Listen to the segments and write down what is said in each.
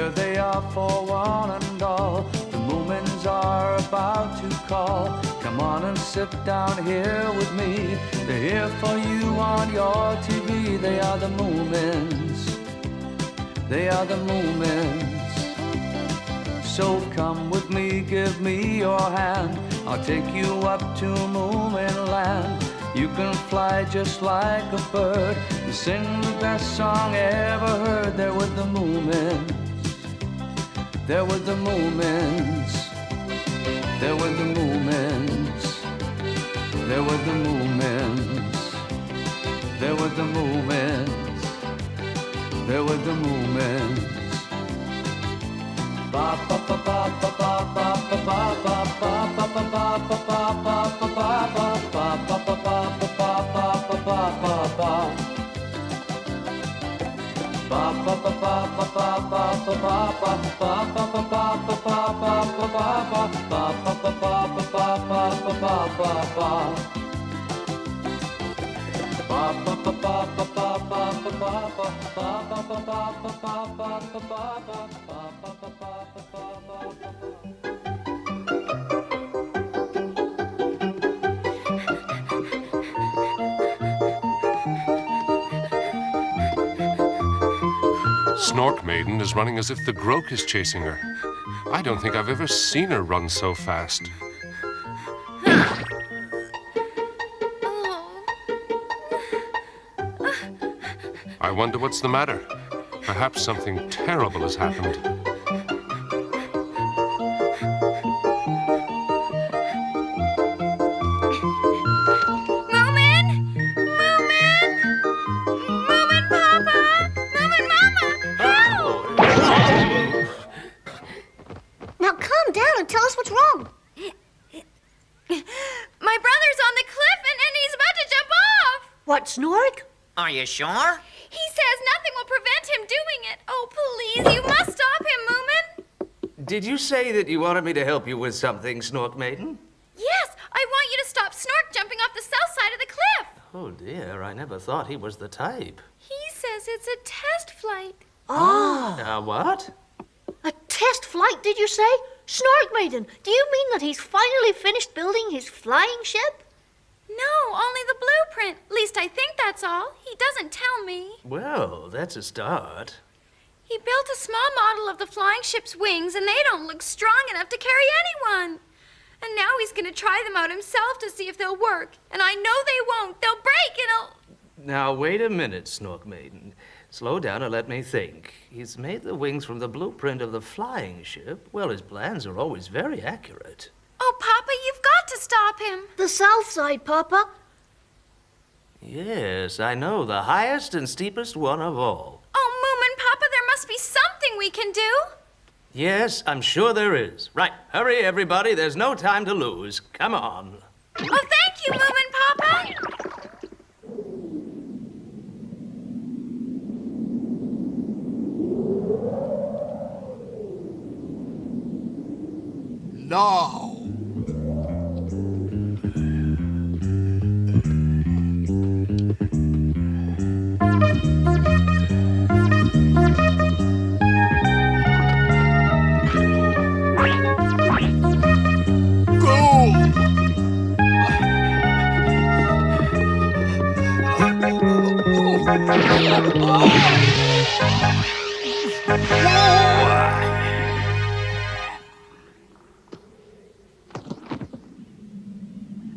Here they are for one and all. The Moomins are about to call. Come on and sit down here with me. They're here for you on your TV. They are the Moomins. They are the Moomins. So come with me, give me your hand. I'll take you up to Moomin land. You can fly just like a bird and sing the best song ever heard. They're with the Moomins. They're with the Moomins. They're with the Moomins. They're with the Moomins. They're with the Moomins. They're with the Moomins. Ba ba ba ba ba ba ba ba ba ba ba ba ba ba ba Snorkmaiden is running as if the Groke is chasing her. I don't think I've ever seen her run so fast. I wonder what's the matter. Perhaps something terrible has happened. Snork? Are you sure? He says nothing will prevent him doing it. Oh, please, you must stop him, Moomin. Did you say that you wanted me to help you with something, Snorkmaiden? Yes, I want you to stop Snork jumping off the south side of the cliff. Oh, dear, I never thought he was the type. He says it's a test flight. Oh. What? A test flight, did you say? Snorkmaiden, do you mean that he's finally finished building his flying ship? No, only the blueprint. At least I think that's all. He doesn't tell me. Well, that's a start. He built a small model of the flying ship's wings, and they don't look strong enough to carry anyone. And now he's going to try them out himself to see if they'll work. And I know they won't. They'll break and he'll... Now, wait a minute, Snorkmaiden. Slow down and let me think. He's made the wings from the blueprint of the flying ship. Well, his plans are always very accurate. Oh, Papa, you've got to stop him. The south side, Papa. Yes, I know. The highest and steepest one of all. Oh, Moomin, Papa, there must be something we can do. Yes, I'm sure there is. Right, hurry, everybody. There's no time to lose. Come on. Oh, thank you, Moomin, Papa. Now.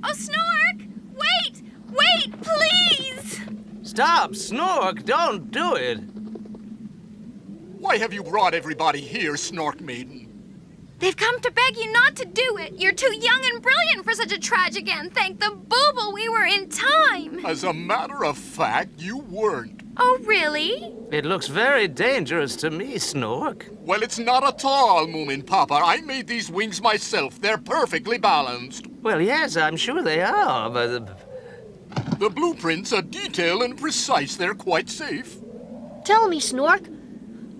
Oh, Snork! Wait! Wait, please! Stop, Snork! Don't do it! Why have you brought everybody here, Snorkmaiden? They've come to beg you not to do it. You're too young and brilliant for such a tragic end. Thank the booble we were in time. As a matter of fact, you weren't. Oh, really? It looks very dangerous to me, Snork. Well, it's not at all, Moomin Papa. I made these wings myself. They're perfectly balanced. Well, yes, I'm sure they are, but... The blueprints are detailed and precise. They're quite safe. Tell me, Snork,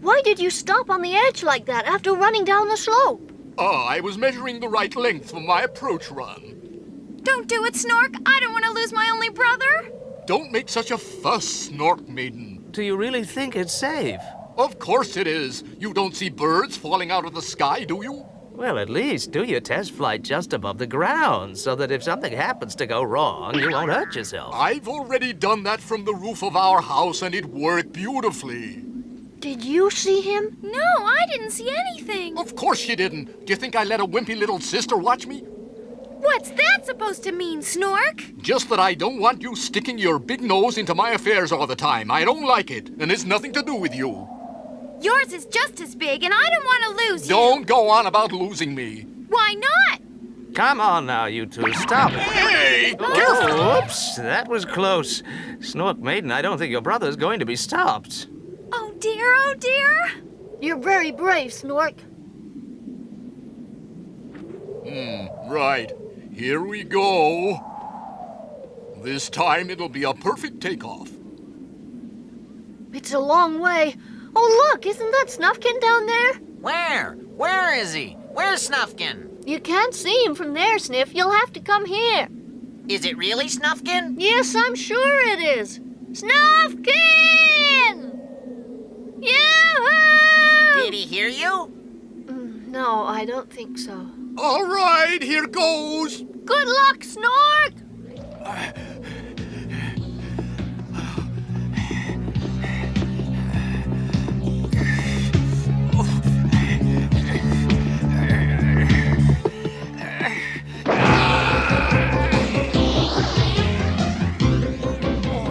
why did you stop on the edge like that after running down the slope? I was measuring the right length for my approach run. Don't do it, Snork. I don't want to lose my only brother. Don't make such a fuss, Snorkmaiden. Do you really think it's safe? Of course it is. You don't see birds falling out of the sky, do you? Well, at least do your test flight just above the ground, so that if something happens to go wrong, you won't hurt yourself. I've already done that from the roof of our house, and it worked beautifully. Did you see him? No, I didn't see anything. Of course you didn't. Do you think I let a wimpy little sister watch me? What's that supposed to mean, Snork? Just that I don't want you sticking your big nose into my affairs all the time. I don't like it, and it's nothing to do with you. Yours is just as big, and I don't want to lose you. Don't go on about losing me. Why not? Come on now, you two. Stop it. Hey, careful! Oh, oops, that was close. Snorkmaiden, I don't think your brother's going to be stopped. Oh, dear, oh, dear. You're very brave, Snork. Right. Here we go. This time it'll be a perfect takeoff. It's a long way. Oh, look, isn't that Snufkin down there? Where? Where is he? Where's Snufkin? You can't see him from there, Sniff. You'll have to come here. Is it really Snufkin? Yes, I'm sure it is. Snufkin! Yoo-hoo! Did he hear you? No, I don't think so. All right, here goes. Good luck, Snork!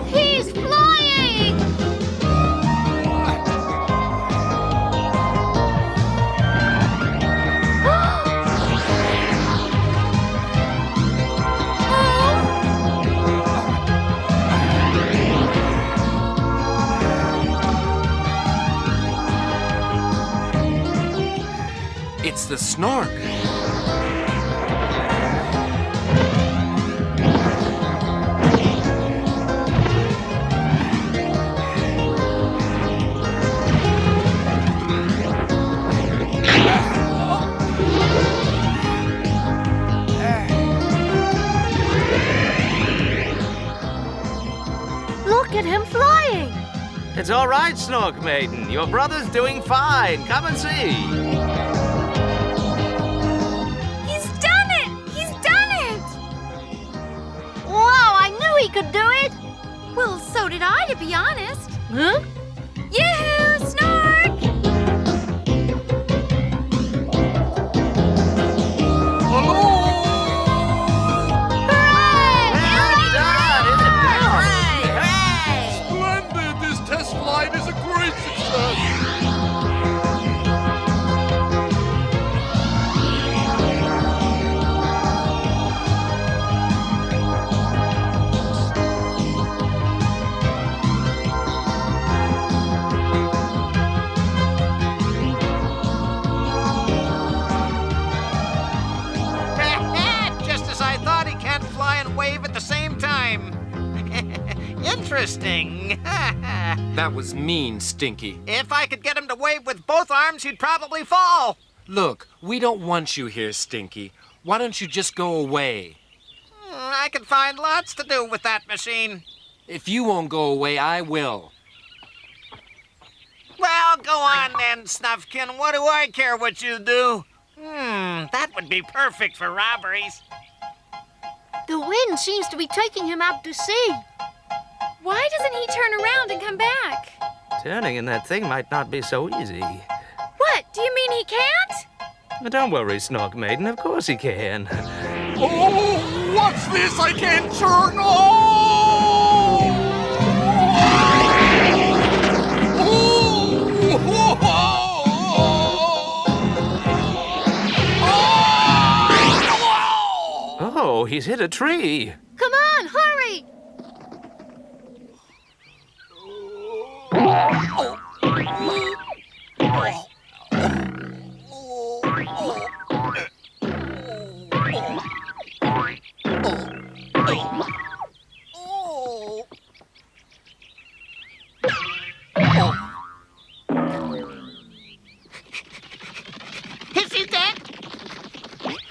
He's flying! It's the Snork. Look at him flying! It's all right, Snorkmaiden. Your brother's doing fine. Come and see. He's done it! He's done it! Wow, I knew he could do it! Well, so did I, to be honest. Huh? Yoo-hoo, Snork! Hello! Splendid! This test flight is a great success! Just as I thought, he can't fly and wave at the same time. Interesting. That was mean, Stinky. If I could get him to wave with both arms, he'd probably fall. Look, we don't want you here, Stinky. Why don't you just go away? I could find lots to do with that machine. If you won't go away, I will. Well, go on then, Snufkin. What do I care what you do? That would be perfect for robberies. The wind seems to be taking him out to sea. Why doesn't he turn around and come back? Turning in that thing might not be so easy. What? Do you mean he can't? But don't worry, Snorkmaiden. Of course he can. Oh, what's this? I can't turn. Oh! Oh, he's hit a tree. Come on, hurry! Is he dead?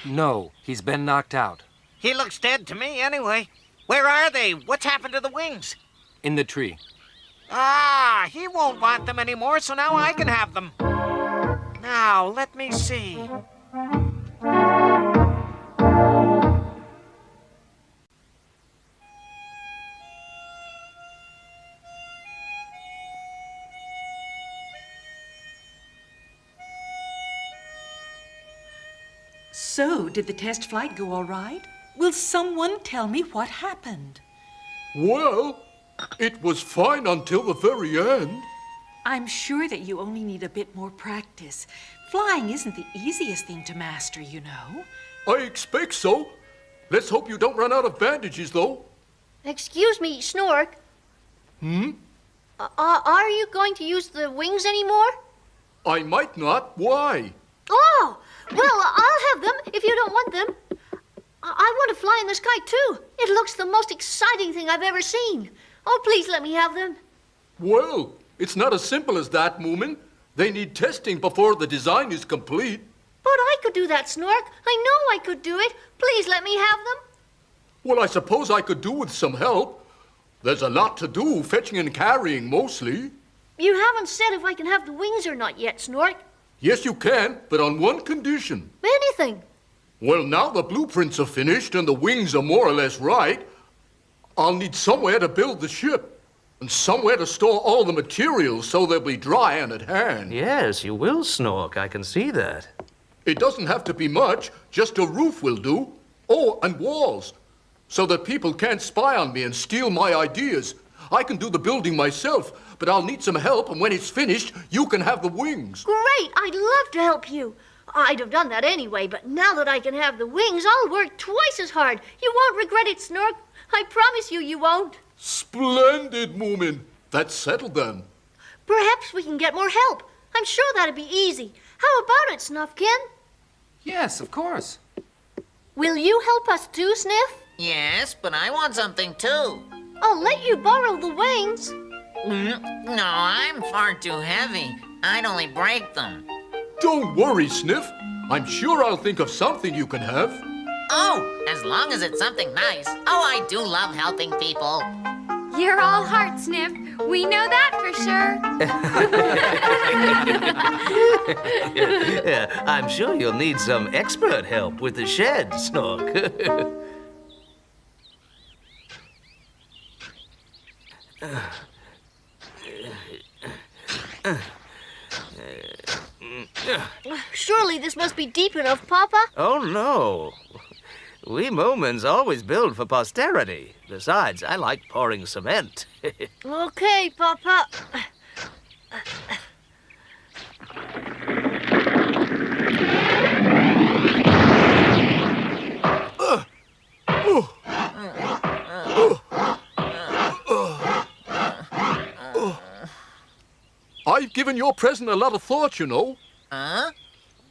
No, he's been knocked out. He looks dead to me anyway. Where are they? What's happened to the wings? In the tree. Ah, he won't want them anymore, so now I can have them. Now, let me see. So, did the test flight go all right? Will someone tell me what happened? Well, it was fine until the very end. I'm sure that you only need a bit more practice. Flying isn't the easiest thing to master, you know. I expect so. Let's hope you don't run out of bandages, though. Excuse me, Snork. Are you going to use the wings anymore? I might not. Why? Oh, well, I'll have them if you don't want them. I want to fly in the sky, too. It looks the most exciting thing I've ever seen. Oh, please let me have them. Well, it's not as simple as that, Moomin. They need testing before the design is complete. But I could do that, Snork. I know I could do it. Please let me have them. Well, I suppose I could do with some help. There's a lot to do, fetching and carrying mostly. You haven't said if I can have the wings or not yet, Snork. Yes, you can, but on one condition. Anything. Well, now the blueprints are finished and the wings are more or less right, I'll need somewhere to build the ship and somewhere to store all the materials so they'll be dry and at hand. Yes, you will, Snork. I can see that. It doesn't have to be much, just a roof will do. Oh, and walls, so that people can't spy on me and steal my ideas. I can do the building myself, but I'll need some help, and when it's finished, you can have the wings. Great! I'd love to help you. I'd have done that anyway, but now that I can have the wings, I'll work twice as hard. You won't regret it, Snork. I promise you won't. Splendid, Moomin. That's settled then. Perhaps we can get more help. I'm sure that'd be easy. How about it, Snufkin? Yes, of course. Will you help us too, Sniff? Yes, but I want something too. I'll let you borrow the wings. No, I'm far too heavy. I'd only break them. Don't worry, Sniff. I'm sure I'll think of something you can have. Oh, as long as it's something nice. Oh, I do love helping people. You're all heart, Sniff. We know that for sure. Yeah, I'm sure you'll need some expert help with the shed, Snork. Surely this must be deep enough, Papa. Oh, no. We Moomins always build for posterity. Besides, I like pouring cement. Okay, Papa. I've given your present a lot of thought, you know. Huh?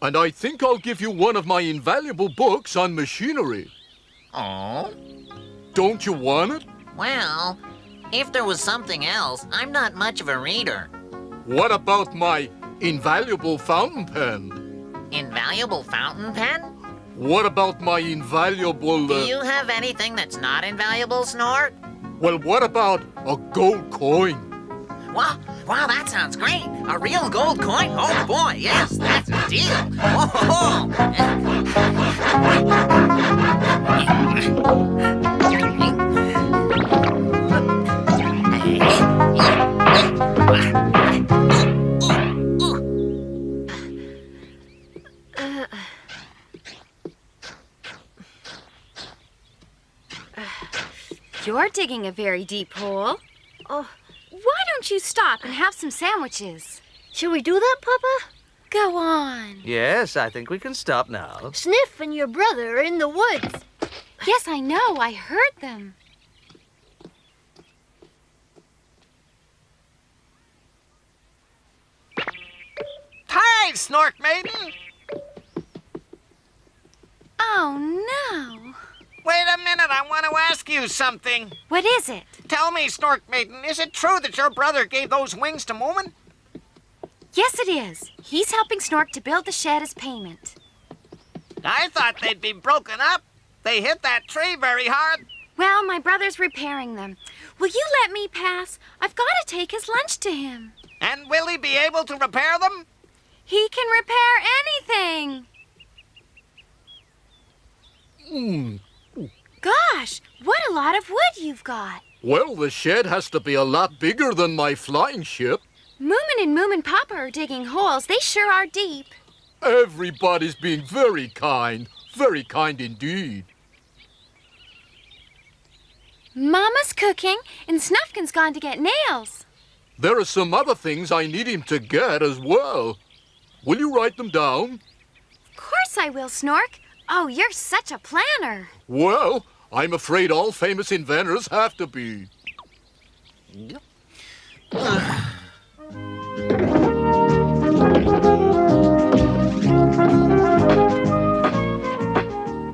And I think I'll give you one of my invaluable books on machinery. Oh? Don't you want it? Well, if there was something else, I'm not much of a reader. What about my invaluable fountain pen? Invaluable fountain pen? What about my invaluable... Do you have anything that's not invaluable, Snork? Well, what about a gold coin? Wow, that sounds great. A real gold coin? Oh, boy, yes, that's a deal. Oh, You're digging a very deep hole. Oh, why don't you stop and have some sandwiches? Shall we do that, Papa? Go on. Yes, I think we can stop now. Sniff and your brother are in the woods. Yes, I know. I heard them. Hi, Snorkmaiden. Oh, no. Wait a minute, I want to ask you something. What is it? Tell me, Snorkmaiden, is it true that your brother gave those wings to Moomin? Yes, it is. He's helping Snork to build the shed as payment. I thought they'd be broken up. They hit that tree very hard. Well, my brother's repairing them. Will you let me pass? I've got to take his lunch to him. And will he be able to repair them? He can repair anything. Gosh, what a lot of wood you've got. Well, the shed has to be a lot bigger than my flying ship. Moomin and Moomin Papa are digging holes. They sure are deep. Everybody's being very kind indeed. Mama's cooking, and Snufkin's gone to get nails. There are some other things I need him to get as well. Will you write them down? Of course I will, Snork. Oh, you're such a planner. Well, I'm afraid all famous inventors have to be.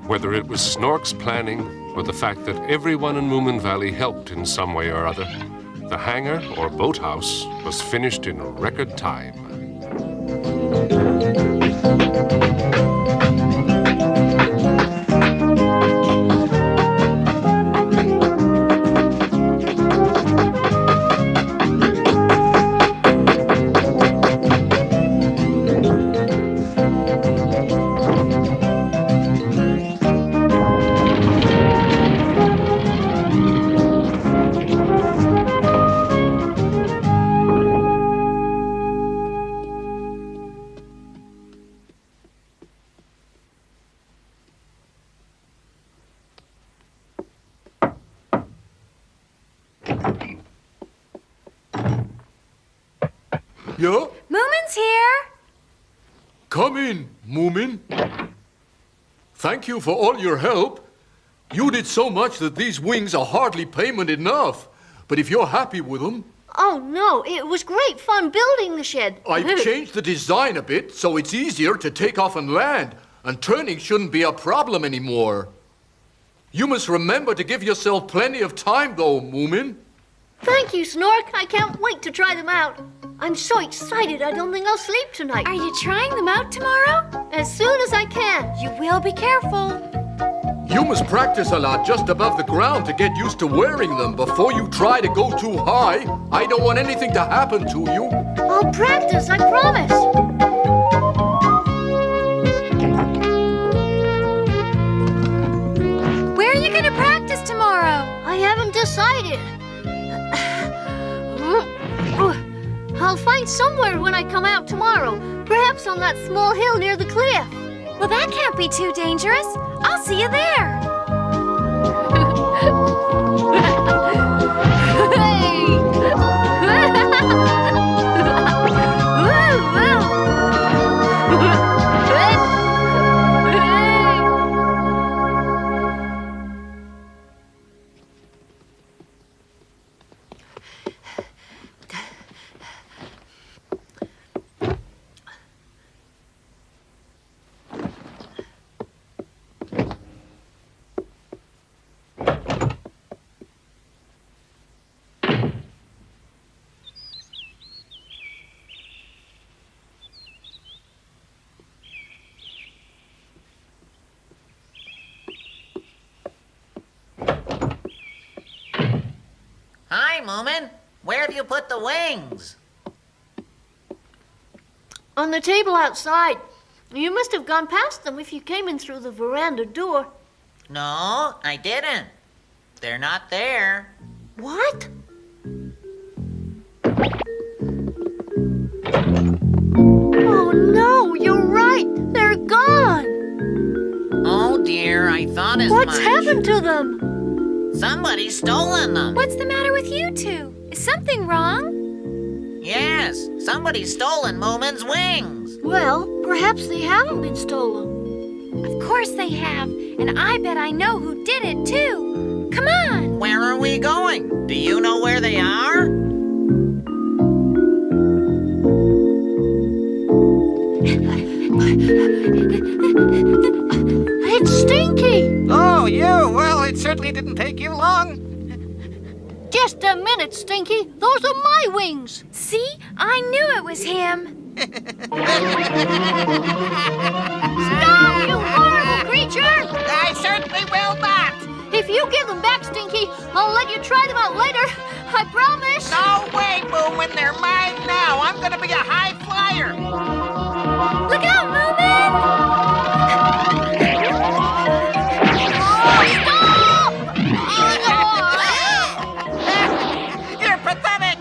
Whether it was Snork's planning or the fact that everyone in Moomin Valley helped in some way or other, the hangar or boathouse was finished in record time. Yeah? Moomin's here. Come in, Moomin. Thank you for all your help. You did so much that these wings are hardly payment enough. But if you're happy with them... Oh, no, it was great fun building the shed. I've changed the design a bit so it's easier to take off and land, and turning shouldn't be a problem anymore. You must remember to give yourself plenty of time, though, Moomin. Thank you, Snork. I can't wait to try them out. I'm so excited I don't think I'll sleep tonight. Are you trying them out tomorrow? As soon as I can. You will be careful. You must practice a lot just above the ground to get used to wearing them before you try to go too high. I don't want anything to happen to you. I'll practice, I promise. Where are you going to practice tomorrow? I haven't decided. I'll find somewhere when I come out tomorrow. Perhaps on that small hill near the cliff. Well, that can't be too dangerous. I'll see you there. Hi, Moomin. Where have you put the wings? On the table outside. You must have gone past them if you came in through the veranda door. No, I didn't. They're not there. What? Oh, no, you're right. They're gone. Oh, dear, I thought as much. What's happened to them? Somebody's stolen them. What's the matter with you two? Is something wrong? Yes, somebody's stolen Moomin's wings. Well, perhaps they haven't been stolen. Of course they have, and I bet I know who did it, too. Come on. Where are we going? Do you know where they are? It's Stinky! Oh, you? Well, it certainly didn't take you long. Just a minute, Stinky. Those are my wings. See? I knew it was him. Stop, you horrible creature! I certainly will not. If you give them back, Stinky, I'll let you try them out later. I promise. No way, Moomin. They're mine now. I'm gonna be a high flyer. Look out, Moomin! You're pathetic.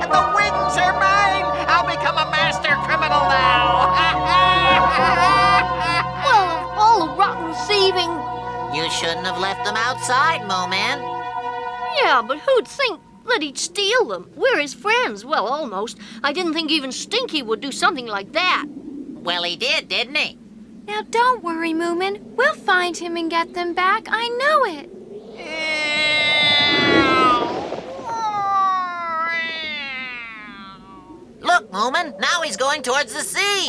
The wings are mine. I'll become a master criminal now. Well, all the rotten thieving. You shouldn't have left them outside, Moomin. Yeah, but who'd think that he'd steal them? We're his friends. Well, almost. I didn't think even Stinky would do something like that. Well, he did, didn't he? Now, don't worry, Moomin. We'll find him and get them back. I know it. Look, Moomin, now he's going towards the sea.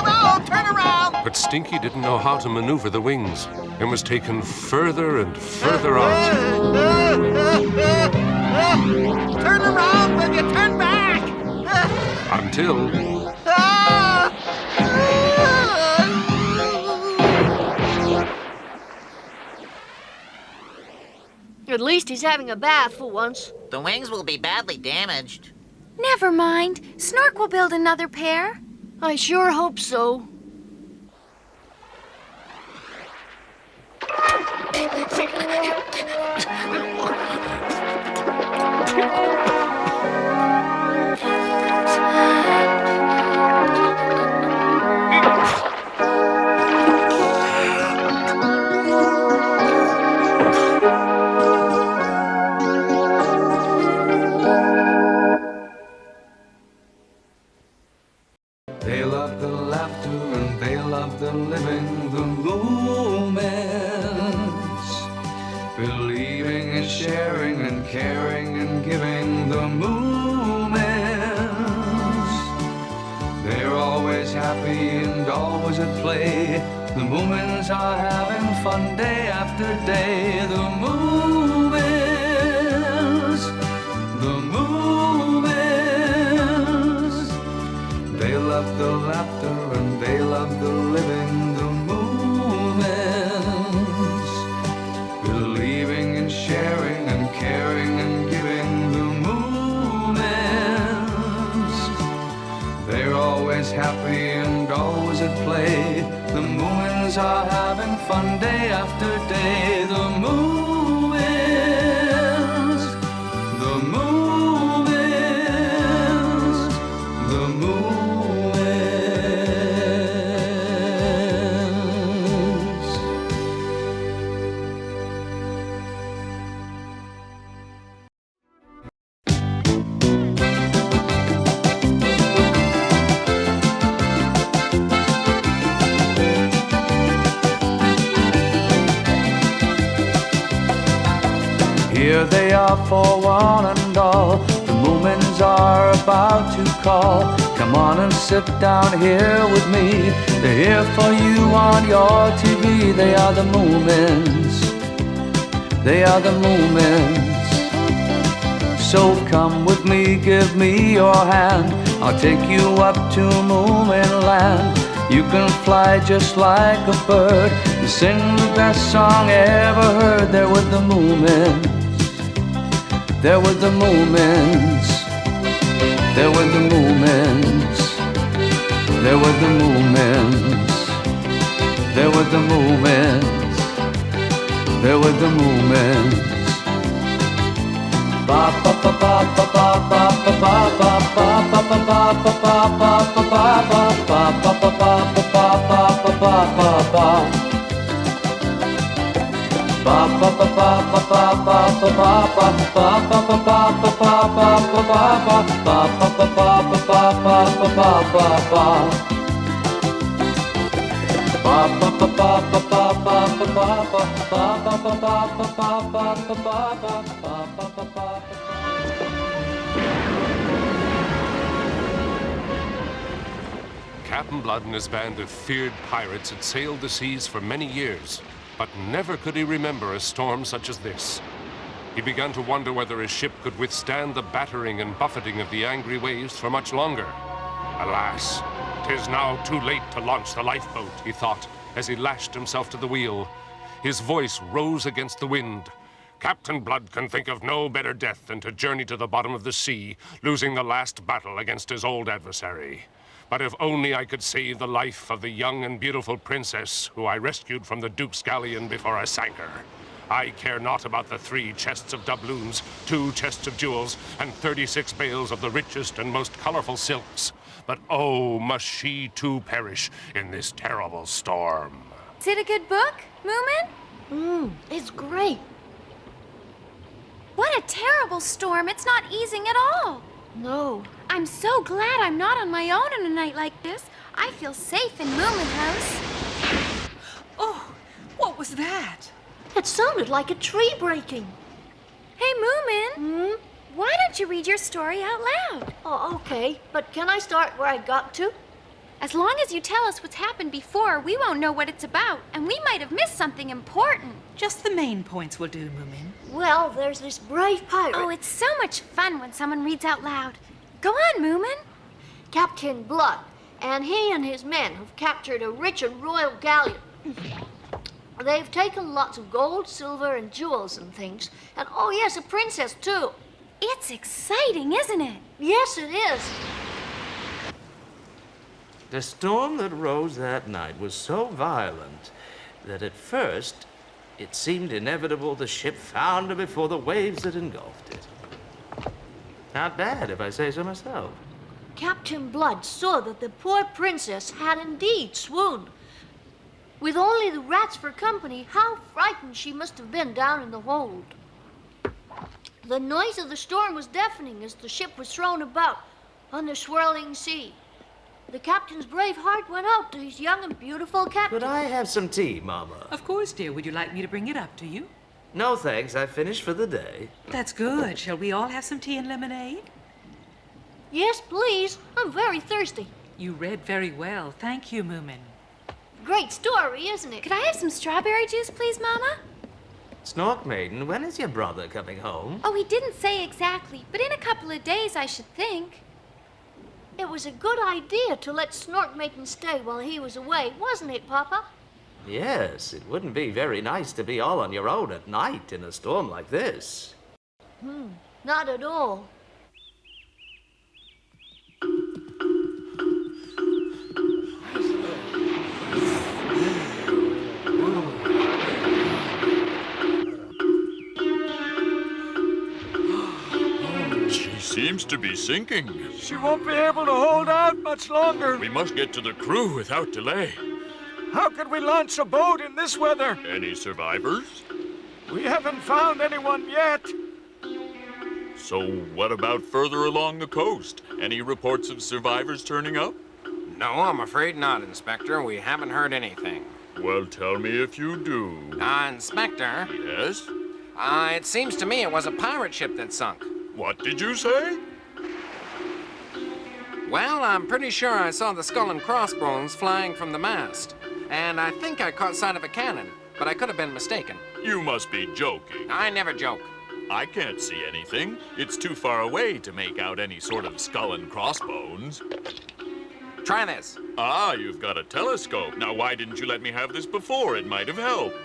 No, turn around. But Stinky didn't know how to maneuver the wings and was taken further and further out. Turn around, will you? Turn back. Until At least he's having a bath for once. The wings will be badly damaged. Never mind. Snork will build another pair. I sure hope so. They love the laughter and they love the living, the Moomins. Believing and sharing and caring and giving, the Moomins. They're always happy and always at play. The Moomins are having fun day after day. The Moomins, the Moomins. They love the laughter and they love the living, the Moomins. Believing and sharing and caring and giving, the Moomins. They're always happy and always at play. The Moomins are having fun day after day. The Moomins, the Moomins, the Moomins. Here they are for one and all. The Moomins are about to call. Come on and sit down here with me. They're here for you on your TV. They are the Moomins. They are the Moomins. So come with me, give me your hand. I'll take you up to Moomin land. You can fly just like a bird and sing the best song ever heard. They're with the Moomins. They're with the Moomins. They're with the Moomins. They're with the Moomins. They're with the Moomins. They're with the Moomins. Ba ba ba ba ba ba ba ba ba ba ba ba ba ba ba ba Captain Blood and his band of feared pirates had sailed the seas for many years, but never could he remember a storm such as this. He began to wonder whether his ship could withstand the battering and buffeting of the angry waves for much longer. Alas, 'tis now too late to launch the lifeboat, he thought, as he lashed himself to the wheel. His voice rose against the wind. Captain Blood can think of no better death than to journey to the bottom of the sea, losing the last battle against his old adversary. But if only I could save the life of the young and beautiful princess who I rescued from the Duke's galleon before I sank her. I care not about the 3 chests of doubloons, 2 chests of jewels, and 36 bales of the richest and most colorful silks. But oh, must she too perish in this terrible storm. Is it a good book, Moomin? It's great. What a terrible storm. It's not easing at all. No. I'm so glad I'm not on my own on a night like this. I feel safe in Moomin House. Oh, what was that? It sounded like a tree breaking. Hey, Moomin. Why don't you read your story out loud? Oh, okay. But can I start where I got to? As long as you tell us what's happened before, we won't know what it's about, and we might have missed something important. Just the main points will do, Moomin. Well, there's this brave pirate. Oh, it's so much fun when someone reads out loud. Go on, Moomin. Captain Blood, and he and his men have captured a rich and royal galleon. They've taken lots of gold, silver, and jewels and things. And oh yes, a princess too. It's exciting, isn't it? Yes, it is. The storm that rose that night was so violent that at first it seemed inevitable the ship founder before the waves that engulfed it. Not bad, if I say so myself. Captain Blood saw that the poor princess had indeed swooned. With only the rats for company, how frightened she must have been down in the hold. The noise of the storm was deafening as the ship was thrown about on the swirling sea. The captain's brave heart went out to his young and beautiful captain. Could I have some tea, Mama? Of course, dear. Would you like me to bring it up to you? No, thanks. I finished for the day. That's good. Shall we all have some tea and lemonade? Yes, please. I'm very thirsty. You read very well. Thank you, Moomin. Great story, isn't it? Could I have some strawberry juice, please, Mama? Snorkmaiden, when is your brother coming home? Oh, he didn't say exactly, but in a couple of days, I should think. It was a good idea to let Snorkmaiden stay while he was away, wasn't it, Papa? Yes, it wouldn't be very nice to be all on your own at night in a storm like this. Not at all. Seems to be sinking. She won't be able to hold out much longer. We must get to the crew without delay. How could we launch a boat in this weather? Any survivors? We haven't found anyone yet. So what about further along the coast? Any reports of survivors turning up? No, I'm afraid not, Inspector. We haven't heard anything. Well, tell me if you do. Inspector? Yes? It seems to me it was a pirate ship that sunk. What did you say? Well, I'm pretty sure I saw the skull and crossbones flying from the mast. And I think I caught sight of a cannon, but I could have been mistaken. You must be joking. I never joke. I can't see anything. It's too far away to make out any sort of skull and crossbones. Try this. Ah, you've got a telescope. Now, why didn't you let me have this before? It might have helped.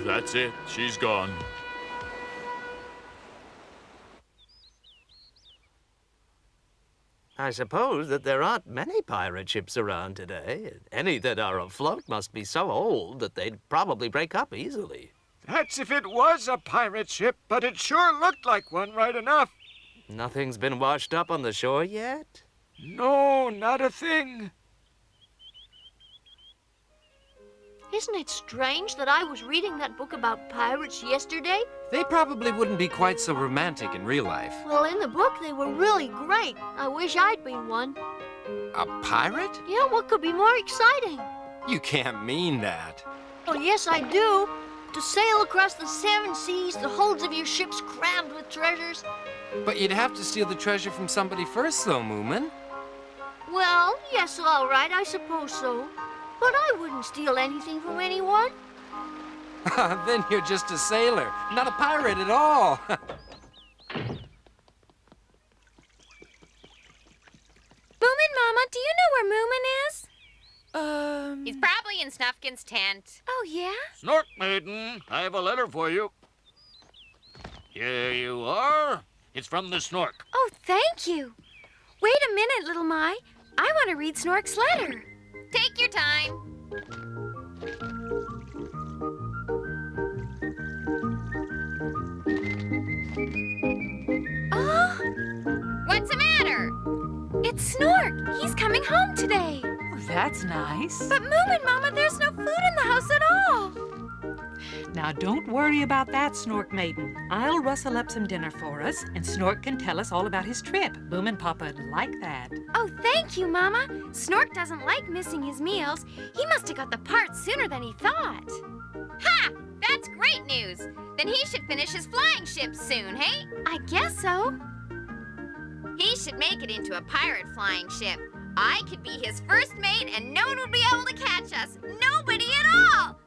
That's it. She's gone. I suppose that there aren't many pirate ships around today. Any that are afloat must be so old that they'd probably break up easily. That's if it was a pirate ship, but it sure looked like one right enough. Nothing's been washed up on the shore yet? No, not a thing. Isn't it strange that I was reading that book about pirates yesterday? They probably wouldn't be quite so romantic in real life. Well, in the book, they were really great. I wish I'd been one. A pirate? Yeah, what could be more exciting? You can't mean that. Oh, yes, I do. To sail across the 7 seas, the holds of your ships crammed with treasures. But you'd have to steal the treasure from somebody first, though, Moomin. Well, yes, all right, I suppose so. But I wouldn't steal anything from anyone. Then you're just a sailor, not a pirate at all. Moomin, Mama, do you know where Moomin is? He's probably in Snufkin's tent. Oh, yeah? Snorkmaiden, I have a letter for you. Here you are. It's from the Snork. Oh, thank you. Wait a minute, little My. I want to read Snork's letter. Take your time. Oh, What's the matter? it's Snork. He's coming home today. Oh, that's nice. But Moomin, Mama, there's no food in the house at all. Now, don't worry about that, Snorkmaiden. I'll rustle up some dinner for us, and Snork can tell us all about his trip. Moomin Papa'd like that. Oh, thank you, Mama. Snork doesn't like missing his meals. He must have got the parts sooner than he thought. Ha! That's great news. Then he should finish his flying ship soon, hey? I guess so. He should make it into a pirate flying ship. I could be his first mate and no one would be able to catch us. Nobody at all!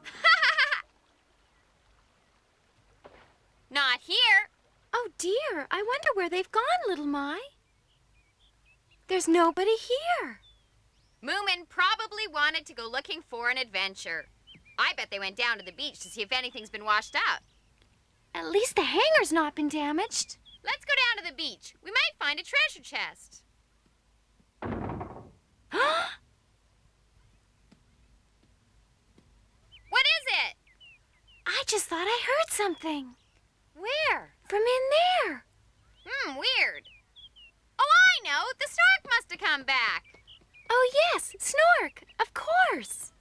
Not here. Oh, dear. I wonder where they've gone, little My. There's nobody here. Moomin probably wanted to go looking for an adventure. I bet they went down to the beach to see if anything's been washed out. At least the hangar's not been damaged. Let's go down to the beach. We might find a treasure chest. What is it? I just thought I heard something. Where? From in there. Weird. Oh, I know. The Snork must have come back. Oh, yes, Snork. Of course.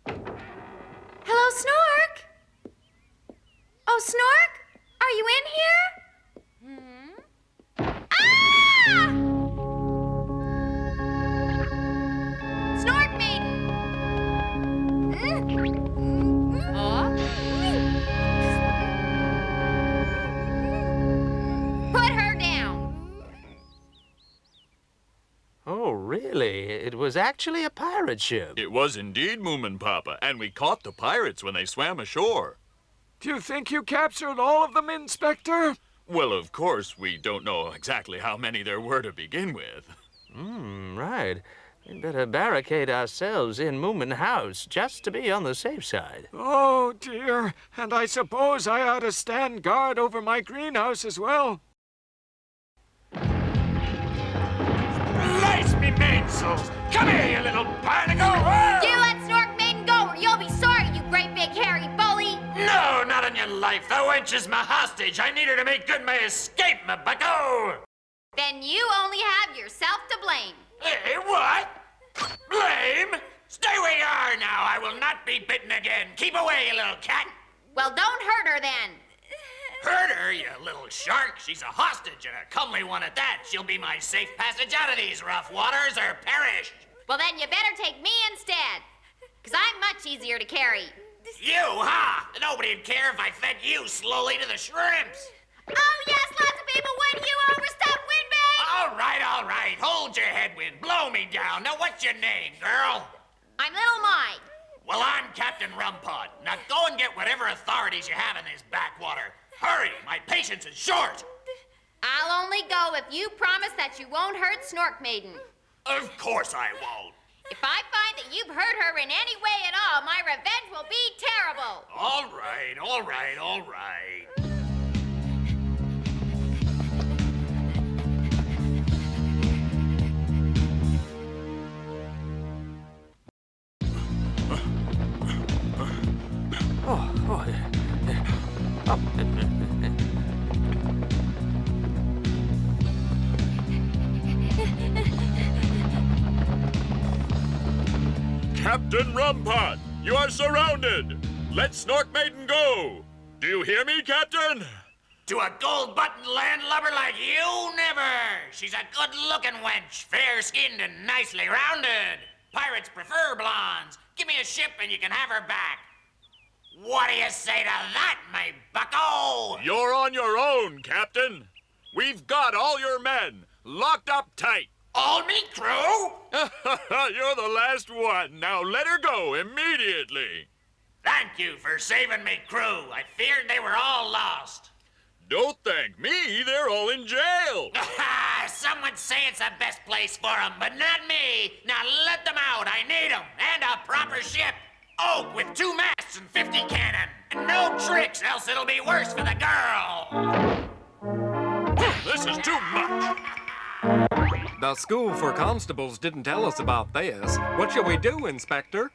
Hello, Snork. Oh, Snork? Are you in here? Ah! Snorkmaiden! Put her down. Oh, really? It was actually a pirate ship. It was indeed, Moomin Papa, and we caught the pirates when they swam ashore. Do you think you captured all of them, Inspector? Well, of course, we don't know exactly how many there were to begin with. Right. We'd better barricade ourselves in Moomin House just to be on the safe side. Oh, dear. And I suppose I ought to stand guard over my greenhouse as well. Bless me mainsails! Come here, you little barnacle! You let Snorkmaiden go or you'll be sorry, you great big hairy bully! No, not on your life. The wench is my hostage. I need her to make good my escape, my bucko. Then you only have yourself to blame. Hey, what? Blame? Stay where you are now. I will not be bitten again. Keep away, you little cat. Well, don't hurt her then. Hurt her, you little shark. She's a hostage and a comely one at that. She'll be my safe passage out of these rough waters or perish. Well, then you better take me instead, because I'm much easier to carry. You, huh? Nobody'd care if I fed you slowly to the shrimps. Oh, yes, lots of people would. You overstep, Windbag. All right. Hold your head, Wind. Blow me down. Now, what's your name, girl? I'm Little Mike. Well, I'm Captain Rumpot. Now, go and get whatever authorities you have in this backwater. Hurry, my patience is short. I'll only go if you promise that you won't hurt Snorkmaiden. Of course I won't. If I find that you've hurt her in any way at all, my revenge will be terrible. All right. Captain Rumpot, you are surrounded. Let Snorkmaiden go. Do you hear me, Captain? To a gold-buttoned landlubber like you, never. She's a good-looking wench, fair-skinned and nicely rounded. Pirates prefer blondes. Give me a ship and you can have her back. What do you say to that, my bucko? You're on your own, Captain. We've got all your men locked up tight. All me crew? You're the last one. Now let her go immediately. Thank you for saving me crew. I feared they were all lost. Don't thank me. They're all in jail. Some would say it's the best place for them, but not me. Now let them out. I need them. And a proper ship. Oak with 2 masts and 50 cannon. And no tricks, else it'll be worse for the girl. This is too much. The school for constables didn't tell us about this. What shall we do, Inspector?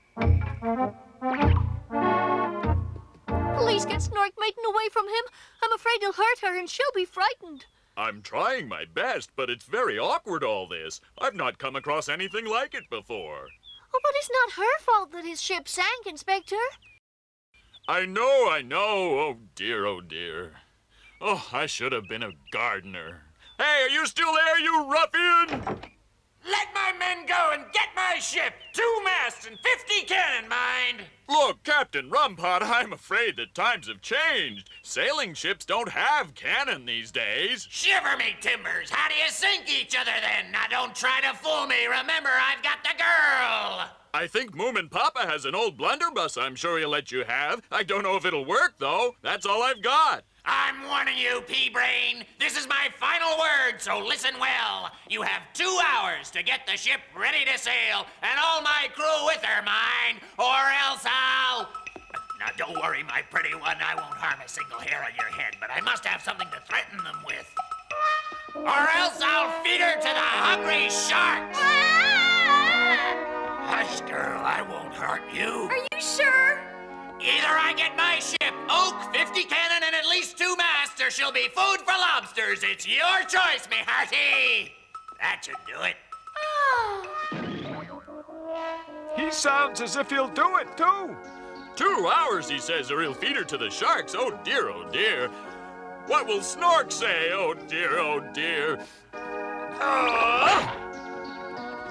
Please get Snorkmaiden away from him. I'm afraid he'll hurt her and she'll be frightened. I'm trying my best, but it's very awkward, all this. I've not come across anything like it before. Oh, but it's not her fault that his ship sank, Inspector. I know. Oh, dear, oh, dear. Oh, I should have been a gardener. Hey, are you still there, you ruffian? Let my men go and get my ship. 2 masts and 50 cannon, mind. Look, Captain Rumpot, I'm afraid that times have changed. Sailing ships don't have cannon these days. Shiver me timbers. How do you sink each other then? Now don't try to fool me. Remember, I've got the girl. I think Moomin Papa has an old blunderbuss I'm sure he'll let you have. I don't know if it'll work, though. That's all I've got. I'm warning you, pea-brain. This is my final word, so listen well. You have 2 hours to get the ship ready to sail, and all my crew with her, mind, or else I'll... Now, don't worry, my pretty one. I won't harm a single hair on your head, but I must have something to threaten them with. Or else I'll feed her to the hungry sharks. Hush, girl, I won't hurt you. Are you sure? Either I get my ship, Oak, 50 cannon, and at least 2 masts, or she'll be food for lobsters. It's your choice, me hearty. That should do it. He sounds as if he'll do it, too. 2 hours, he says, or he'll feed her to the sharks. Oh, dear, oh, dear. What will Snork say? Oh, dear, oh, dear.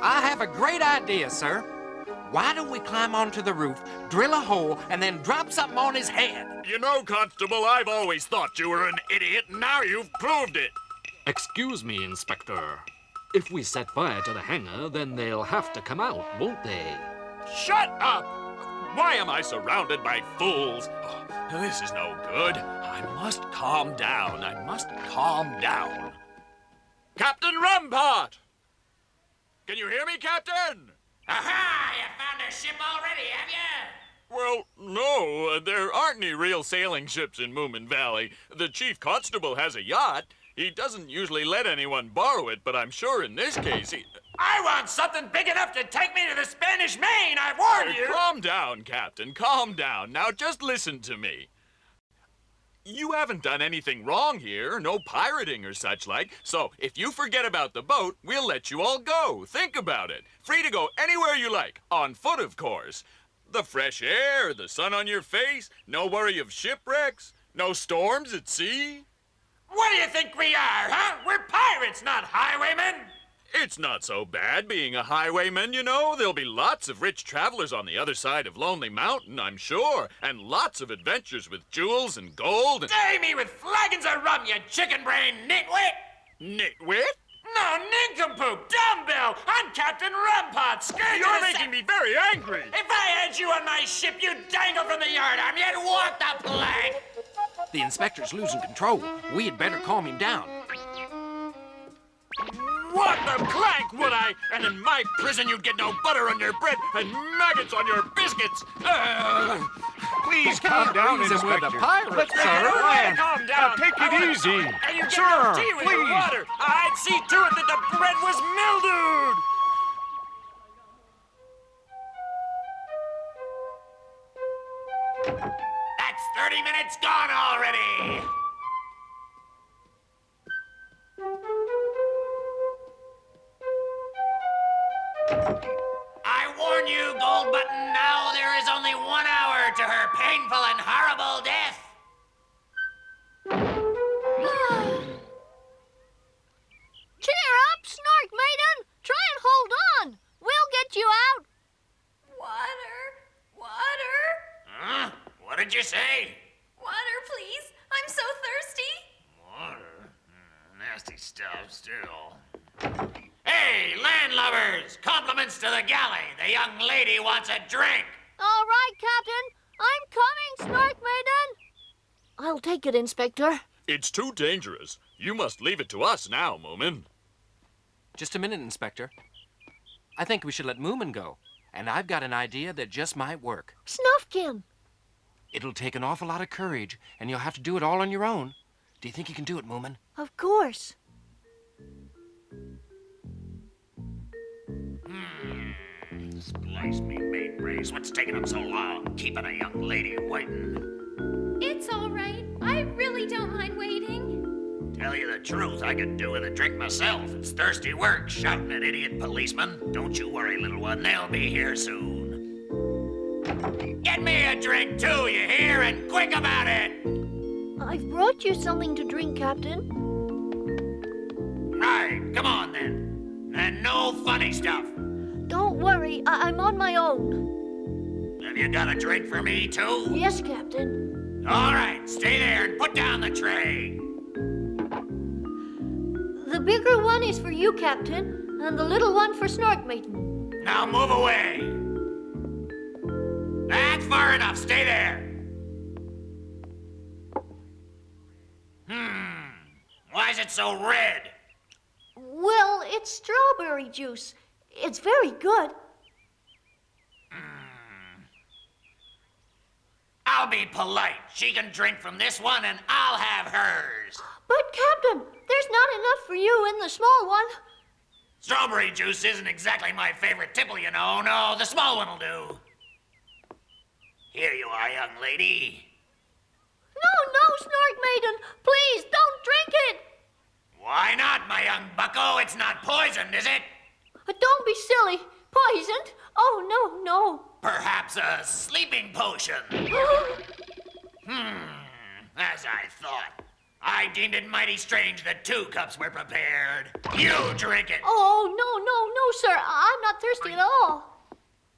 I have a great idea, sir. Why don't we climb onto the roof, drill a hole, and then drop something on his head? You know, Constable, I've always thought you were an idiot, and now you've proved it. Excuse me, Inspector. If we set fire to the hangar, then they'll have to come out, won't they? Shut up! Why am I surrounded by fools? Oh, this is no good. I must calm down. Captain Rumpot! Can you hear me, Captain? Aha! You found a ship already, have you? Well, no. There aren't any real sailing ships in Moomin Valley. The chief constable has a yacht. He doesn't usually let anyone borrow it, but I'm sure in this case he... I want something big enough to take me to the Spanish Main, I've warned you! Calm down, Captain, calm down. Now just listen to me. You haven't done anything wrong here, no pirating or such like, so if you forget about the boat, we'll let you all go. Think about it. Free to go anywhere you like, on foot, of course. The fresh air, the sun on your face, no worry of shipwrecks, no storms at sea. What do you think we are, huh? We're pirates, not highwaymen! It's not so bad being a highwayman, you know. There'll be lots of rich travelers on the other side of Lonely Mountain, I'm sure. And lots of adventures with jewels and gold and... Day me with flagons of rum, you chicken-brain nitwit! Nitwit? No, nincompoop, dumbbell! I'm Captain Rumpot, scourge You're making me very angry! If I had you on my ship, you'd dangle from the yardarm, you'd walk the plank! The inspector's losing control. We had better calm him down. What the clank would I? And in my prison you'd get no butter on your bread and maggots on your biscuits. Please calm down, reason we're Inspector. the pirates, Let's make sir. it a plan. Calm down. Now take it easy. And you get Sir, no tea with your please. water. I'd see to it that the bread was mildewed. That's 30 minutes gone already! I warn you, Gold Button, now there is only 1 hour to her painful and horrible death. Cheer up, Snorkmaiden! Try and hold on! We'll get you out! Water? Huh? What did you say? Water, please. I'm so thirsty. Water? Nasty stuff, still. Hey, horses. Compliments to the galley. The young lady wants a drink. All right, Captain. I'm coming, Snorkmaiden. I'll take it, Inspector. It's too dangerous. You must leave it to us now, Moomin. Just a minute, Inspector. I think we should let Moomin go. And I've got an idea that just might work. Snufkin. It'll take an awful lot of courage, and you'll have to do it all on your own. Do you think you can do it, Moomin? Of course. Splice me, maid brace. What's taking them so long? Keeping a young lady waiting. It's all right. I really don't mind waiting. Tell you the truth, I could do with a drink myself. It's thirsty work shouting at idiot policemen. Don't you worry, little one. They'll be here soon. Get me a drink, too, you hear? And quick about it! I've brought you something to drink, Captain. Right, come on, then. And no funny stuff. Don't worry, I'm on my own. Have you got a drink for me, too? Yes, Captain. All right, stay there and put down the tray. The bigger one is for you, Captain, and the little one for Snorkmaiden. Now move away. That's far enough. Stay there. Why is it so red? Well, it's strawberry juice. It's very good. I'll be polite. She can drink from this one and I'll have hers. But, Captain, there's not enough for you in the small one. Strawberry juice isn't exactly my favorite tipple, you know. No, the small one will do. Here you are, young lady. No, Snorkmaiden. Please, don't drink it. Why not, my young bucko? It's not poisoned, is it? Don't be silly. Poisoned? Oh, no. Perhaps a sleeping potion. As I thought. I deemed it mighty strange that 2 cups were prepared. You drink it. Oh, no, sir. I'm not thirsty at all.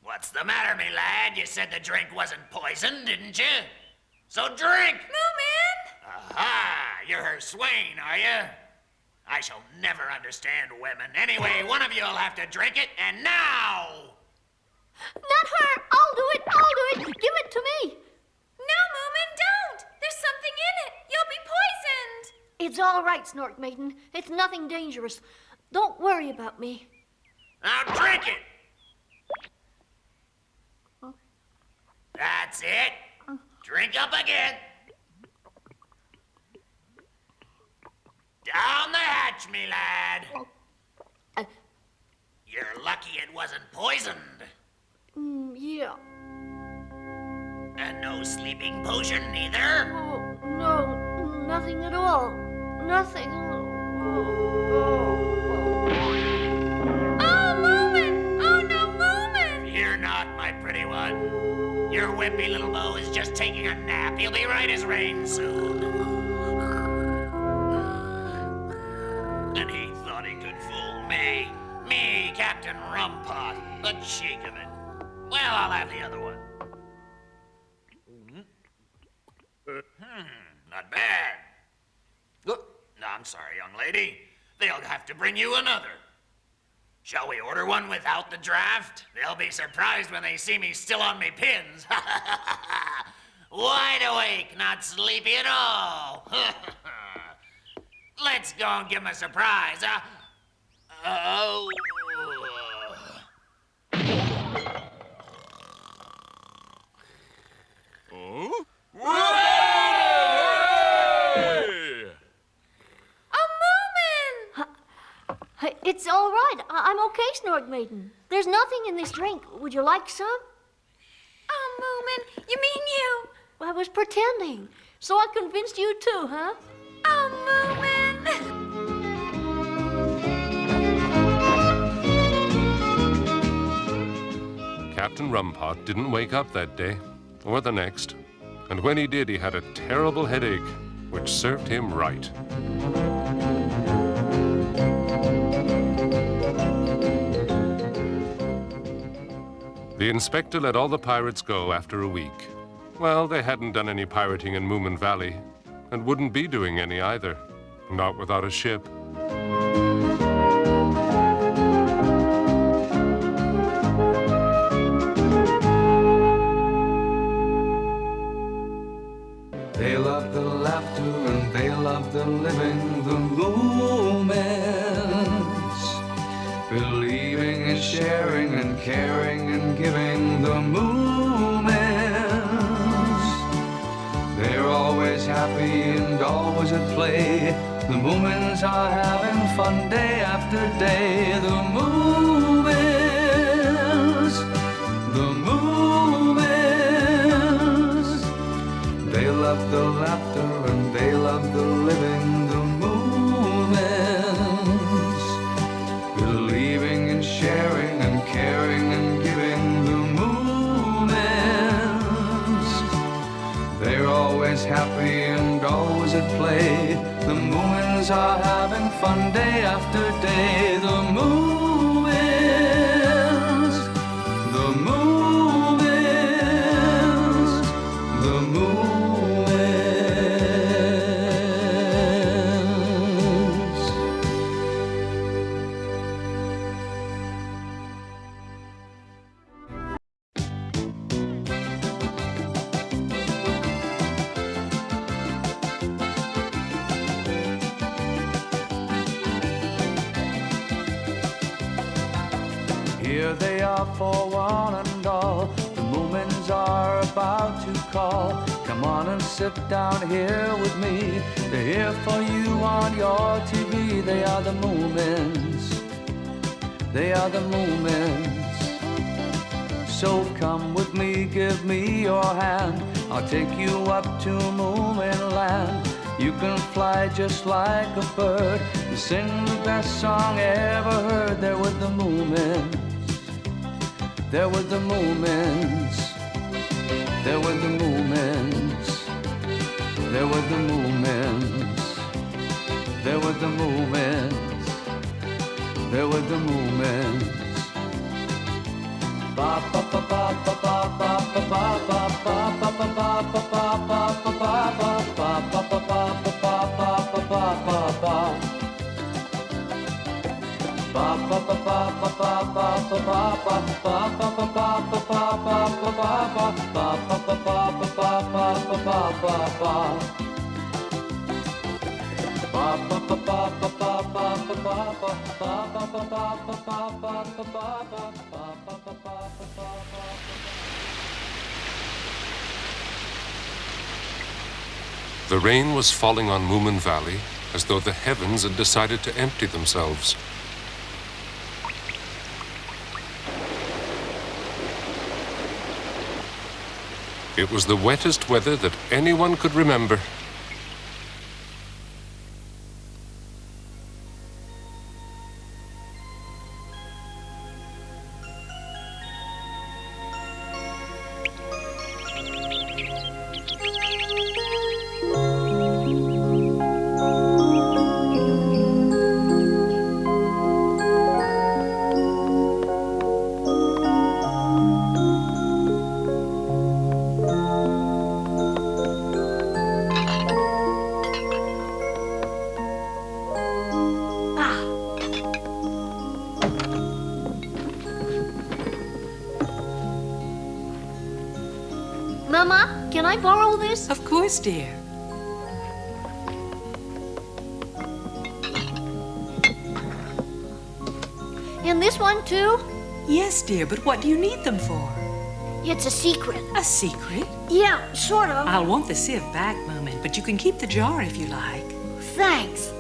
What's the matter, me lad? You said the drink wasn't poisoned, didn't you? So drink! Moomin! Aha! You're her swain, are you? I shall never understand women. Anyway, one of you will have to drink it, and now! Not her! I'll do it! Give it to me! No, Moomin, don't! There's something in it! You'll be poisoned! It's all right, Snorkmaiden. It's nothing dangerous. Don't worry about me. Now drink it! That's it. Drink up again. Down the hatch, me lad. You're lucky it wasn't poisoned. Yeah. And no sleeping potion, neither? Oh, no, nothing at all. Nothing. Oh, Moomin! Oh, no, Moomin! Fear not, my pretty one. Your wimpy little beau is just taking a nap. He'll be right as rain soon. And he thought he could fool me. Me, Captain Rumpot. The cheek of it. Well, I'll have the other one. Not bad. No, I'm sorry, young lady. They'll have to bring you another. Shall we order one without the draft? They'll be surprised when they see me still on me pins. Wide awake, not sleepy at all. Let's go and give him a surprise. Oh. Oh? It's all right. I'm okay, Snorkmaiden. There's nothing in this drink. Would you like some? Oh, Moomin, you mean you? I was pretending. So I convinced you too, huh? Oh, Moomin! Captain Rumpot didn't wake up that day, or the next. And when he did, he had a terrible headache, which served him right. The inspector let all the pirates go after a week. Well, they hadn't done any pirating in Moomin Valley, and wouldn't be doing any either, not without a ship. living, the Moomins. Believing and sharing and caring and giving, the Moomins. They're always happy and always at play. The Moomins are having fun day after day. The Moomins, the Moomins. They love the laughter and they love the living. The Moomins, believing and sharing and caring and giving. The Moomins, they're always happy and always at play. The Moomins are having fun day after day. The Moomins, the Moomins, the Moomins. Here they are for one and all. The Moomins are about to call. Come on and sit down here with me. They're here for you on your TV. They are the Moomins. They are the Moomins. So come with me, give me your hand. I'll take you up to Moomin land. You can fly just like a bird and sing the best song ever heard. They're with the Moomins. They're with the Moomins. They're with the Moomins. They're with the Moomins. They're with the Moomins. They're with the Moomins. Ba ba ba ba ba ba ba ba ba ba ba ba ba ba The rain was falling on Moomin Valley as though the heavens had decided to empty themselves. It was the wettest weather that anyone could remember. Mama, can I borrow this? Of course, dear. And this one too? Yes, dear, but what do you need them for? It's a secret. A secret? Yeah, sort of. I'll want the sieve back, Moomin, but you can keep the jar if you like. Thanks.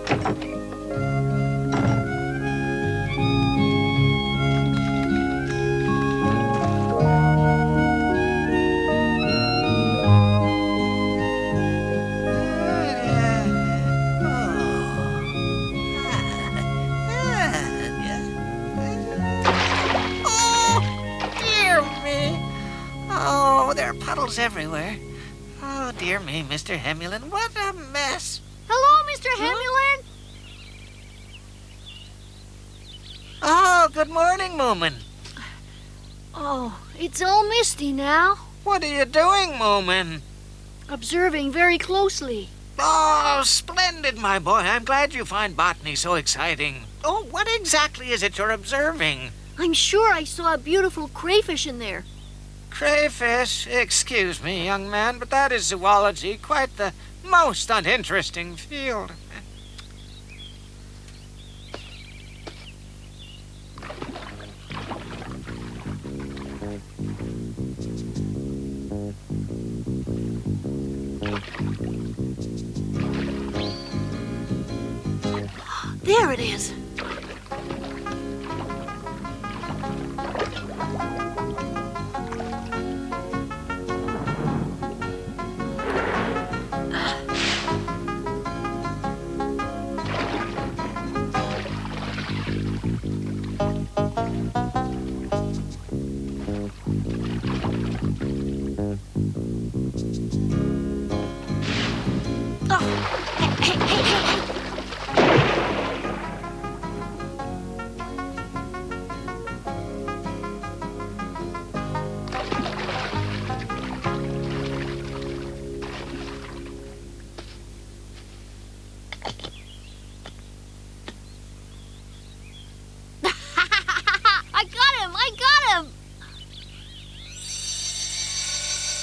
Puddles everywhere. Oh, dear me, Mr. Hemulin, what a mess. Hello, Mr. Hemulin. Oh, good morning, Moomin. Oh, it's all misty now. What are you doing, Moomin? Observing very closely. Oh, splendid, my boy. I'm glad you find botany so exciting. Oh, what exactly is it you're observing? I'm sure I saw a beautiful crayfish in there. Crayfish? Excuse me, young man, but that is zoology, quite the most uninteresting field. There it is.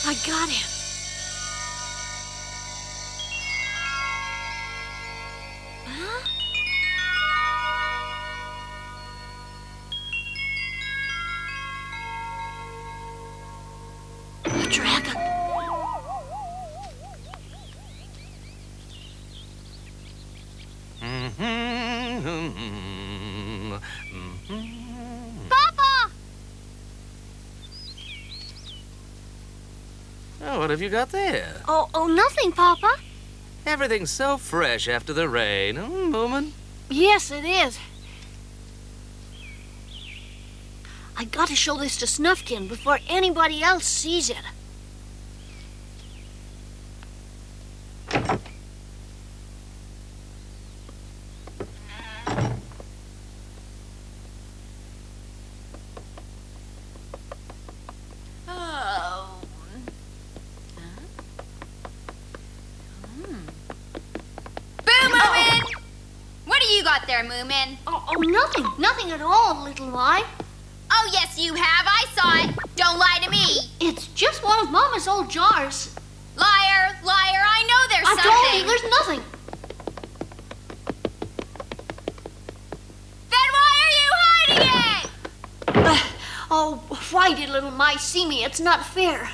I got him. Huh? A dragon. Papa! Oh, what have you got there? Oh, nothing, Papa. Everything's so fresh after the rain, Moomin? Yes, it is. I got to show this to Snufkin before anybody else sees it. There, Moomin. Oh, nothing. Nothing at all, little lie. Oh, yes, you have. I saw it. Don't lie to me. It's just one of Mama's old jars. Liar, liar. I know there's something. I told you there's nothing. Then why are you hiding it? Oh, why did little mice see me? It's not fair.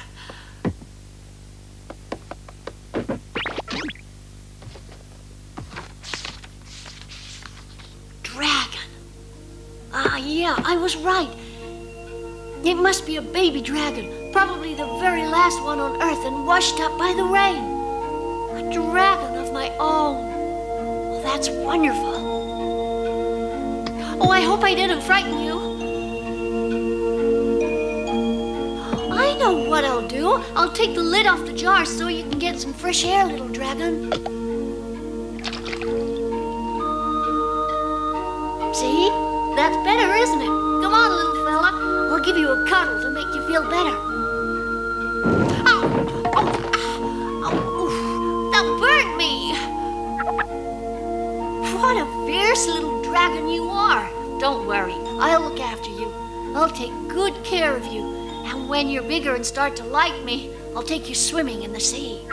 Yeah, I was right. It must be a baby dragon, probably the very last one on Earth and washed up by the rain. A dragon of my own. Oh, that's wonderful. Oh, I hope I didn't frighten you. I know what I'll do. I'll take the lid off the jar so you can get some fresh air, little dragon. See? That's better, isn't it? Come on, little fella. I'll give you a cuddle to make you feel better. That burnt me. What a fierce little dragon you are. Don't worry. I'll look after you. I'll take good care of you. And when you're bigger and start to like me, I'll take you swimming in the sea.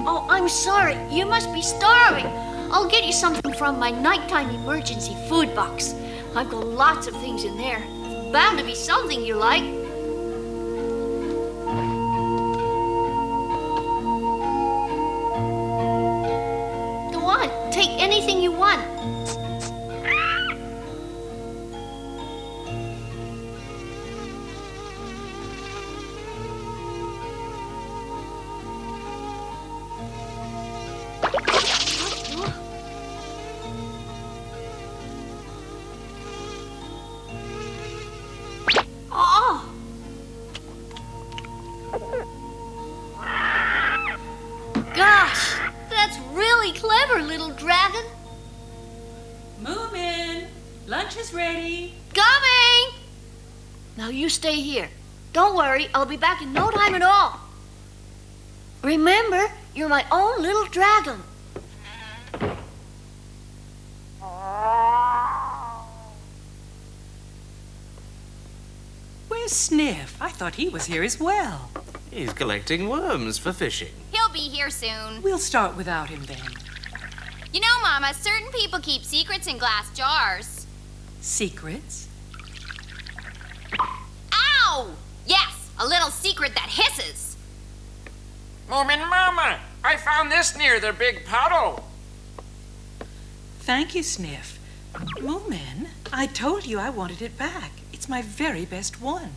Oh, I'm sorry. You must be starving. I'll get you something from my nighttime emergency food box. I've got lots of things in there. There's bound to be something you like. Go on, take anything you want. Little dragon. Moomin, lunch is ready. Coming! Now you stay here. Don't worry, I'll be back in no time at all. Remember, you're my own little dragon. Where's Sniff? I thought he was here as well. He's collecting worms for fishing. He'll be here soon. We'll start without him then. You know, Mama, certain people keep secrets in glass jars. Secrets? Ow! Yes, a little secret that hisses. Moomin Mama, I found this near the big puddle. Thank you, Sniff. Moomin, I told you I wanted it back. It's my very best one.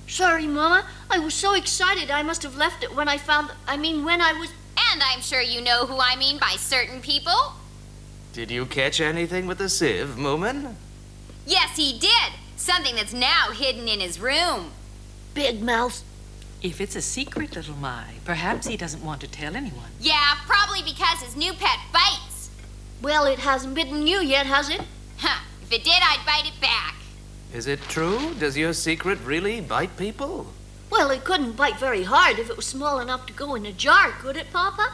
Sorry, Mama. I was so excited I must have left it when I when I was... And I'm sure you know who I mean by certain people. Did you catch anything with the sieve, Moomin? Yes, he did. Something that's now hidden in his room. Big mouth. If it's a secret, little My, perhaps he doesn't want to tell anyone. Yeah, probably because his new pet bites. Well, it hasn't bitten you yet, has it? Huh. If it did, I'd bite it back. Is it true? Does your secret really bite people? Well, it couldn't bite very hard if it was small enough to go in a jar, could it, Papa?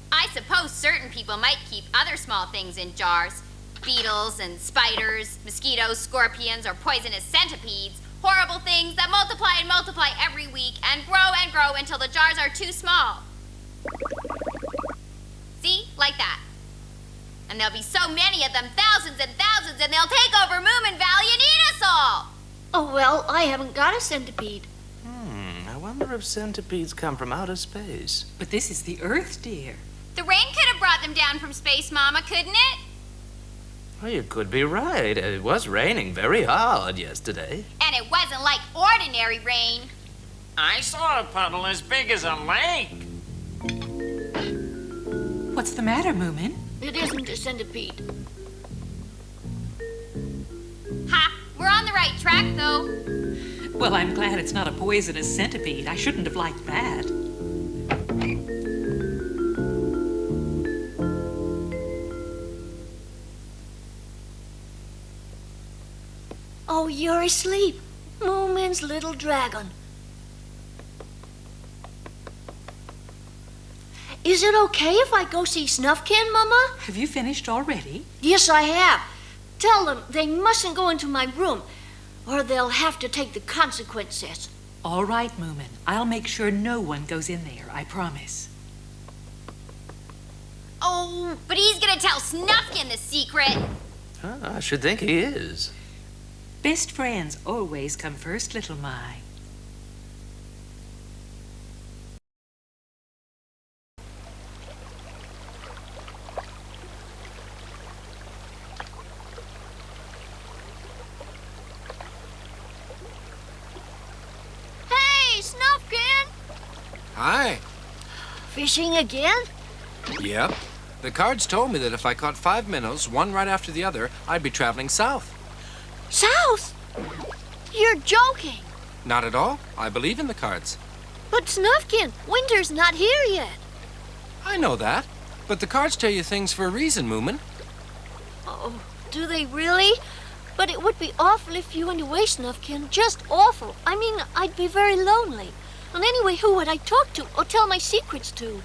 I suppose certain people might keep other small things in jars. Beetles and spiders, mosquitoes, scorpions, or poisonous centipedes. Horrible things that multiply and multiply every week and grow until the jars are too small. See? Like that. And there'll be so many of them, thousands and thousands, and they'll take over Moomin Valley and eat us all! Oh, well, I haven't got a centipede. I wonder if centipedes come from outer space. But this is the Earth, dear. The rain could have brought them down from space, Mama, couldn't it? Well, you could be right. It was raining very hard yesterday. And it wasn't like ordinary rain. I saw a puddle as big as a lake. What's the matter, Moomin? It isn't a centipede. Ha! We're on the right track, though. Well, I'm glad it's not a poisonous centipede. I shouldn't have liked that. Oh, you're asleep. Moomin's little dragon. Is it okay if I go see Snufkin, Mama? Have you finished already? Yes, I have. Tell them they mustn't go into my room, or they'll have to take the consequences. All right, Moomin. I'll make sure no one goes in there, I promise. Oh, but he's gonna tell Snufkin the secret. I should think he is. Best friends always come first, little My. Hey, Snufkin! Hi. Fishing again? Yep. The cards told me that if I caught 5 minnows, one right after the other, I'd be traveling south. South? You're joking. Not at all. I believe in the cards. But Snufkin, winter's not here yet. I know that. But the cards tell you things for a reason, Moomin. Oh, do they really? But it would be awful if you went away, Snufkin. Just awful. I mean, I'd be very lonely. And anyway, who would I talk to or tell my secrets to?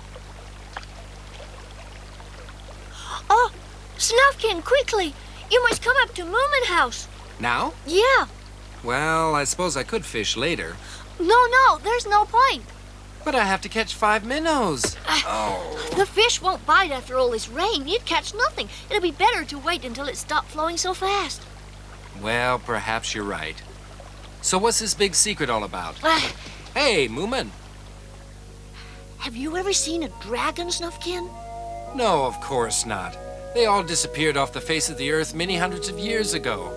Oh, Snufkin, quickly. You must come up to Moomin House. Now? Yeah. Well, I suppose I could fish later. No, there's no point. But I have to catch 5 minnows. The fish won't bite after all this rain. You'd catch nothing. It'll be better to wait until it stopped flowing so fast. Well, perhaps you're right. So what's this big secret all about? Hey, Moomin. Have you ever seen a dragon, Snufkin? No, of course not. They all disappeared off the face of the earth many hundreds of years ago.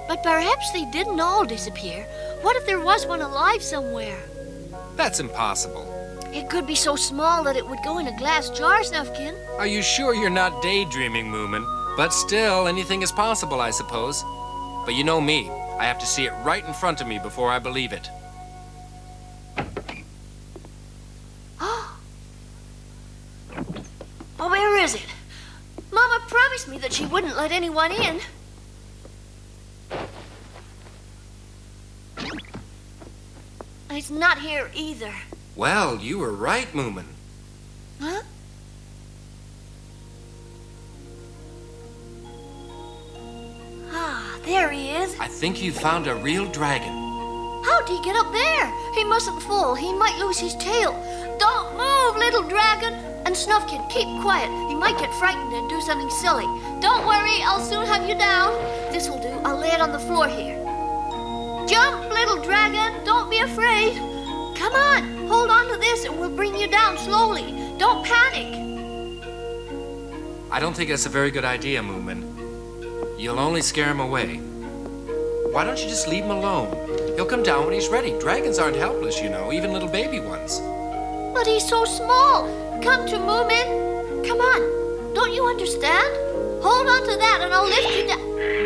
But perhaps they didn't all disappear. What if there was one alive somewhere? That's impossible. It could be so small that it would go in a glass jar, Snufkin. Are you sure you're not daydreaming, Moomin? But still, anything is possible, I suppose. But you know me. I have to see it right in front of me before I believe it. Oh, where is it? Mama promised me that she wouldn't let anyone in. It's not here either. Well, you were right, Moomin. Huh? Ah, there he is. I think you found a real dragon. How'd he get up there? He mustn't fall. He might lose his tail. Don't move, little dragon. And Snufkin, keep quiet. He might get frightened and do something silly. Don't worry, I'll soon have you down. This'll do. I'll lay it on the floor here. Jump, little dragon. Don't be afraid. Come on, hold on to this and we'll bring you down slowly. Don't panic. I don't think that's a very good idea, Moomin. You'll only scare him away. Why don't you just leave him alone? He'll come down when he's ready. Dragons aren't helpless, you know, even little baby ones. But he's so small. Come to Moomin. Come on. Don't you understand? Hold on to that and I'll lift you down.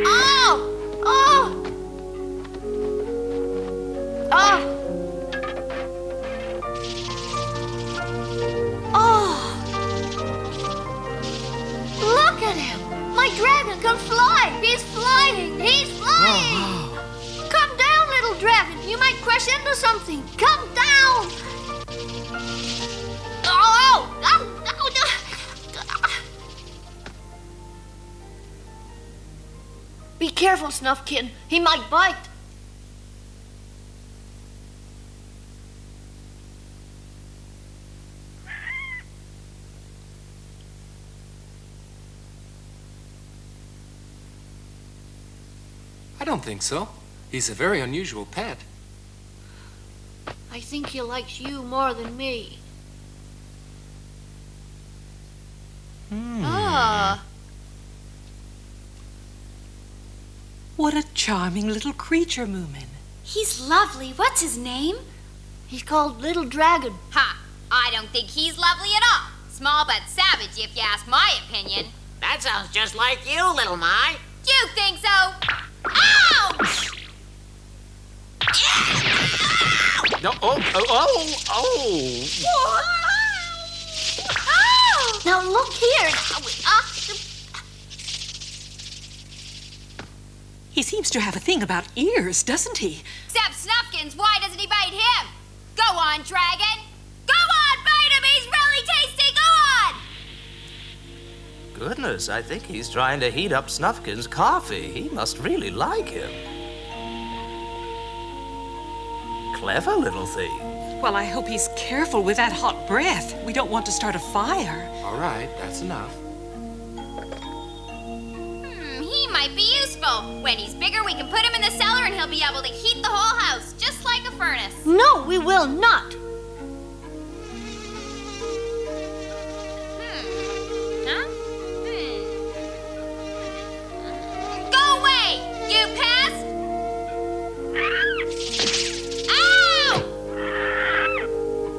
Oh! Oh! Oh! Oh! Look at him! My dragon can fly! He's flying! He's flying! Oh. Come down, little dragon! You might crash into something! Come down! Oh! Oh! Be careful, Snufkin. He might bite. I don't think so. He's a very unusual pet. I think he likes you more than me. Ah. What a charming little creature, Moomin. He's lovely. What's his name? He's called Little Dragon. Ha! I don't think he's lovely at all. Small but savage, if you ask my opinion. That sounds just like you, little My. You think so? Ouch! No, oh. Now look here. He seems to have a thing about ears, doesn't he? Except Snufkin's, why doesn't he bite him? Go on, dragon! Go on, bite him! He's really tasty! Go on! Goodness, I think he's trying to heat up Snufkin's coffee. He must really like him. Clever little thing. Well, I hope he's careful with that hot breath. We don't want to start a fire. All right, that's enough. He might be useful. When he's bigger, we can put him in the cellar and he'll be able to heat the whole house, just like a furnace. No, we will not. Huh? Go away! You pest! Ow!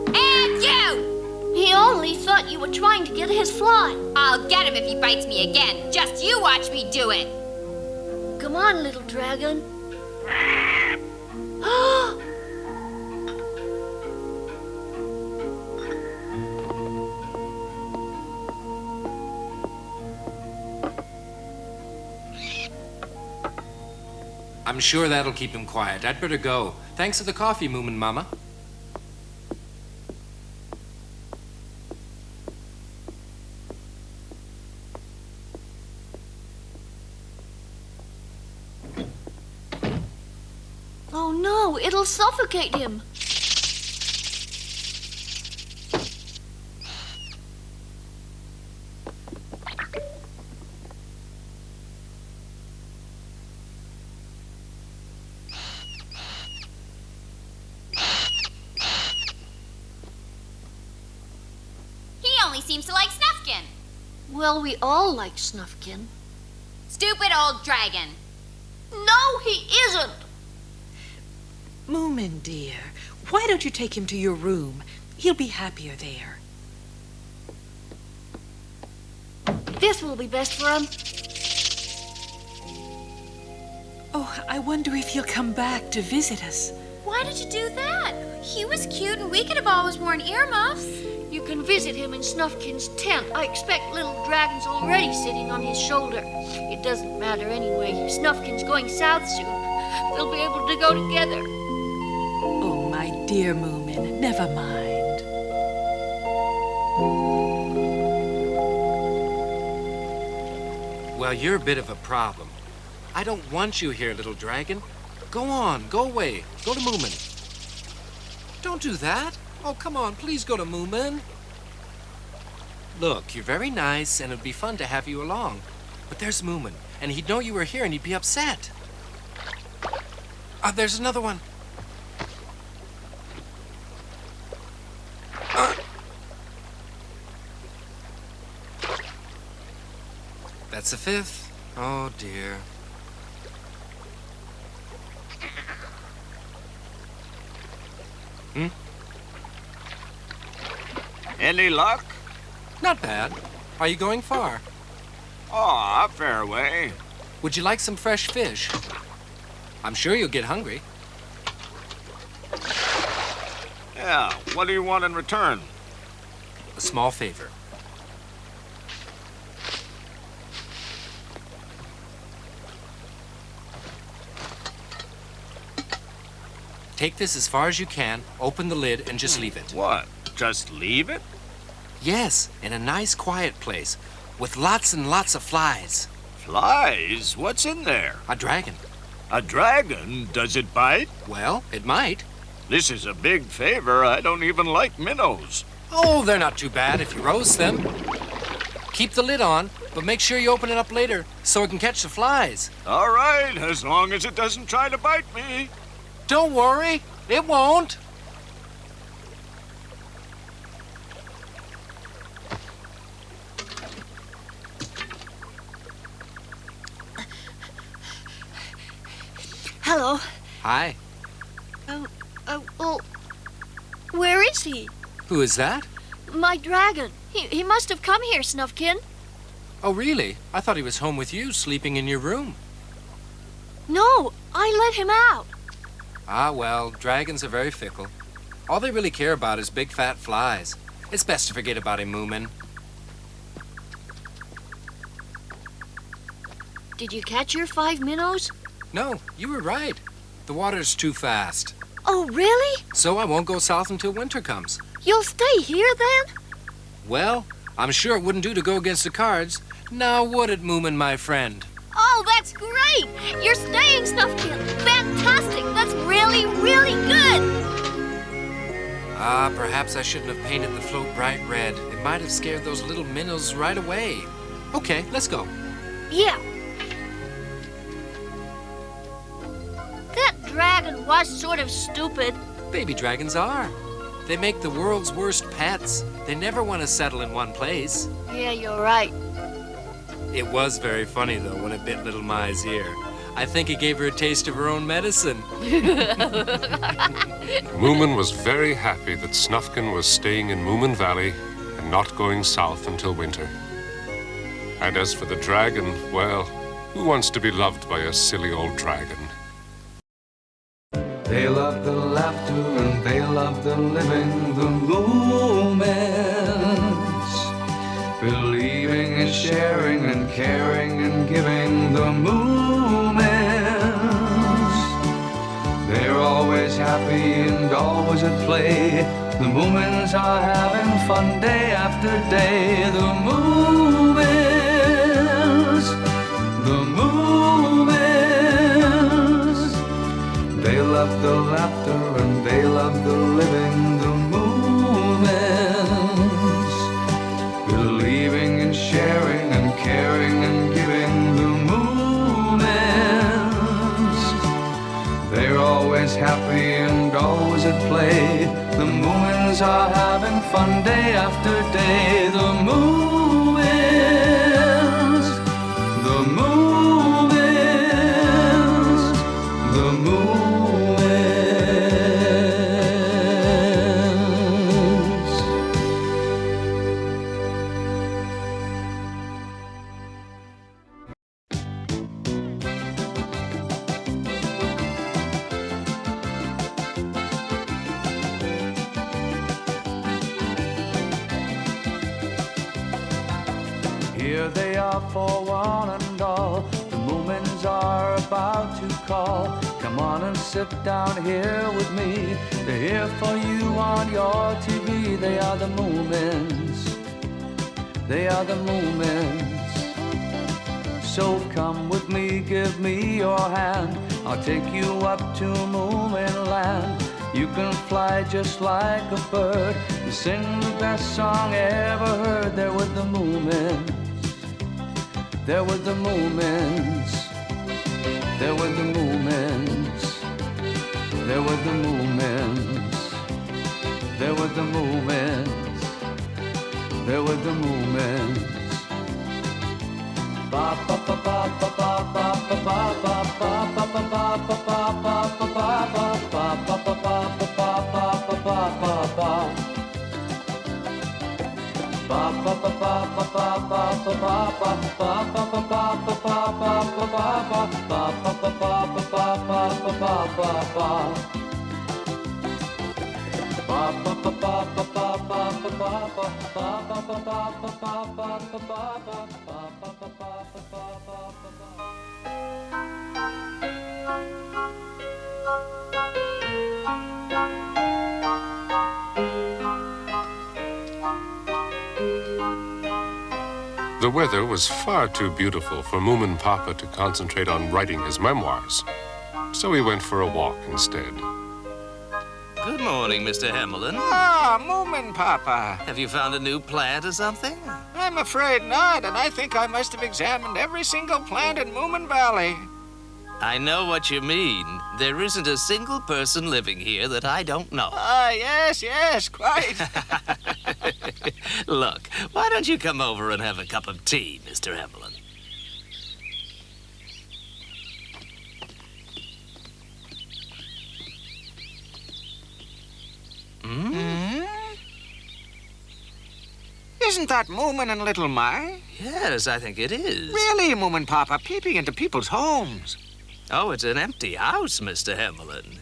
And you! He only thought you were trying to get his fly. I'll get him if he bites me again. Just you watch me do it. Come on, little dragon. I'm sure that'll keep him quiet. I'd better go. Thanks for the coffee, Moomin Mama. Oh no, it'll suffocate him. He only seems to like Snufkin. Well, we all like Snufkin. Stupid old dragon. No, he isn't. Moomin, dear, why don't you take him to your room? He'll be happier there. This will be best for him. Oh, I wonder if he'll come back to visit us. Why did you do that? He was cute and we could have always worn earmuffs. You can visit him in Snufkin's tent. I expect Little Dragon's already sitting on his shoulder. It doesn't matter anyway. Snufkin's going south soon. They'll be able to go together. Oh, my dear Moomin, never mind. Well, you're a bit of a problem. I don't want you here, little dragon. Go on, go away. Go to Moomin. Don't do that. Oh, come on, please go to Moomin. Look, you're very nice, and it'd be fun to have you along. But there's Moomin, and he'd know you were here, and he'd be upset. There's another one. That's the fifth. Oh, dear. Any luck? Not bad. Are you going far? Oh, a fair way. Would you like some fresh fish? I'm sure you'll get hungry. Yeah, what do you want in return? A small favor. Take this as far as you can, open the lid, and just leave it. What? Just leave it? Yes, in a nice quiet place, with lots and lots of flies. Flies? What's in there? A dragon. A dragon? Does it bite? Well, it might. This is a big favor. I don't even like minnows. Oh, they're not too bad if you roast them. Keep the lid on, but make sure you open it up later so it can catch the flies. All right, as long as it doesn't try to bite me. Don't worry, it won't. Hello. Hi. Well, where is he? Who is that? My dragon. He must have come here, Snufkin. Oh, really? I thought he was home with you, sleeping in your room. No, I let him out. Ah, well, dragons are very fickle. All they really care about is big fat flies. It's best to forget about him, Moomin. Did you catch your 5 minnows? No, you were right. The water's too fast. Oh, really? So I won't go south until winter comes. You'll stay here then? Well, I'm sure it wouldn't do to go against the cards. Now would it, Moomin, my friend? Oh, that's great! You're staying, Snufkin. Fantastic! That's really, really good! Ah, perhaps I shouldn't have painted the float bright red. It might have scared those little minnows right away. Okay, let's go. Yeah. That dragon was sort of stupid. Baby dragons are. They make the world's worst pets. They never want to settle in one place. Yeah, you're right. It was very funny, though, when it bit little Mai's ear. I think it gave her a taste of her own medicine. Moomin was very happy that Snufkin was staying in Moomin Valley and not going south until winter. And as for the dragon, well, who wants to be loved by a silly old dragon? They love the laughter and they love the living, the Moomins. Believing and sharing and caring and giving, the Moomins. They're always happy and always at play. The Moomins are having fun day after day. The Moomins, the Moomins. They love the laughter and they love the living, the Moomins. Believing and sharing and caring and giving, the Moomins. They're always happy and always at play. The Moomins are having fun day after day. The Moomins, the Moomins, the Moomins. Here they are for one and all. The Moomins are about to call. Come on and sit down here with me. They're here for you on your TV. They are the Moomins. They are the Moomins. So come with me, give me your hand. I'll take you up to Moomin land. You can fly just like a bird. You sing the best song ever heard. There with the Moomins. There were the Moomins. There were the Moomins. There were the Moomins. There were the Moomins. There were the Moomins. The weather was far too beautiful for Moomin Papa to concentrate on writing his memoirs, so he went for a walk instead. Good morning, Mr. Hamelin. Ah, Moomin Papa. Have you found a new plant or something? I'm afraid not, and I think I must have examined every single plant in Moomin Valley. I know what you mean. There isn't a single person living here that I don't know. Yes, quite. Look, why don't you come over and have a cup of tea, Mr. Hamelin? Isn't that Moomin and Little Mai? Yes, I think it is. Really, Moomin Papa, peeping into people's homes. Oh, it's an empty house, Mr. Hamelin.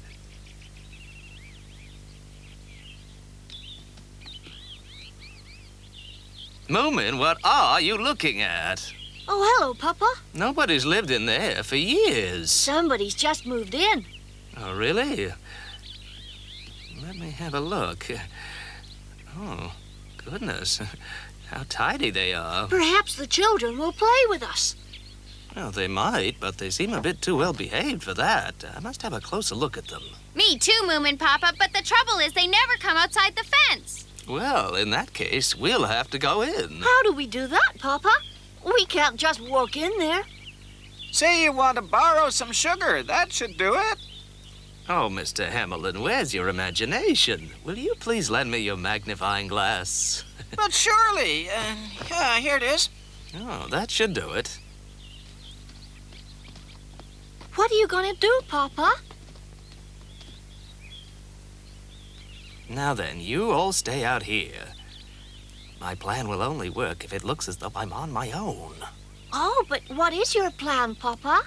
Moomin, what are you looking at? Oh, hello, Papa. Nobody's lived in there for years. Somebody's just moved in. Oh, really? Let me have a look. Oh, goodness. How tidy they are. Perhaps the children will play with us. Well, they might, but they seem a bit too well behaved for that. I must have a closer look at them. Me too, Moomin Papa, but the trouble is they never come outside the fence. Well, in that case, we'll have to go in. How do we do that, Papa? We can't just walk in there. Say you want to borrow some sugar. That should do it. Oh, Mr. Hamelin, where's your imagination? Will you please lend me your magnifying glass? But surely. Here it is. Oh, that should do it. What are you going to do, Papa? Now then, you all stay out here. My plan will only work if it looks as though I'm on my own. Oh, but what is your plan, Papa?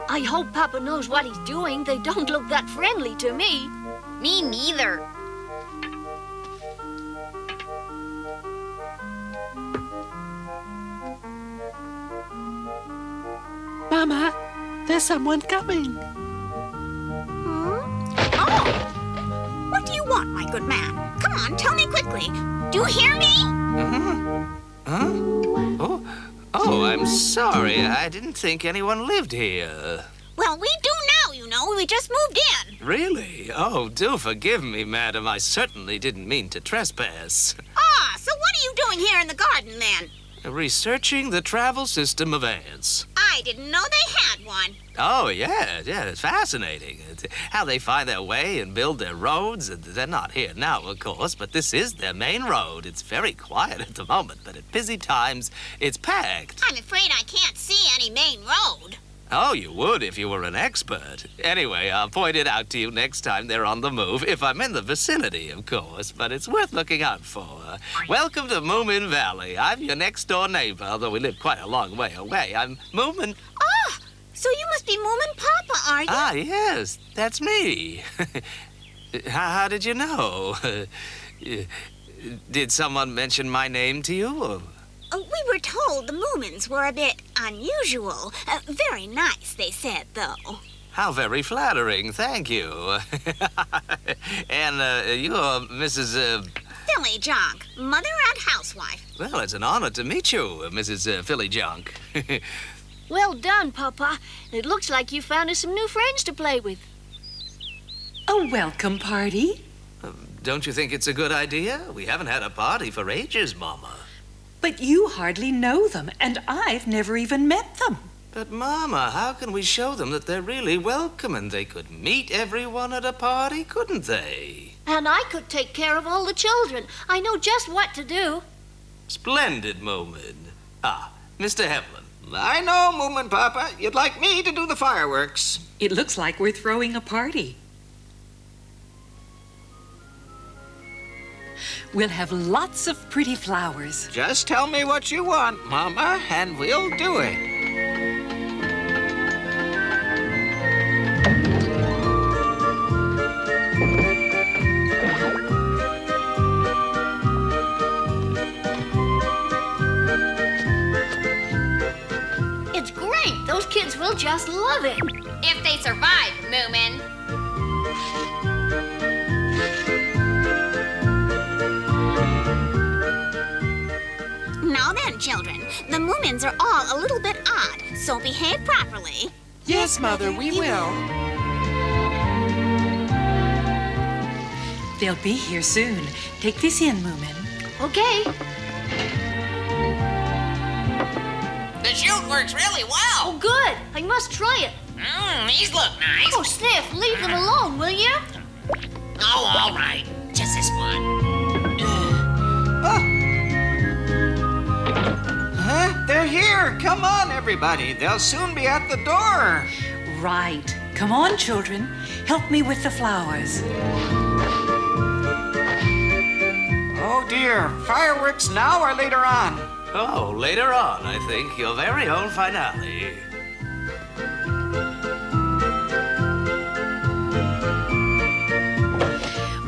I hope Papa knows what he's doing. They don't look that friendly to me. Me neither. Mama, there's someone coming. Oh! What do you want, my good man? Come on, tell me quickly. Do you hear me? Huh? Oh, I'm sorry. I didn't think anyone lived here. Well, we do now, you know. We just moved in. Really? Oh, do forgive me, madam. I certainly didn't mean to trespass. Ah, so what are you doing here in the garden, then? Researching the travel system of ants. I didn't know they had one. Oh, yeah, it's fascinating. It's how they find their way and build their roads. They're not here now, of course, but this is their main road. It's very quiet at the moment, but at busy times, it's packed. I'm afraid I can't see any main road. Oh, you would if you were an expert. Anyway, I'll point it out to you next time they're on the move, if I'm in the vicinity, of course, but it's worth looking out for. Welcome to Moomin Valley. I'm your next-door neighbor, although we live quite a long way away. I'm Moomin... Ah, so you must be Moomin Papa, are you? Ah, yes, that's me. How did you know? Did someone mention my name to you? We were told the Moomins were a bit unusual. Very nice, they said, though. How very flattering, thank you. And you're Mrs. Philly Junk, mother and housewife. Well, it's an honor to meet you, Mrs. Philly Junk. Well done, Papa. It looks like you found us some new friends to play with. A welcome party? Don't you think it's a good idea? We haven't had a party for ages, Mama. But you hardly know them, and I've never even met them. But, Mama, how can we show them that they're really welcome and they could meet everyone at a party, couldn't they? And I could take care of all the children. I know just what to do. Splendid, Moomin. Ah, Mr. Hevlin. I know, Moomin Papa. You'd like me to do the fireworks. It looks like we're throwing a party. We'll have lots of pretty flowers. Just tell me what you want, Mama, and we'll do it. It's great. Those kids will just love it. If they survive, Moomin. Now then, children, the Moomins are all a little bit odd, so behave properly. Yes, Mother, we will. They'll be here soon. Take this in, Moomin. Okay. The chute works really well. Oh, good. I must try it. These look nice. Oh, Sniff, leave them alone, will you? Oh, all right. Just this one. Huh? They're here. Come on, everybody. They'll soon be at the door. Right. Come on, children. Help me with the flowers. Oh, dear. Fireworks now or later on? Oh, later on, I think. Your very own finale.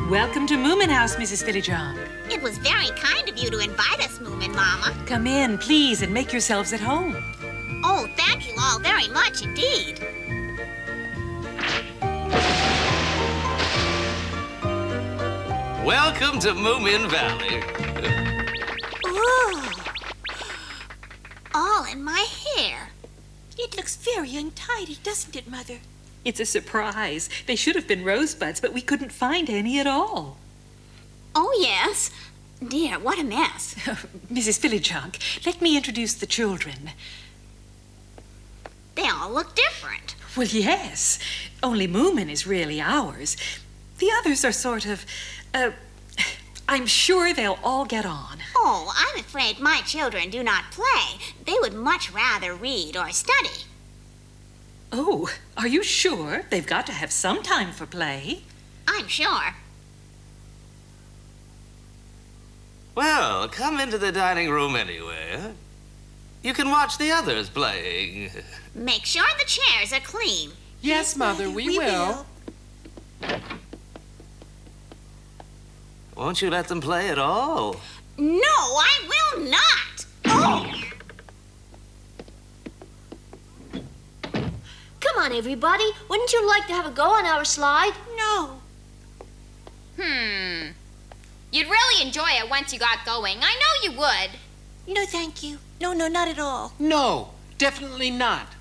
Welcome to Moomin House, Mrs. Filijon. It was very kind of you to invite us, Moomin Mama. Come in, please, and make yourselves at home. Oh, thank you all very much indeed. Welcome to Moomin Valley. Ooh. All in my hair. It looks very untidy, doesn't it, Mother? It's a surprise. They should have been rosebuds, but we couldn't find any at all. Oh, yes. Dear, what a mess. Mrs. Filijon, let me introduce the children. They all look different. Well, yes. Only Moomin is really ours. The others are sort of, I'm sure they'll all get on. Oh, I'm afraid my children do not play. They would much rather read or study. Oh, are you sure? They've got to have some time for play. I'm sure. Well, come into the dining room anyway. Huh? You can watch the others playing. Make sure the chairs are clean. Yes, Mother, we will. Won't you let them play at all? No, I will not. Oh! Come on, everybody. Wouldn't you like to have a go on our slide? No. You'd really enjoy it once you got going. I know you would. No, thank you. No, not at all. No, definitely not.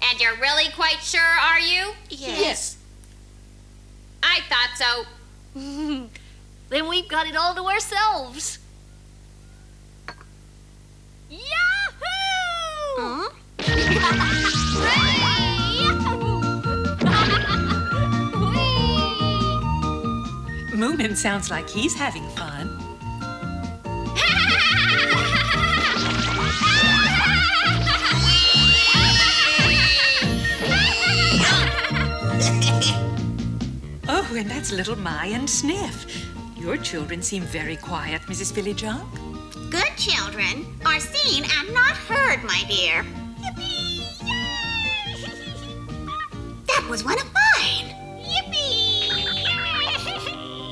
And you're really quite sure, are you? Yes. I thought so. Then we've got it all to ourselves. Yahoo! Moomin sounds like he's having fun. Oh, and that's little Mai and Sniff. Your children seem very quiet, Mrs. Filijon. Good children are seen and not heard, my dear. Yippee! That was one of mine. Yippee!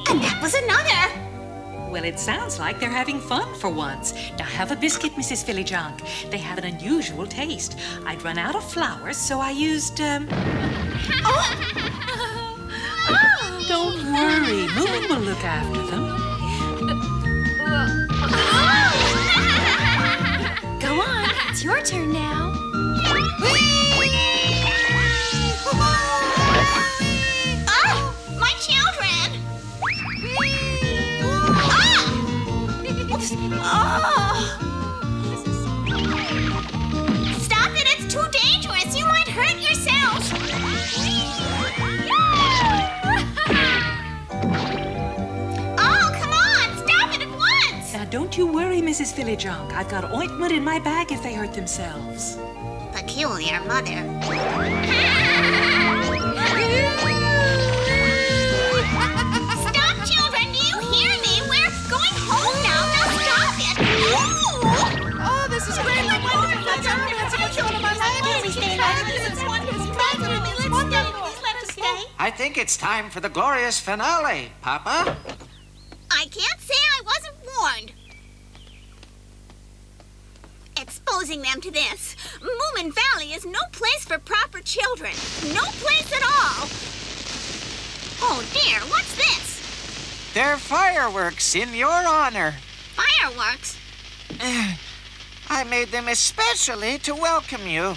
And that was another. Well, it sounds like they're having fun for once. Now have a biscuit, Mrs. Filijon. They have an unusual taste. I'd run out of flour, so I used, Don't worry. Moomin will look after them. Go on, it's your turn now. Oh, my children! Don't you worry, Mrs. Fillyjunk. I've got ointment in my bag if they hurt themselves. Peculiar mother. Stop, children! Do you hear me? We're going home now. Now stop it! Oh, this is great. Like wonderful. Let's go to my life. Please stay. It's wonderful. Please let us stay. I think it's time for the glorious finale, Papa. I can't say I wasn't warned. Exposing them to this. Moomin Valley is no place for proper children. No place at all. Oh dear, what's this? They're fireworks in your honor. Fireworks? I made them especially to welcome you.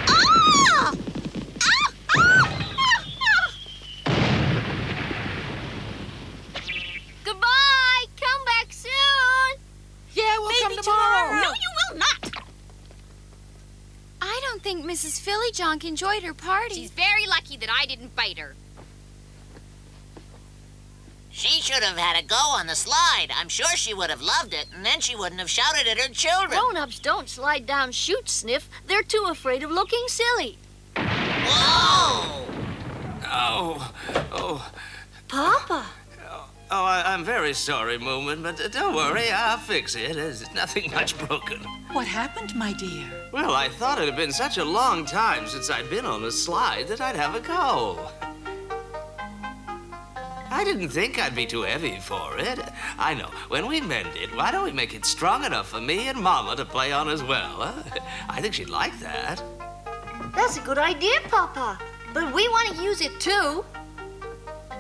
Oh! Goodbye! Come back soon! Yeah, we'll come tomorrow. No, you will not. I don't think Mrs. Fillyjunk enjoyed her party. She's very lucky that I didn't bite her. She should have had a go on the slide. I'm sure she would have loved it, and then she wouldn't have shouted at her children. Grown-ups don't slide down chutes, Sniff. They're too afraid of looking silly. Whoa! Oh. Papa! Oh, I'm very sorry, Moomin, but don't worry, I'll fix it. There's nothing much broken. What happened, my dear? Well, I thought it had been such a long time since I'd been on a slide that I'd have a go. I didn't think I'd be too heavy for it. I know. When we mend it, why don't we make it strong enough for me and Mama to play on as well, huh? I think she'd like that. That's a good idea, Papa. But we want to use it too.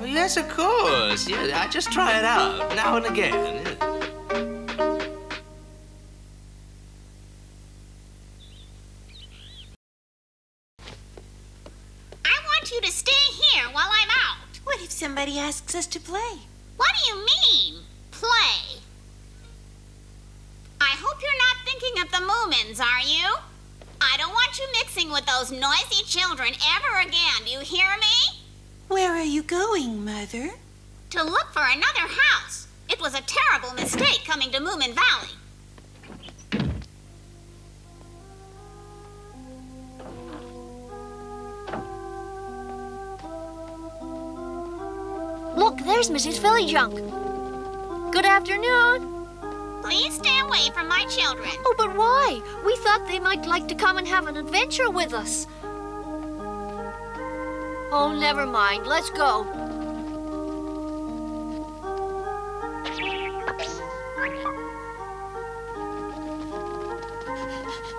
Well, yes, of course. Yeah, I just try it out now and again. I want you to stay here while I'm out. What if somebody asks us to play? What do you mean, play? I hope you're not thinking of the Moomins, are you? I don't want you mixing with those noisy children ever again. Do you hear me? Where are you going, Mother? To look for another house. It was a terrible mistake coming to Moomin Valley. Look, there's Mrs. Fillyjunk. Good afternoon. Please stay away from my children. Oh, but why? We thought they might like to come and have an adventure with us. Oh, never mind. Let's go.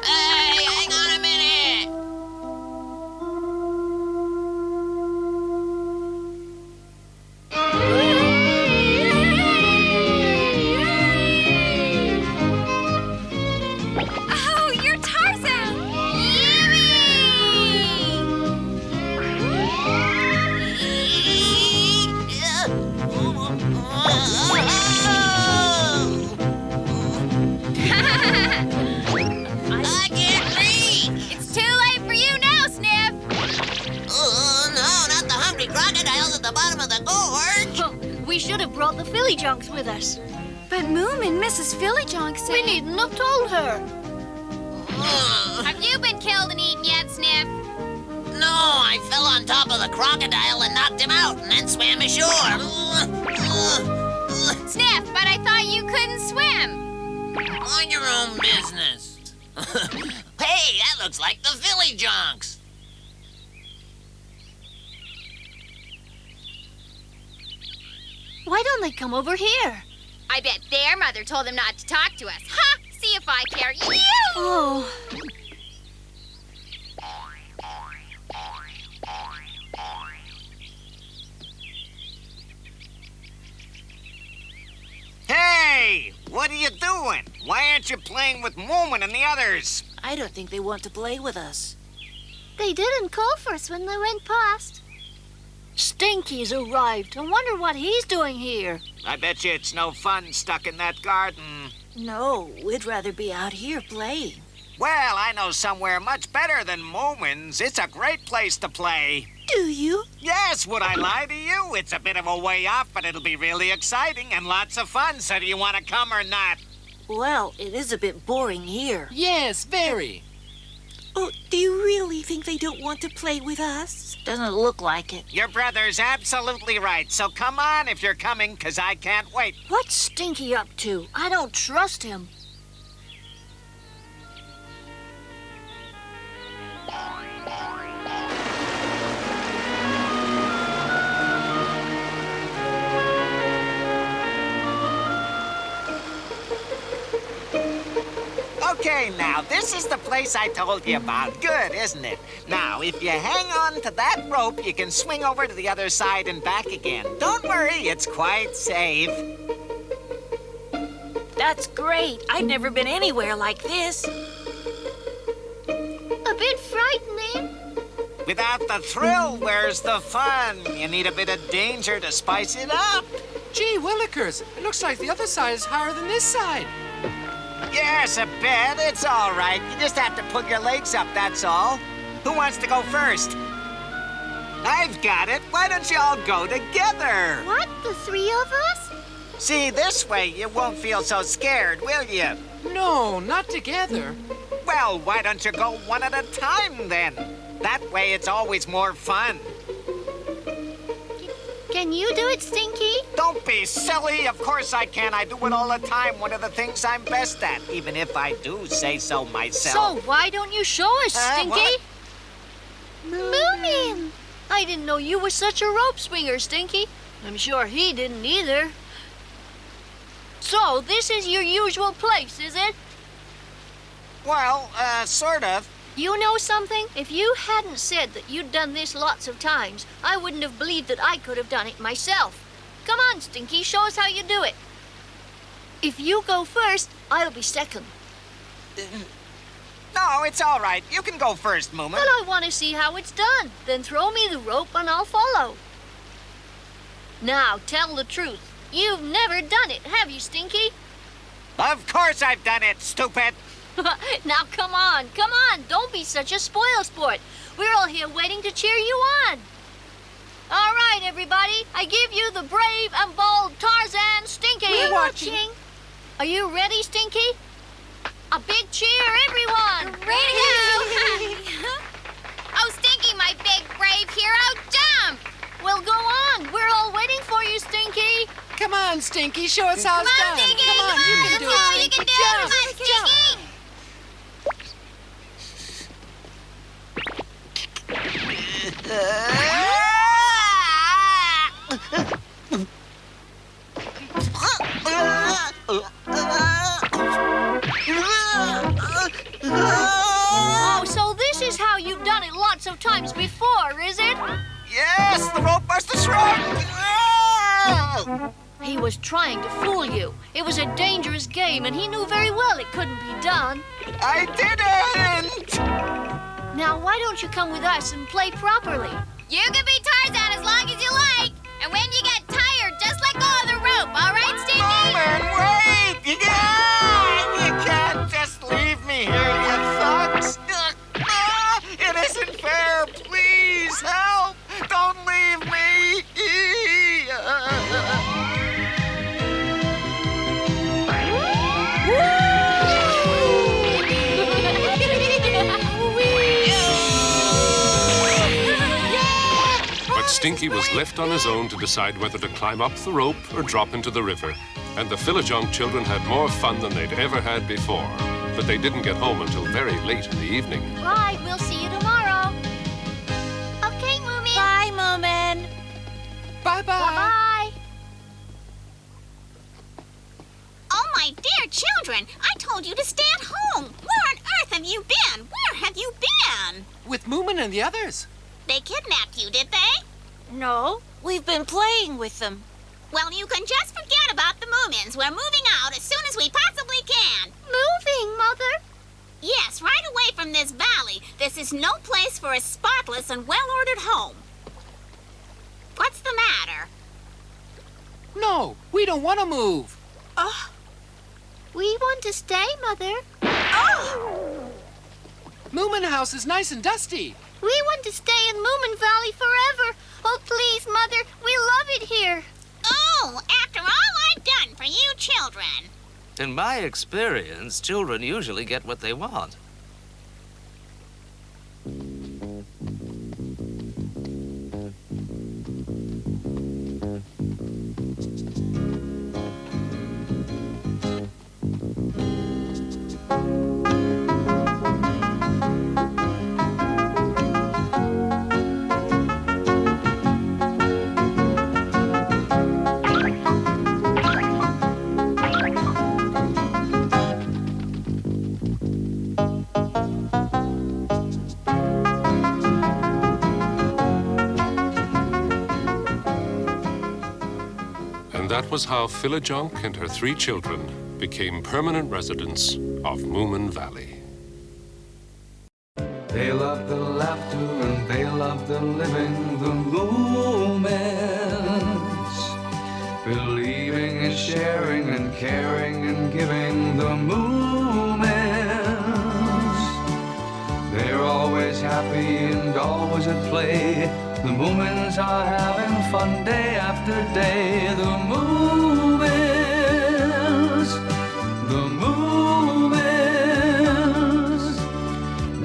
Hey, hang on a minute! Oh, you're Tarzan! I can't read! It's too late for you now, Sniff! Oh, no, not the hungry crocodiles at the bottom of the gorge! We should have brought the Fillyjunks with us. But Moomin, Mrs. Fillyjunk said... We needn't have told her. Have you been killed and eaten yet, Sniff? No, I fell on top of the crocodile and knocked him out and then swam ashore. Sniff, but I thought you couldn't swim. Mind your own business. Hey, that looks like the Fillyjunks. Why don't they come over here? I bet their mother told them not to talk to us. Ha! See if I care. You! Oh. Hey! What are you doing? Why aren't you playing with Moomin and the others? I don't think they want to play with us. They didn't call for us when they went past. Stinky's arrived. I wonder what he's doing here. I bet you it's no fun stuck in that garden. No, we'd rather be out here playing. Well, I know somewhere much better than Moomins. It's a great place to play. Do you? Yes, would I lie to you? It's a bit of a way off, but it'll be really exciting and lots of fun. So do you want to come or not? Well, it is a bit boring here. Yes, very. Oh, do you really think they don't want to play with us? Doesn't look like it. Your brother's absolutely right. So come on if you're coming, 'cause I can't wait. What's Stinky up to? I don't trust him. Okay, now, this is the place I told you about. Good, isn't it? Now, if you hang on to that rope, you can swing over to the other side and back again. Don't worry, it's quite safe. That's great. I've never been anywhere like this. A bit frightening. Without the thrill, where's the fun? You need a bit of danger to spice it up. Gee willikers, it looks like the other side is higher than this side. Yes, a bit. It's all right. You just have to put your legs up, that's all. Who wants to go first? I've got it. Why don't you all go together? What? The three of us? See, this way you won't feel so scared, will you? No, not together. Well, why don't you go one at a time, then? That way it's always more fun. Can you do it, Stinky? Don't be silly. Of course I can. I do it all the time. One of the things I'm best at, even if I do say so myself. So why don't you show us, Stinky? What? Moomin! I didn't know you were such a rope swinger, Stinky. I'm sure he didn't either. So, this is your usual place, is it? Well, sort of. You know something? If you hadn't said that you'd done this lots of times, I wouldn't have believed that I could have done it myself. Come on, Stinky, show us how you do it. If you go first, I'll be second. No, it's all right. You can go first, Moomin. But I want to see how it's done. Then throw me the rope and I'll follow. Now, tell the truth. You've never done it, have you, Stinky? Of course I've done it, stupid. Now, come on. Don't be such a spoilsport. We're all here waiting to cheer you on. All right, everybody. I give you the brave and bold Tarzan Stinky. We're watching. Are you ready, Stinky? A big cheer, everyone. Ready to go. Oh, Stinky, my big brave hero, jump! Well, go on. We're all waiting for you, Stinky. Come on, Stinky, show us how it's done. Stinky, Come on, you can do it, Stinky. You can do it. Come on, Stinky. Oh, so this is how you've done it lots of times before, is it? Yes, the rope must have shrunk. He was trying to fool you. It was a dangerous game, and he knew very well it couldn't be done. I didn't! Now, why don't you come with us and play properly? You can be Tarzan as long as you like. And when you get tired, just let go of the rope, all right, Stinky? Moomin, wait! You can't just leave me here, you thugs! It isn't fair! Please, help! Don't leave me! But Stinky was left on his own to decide whether to climb up the rope or drop into the river. And the Philojunk children had more fun than they'd ever had before. But they didn't get home until very late in the evening. Bye, we'll see you tomorrow. Okay, Moomin. Bye, Moomin. Bye-bye. Bye-bye. Oh, my dear children, I told you to stay at home. Where on earth have you been? Where have you been? With Moomin and the others. They kidnapped you, did they? No, we've been playing with them. Well, you can just forget about the Moomins. We're moving out as soon as we possibly can. Moving, Mother? Yes, right away from this valley. This is no place for a spotless and well-ordered home. What's the matter? No, we don't want to move. We want to stay, Mother. Oh! Moomin House is nice and dusty. We want to stay in Moomin Valley forever. Oh, please, Mother, we love it here. Oh, after all I've done for you children. In my experience, children usually get what they want. That was how Philajunk and her 3 children became permanent residents of Moomin Valley. They love the laughter and they love the living, the Moomins. Believing and sharing and caring and giving, the Moomins. They're always happy and always at play. The Moomins are having fun day after day. The Moomins, the Moomins.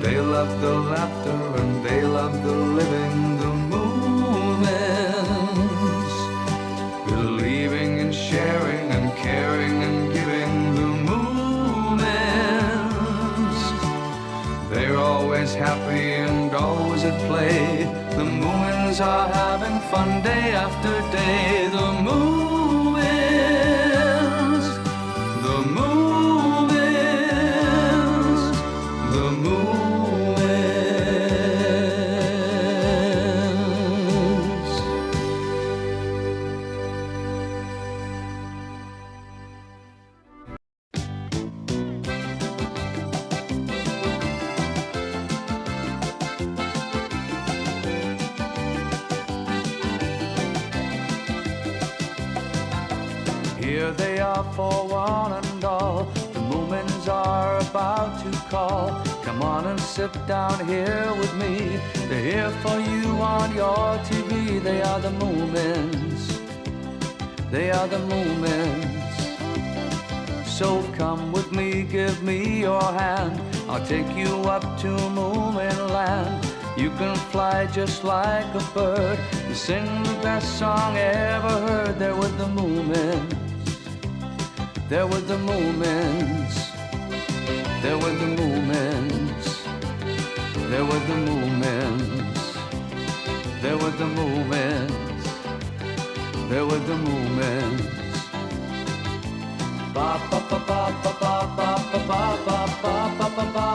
They love the laughter and they love the living. The Moomins, believing and sharing and caring and giving. The Moomins, they're always happy and always at play. The Moomins are having fun day after day. The Moomins, the Moomins, the Moomins. Here they are for one and all. The Moomins are about to call. Come on and sit down here with me. They're here for you on your TV. They are the Moomins. They are the Moomins. So come with me, give me your hand. I'll take you up to Moomin Land. You can fly just like a bird. You sing the best song ever heard. They're with the Moomins. They're with the Moomins. They're with the Moomins. They're with the Moomins. They're with the Moomins. They're with the Moomins. Ba ba ba ba ba ba ba ba ba ba ba ba ba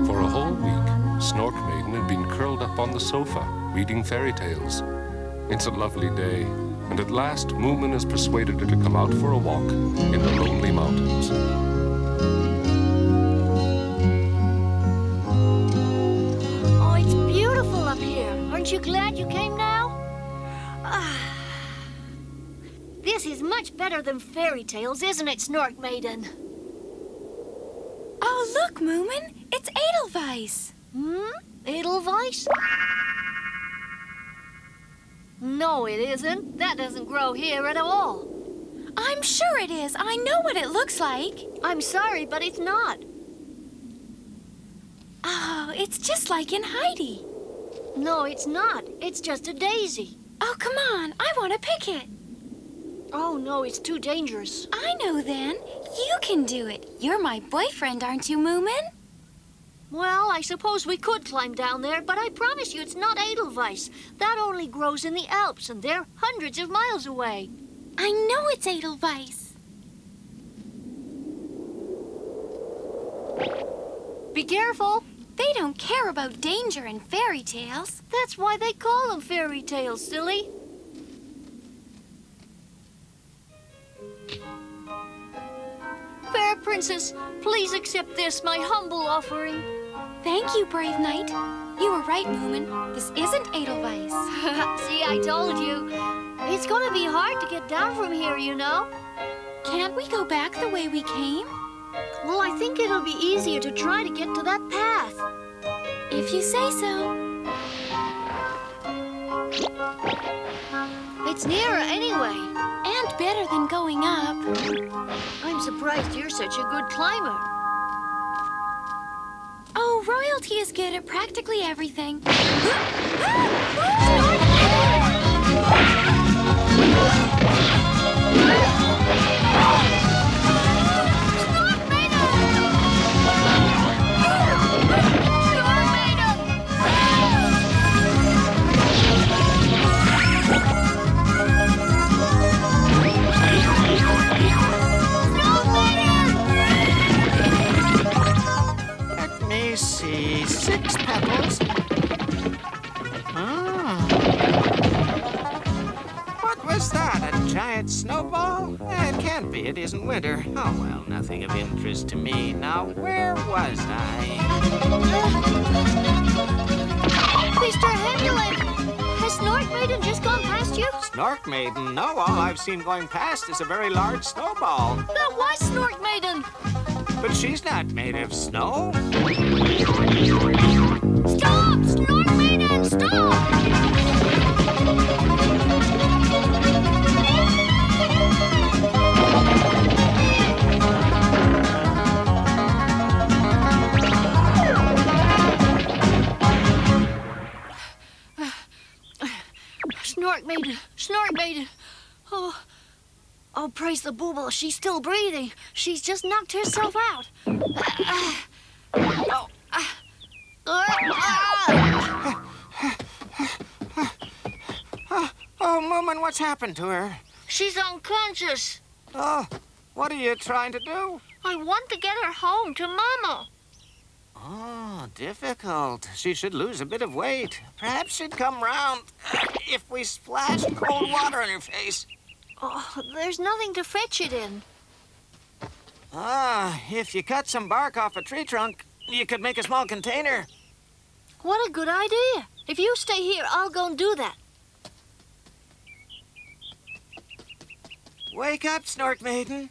For a whole week, Snorkmaiden had been curled up on the sofa, reading fairy tales. It's a lovely day, and at last Moomin has persuaded her to come out for a walk in the lonely mountains. Oh, it's beautiful up here. Aren't you glad you came now? This is much better than fairy tales, isn't it, Snorkmaiden? Oh, look, Moomin. It's Edelweiss. Edelweiss? No, it isn't. That doesn't grow here at all. I'm sure it is. I know what it looks like. I'm sorry, but it's not. Oh, it's just like in Heidi. No, it's not. It's just a daisy. Oh, come on. I want to pick it. Oh, no, it's too dangerous. I know then. You can do it. You're my boyfriend, aren't you, Moomin? Well, I suppose we could climb down there, but I promise you it's not Edelweiss. That only grows in the Alps, and they're hundreds of miles away. I know it's Edelweiss. Be careful. They don't care about danger in fairy tales. That's why they call them fairy tales, silly. Fair Princess, please accept this, my humble offering. Thank you, brave knight. You were right, Moomin. This isn't Edelweiss. See, I told you. It's gonna be hard to get down from here, you know. Can't we go back the way we came? Well, I think it'll be easier to try to get to that path. If you say so. It's nearer anyway. And better than going up. I'm surprised you're such a good climber. Oh, royalty is good at practically everything. Let me see. 6 petals. What was that? A giant snowball? It can't be. It isn't winter. Oh, well, nothing of interest to me. Now, where was I? Mr. Hamulin, has Snorkmaiden just gone past you? Snorkmaiden? No, all I've seen going past is a very large snowball. That was Snorkmaiden. But she's not made of snow. Stop! Snorkmaiden, stop! Snorkmaiden. Oh, praise the booble. She's still breathing. She's just knocked herself out. Oh, Moomin, what's happened to her? She's unconscious. Oh, what are you trying to do? I want to get her home to Mama. Oh, difficult. She should lose a bit of weight. Perhaps she'd come round if we splashed cold water in her face. Oh, there's nothing to fetch it in. If you cut some bark off a tree trunk, you could make a small container. What a good idea. If you stay here, I'll go and do that. Wake up, Snorkmaiden.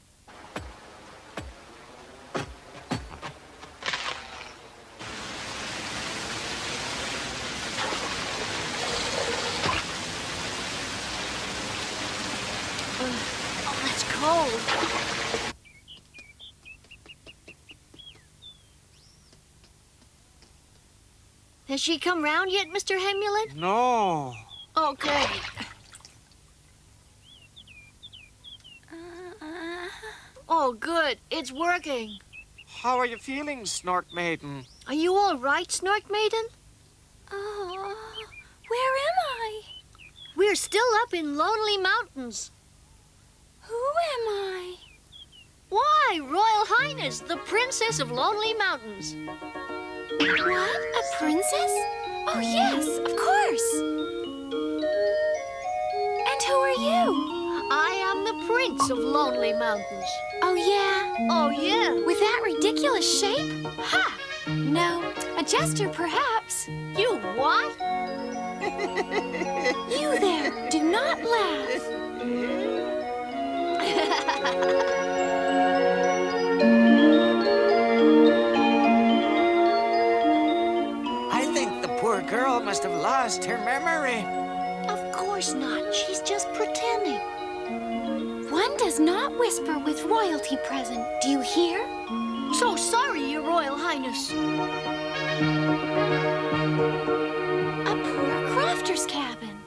Oh, that's cold. Has she come round yet, Mr. Hamulin? No. Okay. Oh, good. It's working. How are you feeling, Snorkmaiden? Are you all right, Snorkmaiden? Oh, where am I? We're still up in Lonely Mountains. Who am I? Why, Royal Highness, the Princess of Lonely Mountains. What? A princess? Oh, yes, of course. And who are you? I am the Prince of Lonely Mountains. Oh, yeah? Oh, yeah. With that ridiculous shape? Ha! No, a jester, perhaps. You what? You there, do not laugh. I think the poor girl must have lost her memory. Of course not. She's just pretending. One does not whisper with royalty present. Do you hear? So sorry, Your Royal Highness. A poor crofter's cabin.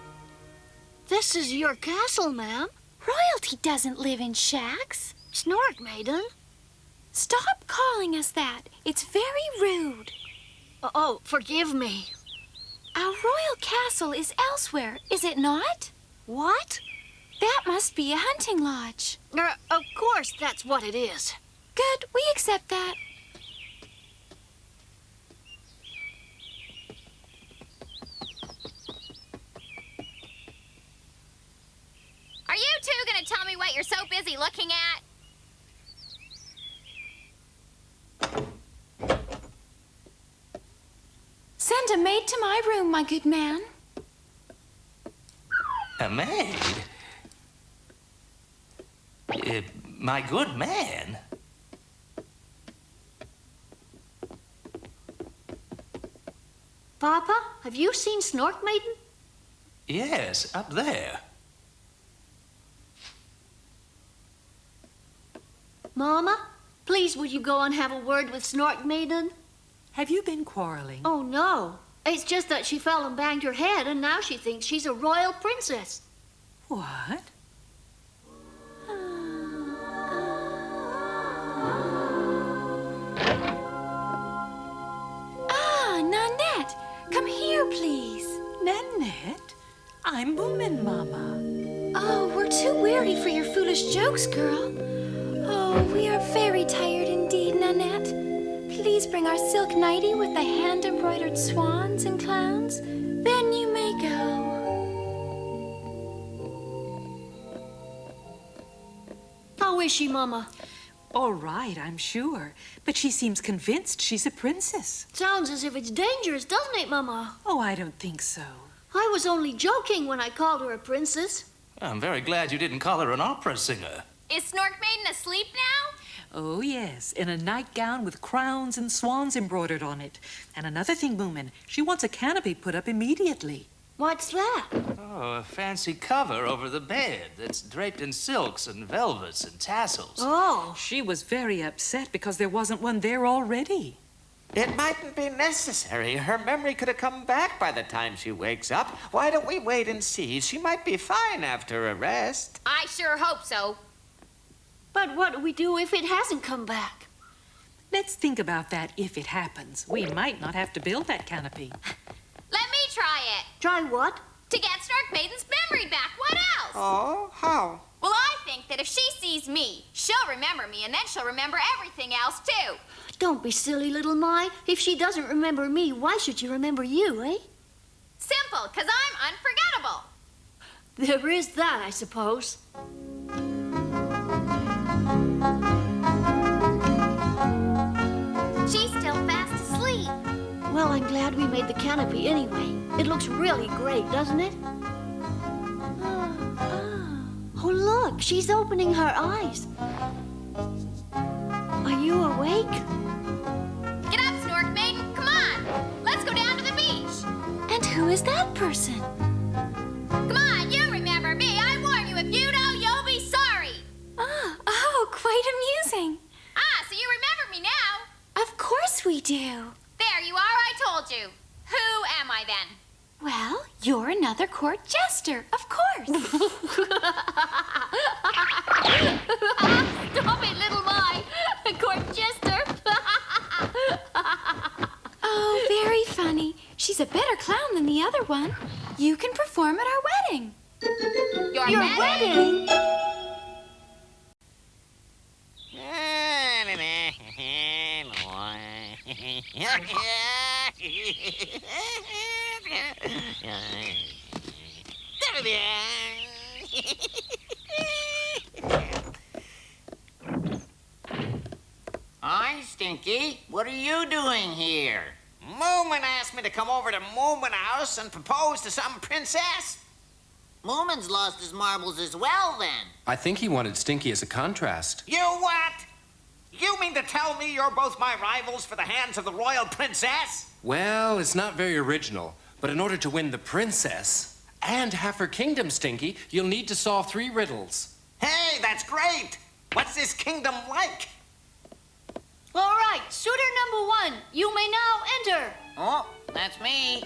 This is your castle, ma'am. Royalty doesn't live in shacks. Snorkmaiden. Stop calling us that. It's very rude. Oh, forgive me. Our royal castle is elsewhere, is it not? What? That must be a hunting lodge. Of course, that's what it is. Good, we accept that. Are you two gonna tell me what you're so busy looking at? Send a maid to my room, my good man. A maid? My good man? Papa, have you seen Snorkmaiden? Yes, up there. Mama, please would you go and have a word with Snorkmaiden? Have you been quarreling? Oh, no. It's just that she fell and banged her head, and now she thinks she's a royal princess. What? Ah, Nanette, come here, please. Nanette? I'm Moomin, Mama. Oh, we're too weary for your foolish jokes, girl. Oh, we are very tired indeed, Nanette. Please bring our silk nightie with the hand-embroidered swans and clowns. Then you may go. How is she, Mama? All right, I'm sure. But she seems convinced she's a princess. Sounds as if it's dangerous, doesn't it, Mama? Oh, I don't think so. I was only joking when I called her a princess. I'm very glad you didn't call her an opera singer. Is Snorkmaiden asleep now? Oh, yes, in a nightgown with crowns and swans embroidered on it. And another thing, Moomin, she wants a canopy put up immediately. What's that? Oh, a fancy cover over the bed that's draped in silks and velvets and tassels. Oh. She was very upset because there wasn't one there already. It mightn't be necessary. Her memory could have come back by the time she wakes up. Why don't we wait and see? She might be fine after a rest. I sure hope so. But what do we do if it hasn't come back? Let's think about that if it happens. We might not have to build that canopy. Let me try it. Try what? To get Snorkmaiden's memory back. What else? Oh, how? Well, I think that if she sees me, she'll remember me, and then she'll remember everything else, too. Don't be silly, little Mai. If she doesn't remember me, why should she remember you, eh? Simple, 'cause I'm unforgettable. There is that, I suppose. She's still fast asleep. Well, I'm glad we made the canopy anyway. It looks really great, doesn't it? Oh, look, she's opening her eyes. Are you awake? Get up, Snorkmaiden. Come on. Let's go down to the beach. And who is that person? Come on, you remember me. I warn you, if you don't, you'll be sorry. Oh, quite amusing. Ah, so you remember me now. Of course we do. There you are, I told you. Who am I then? Well, you're another court jester, of course. Stop it, little Mai. Court jester. Oh, very funny. She's a better clown than the other one. You can perform at our wedding. Your wedding? Hi, Stinky. What are you doing here? Moomin asked me to come over to Moomin House and propose to some princess. Moomin's lost his marbles as well, then. I think he wanted Stinky as a contrast. You what? You mean to tell me you're both my rivals for the hands of the royal princess? Well, it's not very original, but in order to win the princess and have her kingdom, Stinky, you'll need to solve 3 riddles. Hey, that's great. What's this kingdom like? All right, suitor number 1, you may now enter. Oh, that's me.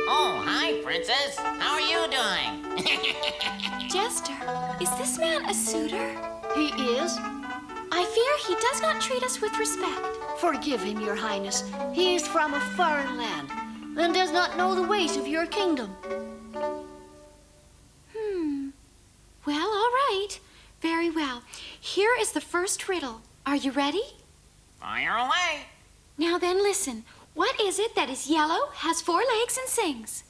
Oh, hi, princess. How are you doing? Jester, is this man a suitor? He He is? I fear he does not treat us with respect. Forgive him, your highness. He is from a foreign land and does not know the ways of your kingdom. Well, all right. Very well. Here is the first riddle. Are you ready? Fire away. Now then, listen. What is it that is yellow, has 4 legs, and sings?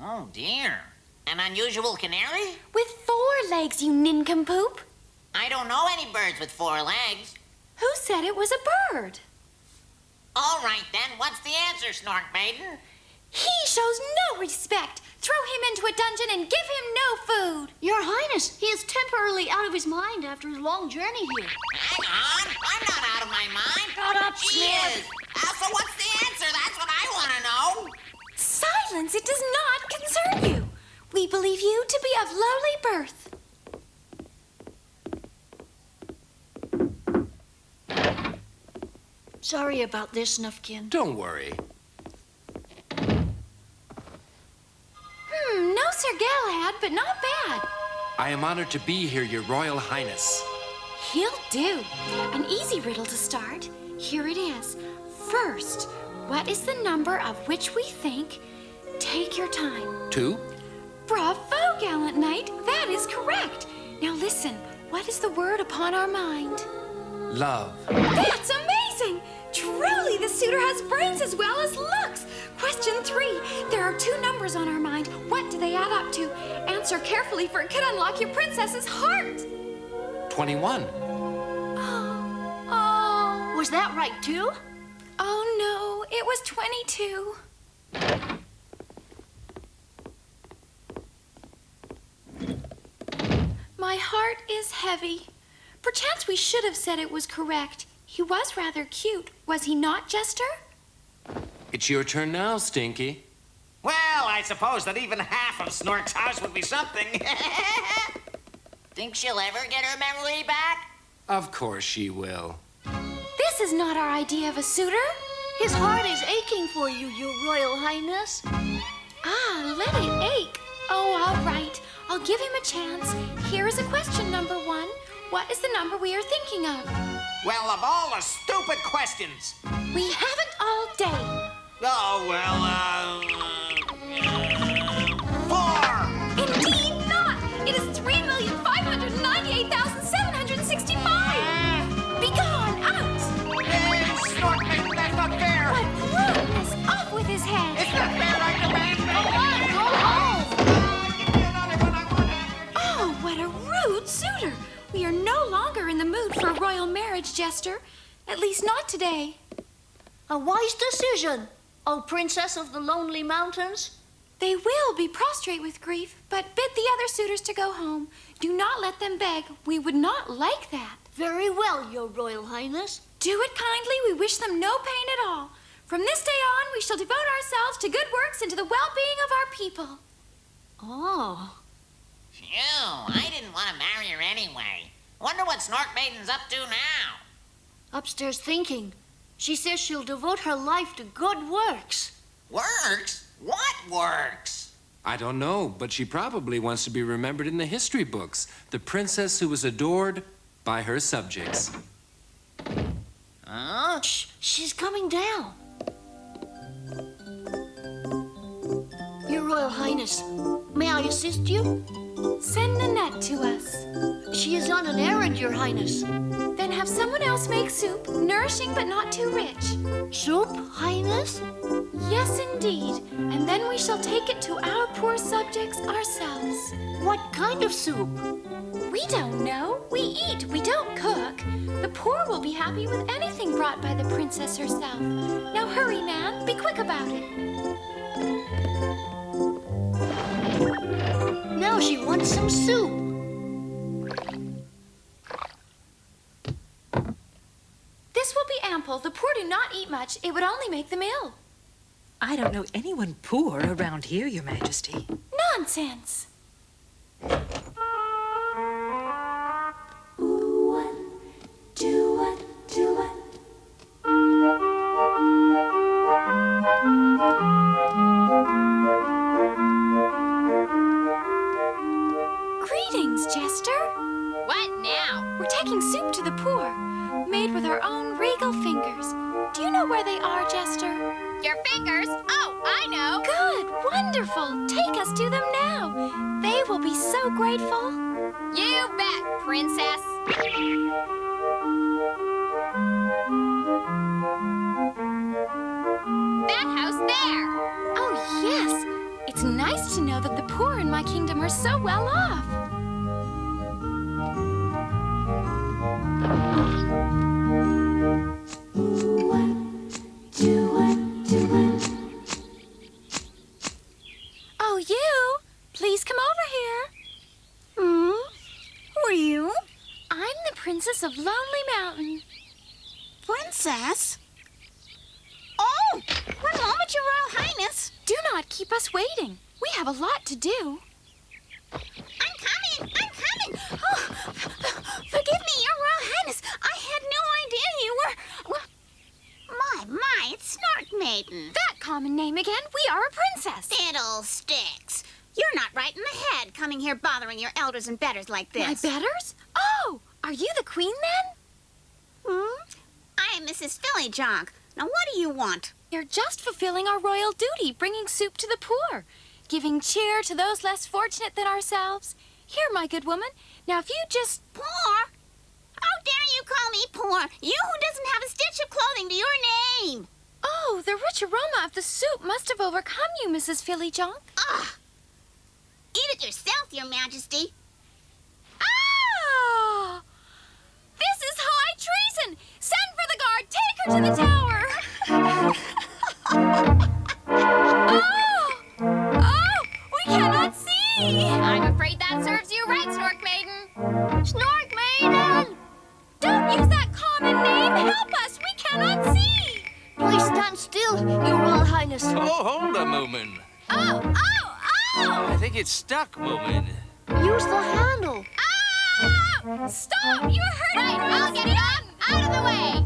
Oh, dear. An unusual canary? With 4 legs, you nincompoop. I don't know any birds with 4 legs. Who said it was a bird? All right, then. What's the answer, Snorkmaiden? He shows no respect. Throw him into a dungeon and give him no food. Your highness, he is temporarily out of his mind after his long journey here. Hang on. I'm not out of my mind. Shut up, He is. So what's the answer? That's what I want to know. Silence. It does not concern you. We believe you to be of lowly birth. Sorry about this, Snufkin. Don't worry. No Sir Galahad, but not bad. I am honored to be here, Your Royal Highness. He'll do. An easy riddle to start. Here it is. First, what is the number of which we think? Take your time. 2? Bravo, gallant knight. That is correct. Now listen. What is the word upon our mind? Love. That's amazing! Truly, the suitor has brains as well as looks. Question 3. There are 2 numbers on our mind. What do they add up to? Answer carefully, for it could unlock your princess's heart. 21. Oh. Was that right, too? Oh, no. It was 22. My heart is heavy. Perchance we should have said it was correct. He was rather cute, was he not, Jester? It's your turn now, Stinky. Well, I suppose that even half of Snork's house would be something. Think she'll ever get her memory back? Of course she will. This is not our idea of a suitor. His heart is aching for you, your royal highness. Ah, let it ache. Oh, all right. I'll give him a chance. Here is a question, number 1. What is the number we are thinking of? Well, of all the stupid questions. We haven't all day. Oh, well, 4! Indeed not! It is 3,598,765! Begone, out! Snorkmaiden, that's not fair! What rudeness! Off with his head! It's not fair, I demand! Go home! Oh, what a rude suitor! We are no longer in the mood for a royal marriage, Jester. At least not today. A wise decision, O princess of the lonely mountains. They will be prostrate with grief, but bid the other suitors to go home. Do not let them beg. We would not like that. Very well, your royal highness. Do it kindly. We wish them no pain at all. From this day on, we shall devote ourselves to good works and to the well-being of our people. Oh. Phew, I didn't want to marry her anyway. Wonder what Snorkmaiden's up to now. Upstairs thinking. She says she'll devote her life to good works. Works? What works? I don't know, but she probably wants to be remembered in the history books. The princess who was adored by her subjects. Huh? Shh, she's coming down. Your Royal Highness, may I assist you? Send Nanette to us. She is on an errand, Your Highness. Then have someone else make soup, nourishing but not too rich. Soup, Highness? Yes, indeed. And then we shall take it to our poor subjects ourselves. What kind of soup? We don't know. We eat, we don't cook. The poor will be happy with anything brought by the princess herself. Now hurry, man. Be quick about it. Now she wants some soup. This will be ample. The poor do not eat much. It would only make them ill. I don't know anyone poor around here, Your Majesty. Nonsense. What now? We're Do you know where they are, Jester? Your fingers? Oh, I know. Good, wonderful. Take us to them now. They will be so grateful. You bet, Princess. That house there. Oh, yes. It's nice to know that the poor in my kingdom are so well off. Oh, you? Please come over here. Who are you? I'm the Princess of Lonely Mountain. Princess? Oh, one moment, Your Royal Highness. Do not keep us waiting. We have a lot to do. I'm coming. Oh, forgive me, Your Royal Highness. I had no idea you were... Well, my, it's Snorkmaiden. That common name again? We are a princess. Fiddlesticks. You're not right in the head coming here bothering your elders and betters like this. My betters? Oh, are you the queen then? I am Mrs. Philly Jonk. Now, what do you want? You're just fulfilling our royal duty, bringing soup to the poor, giving cheer to those less fortunate than ourselves. Here, my good woman. Now, if you just... Poor? How dare you call me poor? You who doesn't have a stitch of clothing to your name. Oh, the rich aroma of the soup must have overcome you, Mrs. Philly Jonk. Eat it yourself, Your Majesty. Ah! This is high treason! Send for the guard! Take her to the tower! Oh! We cannot see! I'm afraid that serves you right, Snorkmaiden. Snorkmaiden! Don't use that common name! Help us! We cannot see! Please stand still, Your Royal Highness. Oh, hold on, Moomin. Oh! I think it's stuck, Moomin. Use the handle. Ah! Stop! You're hurting us! I'll get it on! Out of the way!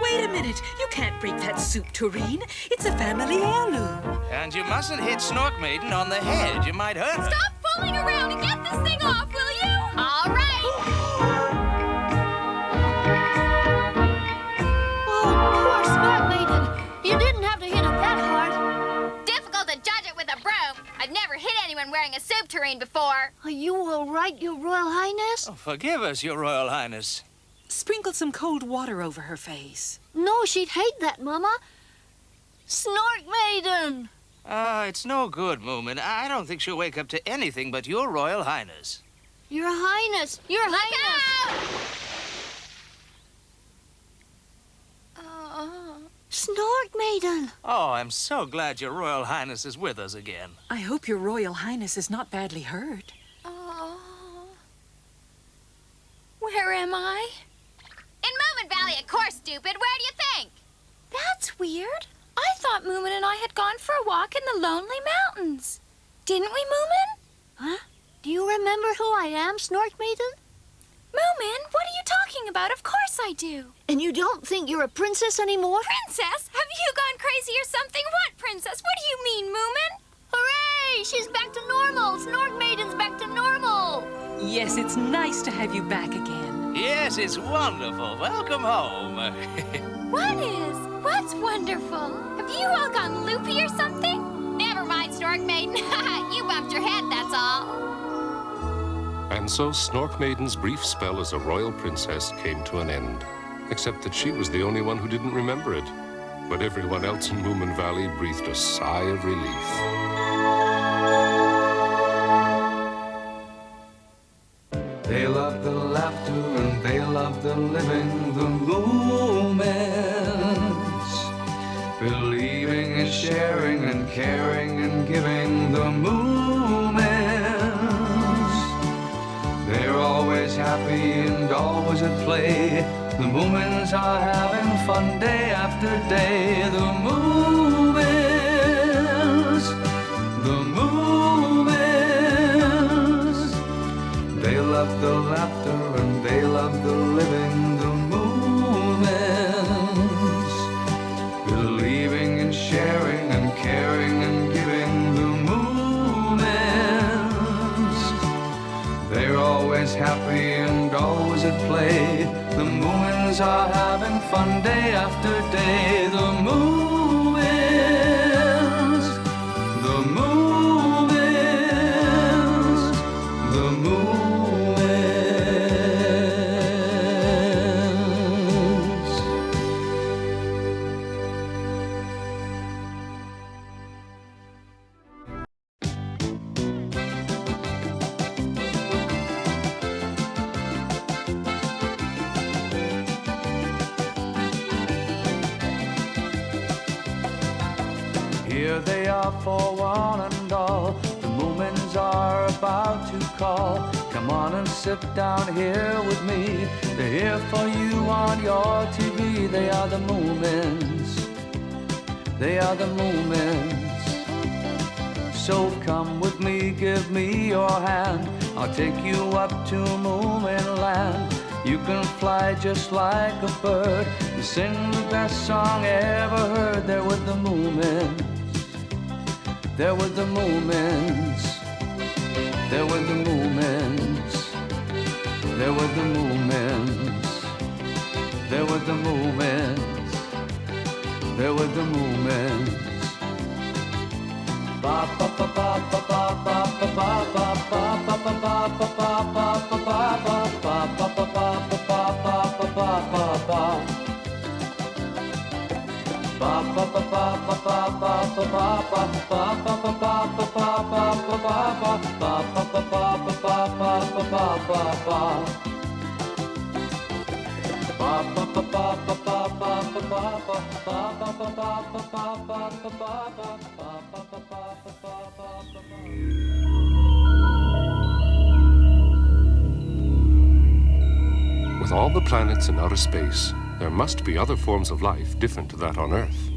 Wait a minute. You can't break that soup tureen. It's a family heirloom. And you mustn't hit Snorkmaiden on the head. You might hurt her. Stop fooling around and get this thing off, will you? All right! Poor Snorkmaiden. You didn't have to hit it that hard. Difficult to judge it with a broom. I've never hit anyone wearing a soup tureen before. Are you all right, Your Royal Highness? Oh, forgive us, Your Royal Highness. Sprinkle some cold water over her face. No, she'd hate that, Mama. Snorkmaiden! It's no good, Moomin. I don't think she'll wake up to anything but Your Royal Highness. Your Highness! Your Highness! Snorkmaiden! Oh, I'm so glad Your Royal Highness is with us again. I hope Your Royal Highness is not badly hurt. Where am I? In Moomin Valley, of course, stupid. Where do you think? That's weird. I thought Moomin and I had gone for a walk in the Lonely Mountains. Didn't we, Moomin? Huh? Do you remember who I am, Snorkmaiden? Moomin, what are you talking about? Of course I do. And you don't think you're a princess anymore? Princess? Have you gone crazy or something? What princess? What do you mean, Moomin? Hooray! She's back to normal! Snorkmaiden's back to normal! Yes, it's nice to have you back again. Yes, it's wonderful. Welcome home. What is? What's wonderful? Have you all gone loopy or something? Never mind, Snorkmaiden. You bumped your head, that's all. And so Snorkmaiden's brief spell as a royal princess came to an end. Except that she was the only one who didn't remember it. But everyone else in Moomin Valley breathed a sigh of relief. They love the laughter and they love the living, the Moomins. Believing and sharing and caring and giving, the Moomins. They're always happy and always at play. The Moomins are having fun day after day. The Moomins, the Moomins. They love the laughter and they love the living, the Moomins. Believing and sharing and caring and giving, the Moomins. They're always happy and always at play. The Moomins are having fun day after day, the Moomins, the Moomins, the Moomins. Here they are for one and all. The Moomins are about to call. Come on and sit down here with me. They're here for you on your TV. They are the Moomins. They are the Moomins. So come with me, give me your hand. I'll take you up to Moomin land. You can fly just like a bird. You sing the best song ever heard. There with the Moomins. There were the Moomins. There were the Moomins. There were the Moomins. There were the Moomins. There were the Moomins. Ba ba ba ba ba ba ba ba ba ba ba ba ba ba ba ba ba With all the planets in outer space, there must be other forms of life different to that on Earth.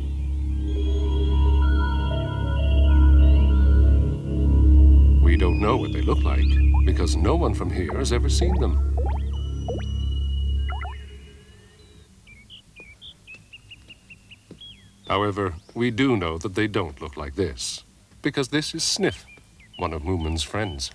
We don't know what they look like because no one from here has ever seen them. However, we do know that they don't look like this because this is Sniff, one of Moomin's friends.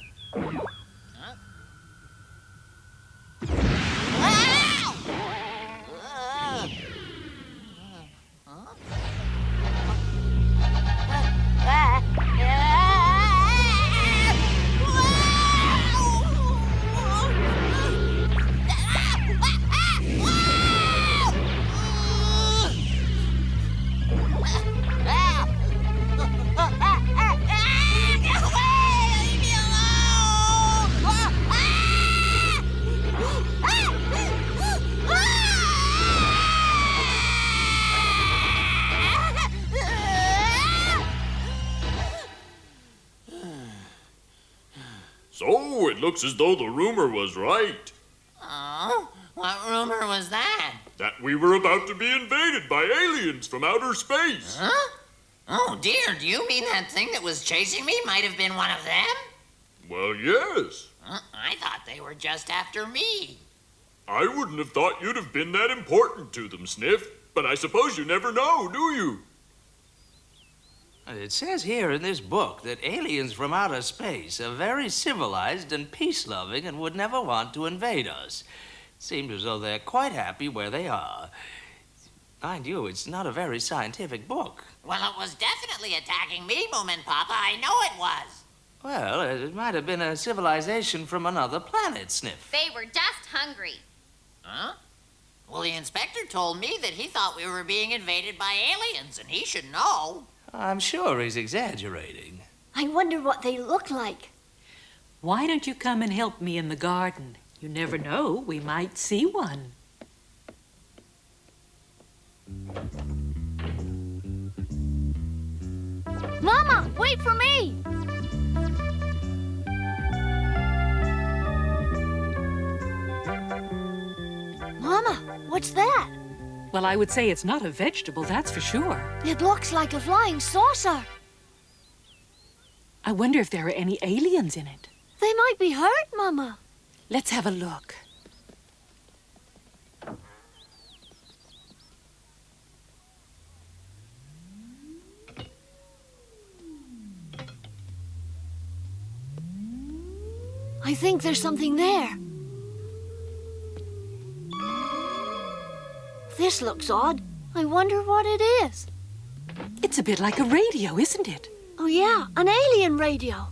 So, it looks as though the rumor was right. Oh, what rumor was that? That we were about to be invaded by aliens from outer space. Huh? Oh dear, do you mean that thing that was chasing me might have been one of them? Well, yes. I thought they were just after me. I wouldn't have thought you'd have been that important to them, Sniff. But I suppose you never know, do you? It says here in this book that aliens from outer space are very civilized and peace-loving and would never want to invade us. It seems as though they're quite happy where they are. Mind you, it's not a very scientific book. Well, it was definitely attacking me, Moomin Papa. I know it was. Well, it might have been a civilization from another planet, Sniff. They were just hungry. Huh? Well, the inspector told me that he thought we were being invaded by aliens, and he should know. I'm sure he's exaggerating. I wonder what they look like. Why don't you come and help me in the garden? You never know, we might see one. Mama, wait for me! Mama, what's that? Well, I would say it's not a vegetable, that's for sure. It looks like a flying saucer. I wonder if there are any aliens in it. They might be hurt, Mama. Let's have a look. I think there's something there. This looks odd. I wonder what it is. It's a bit like a radio, isn't it? Oh, yeah, an alien radio.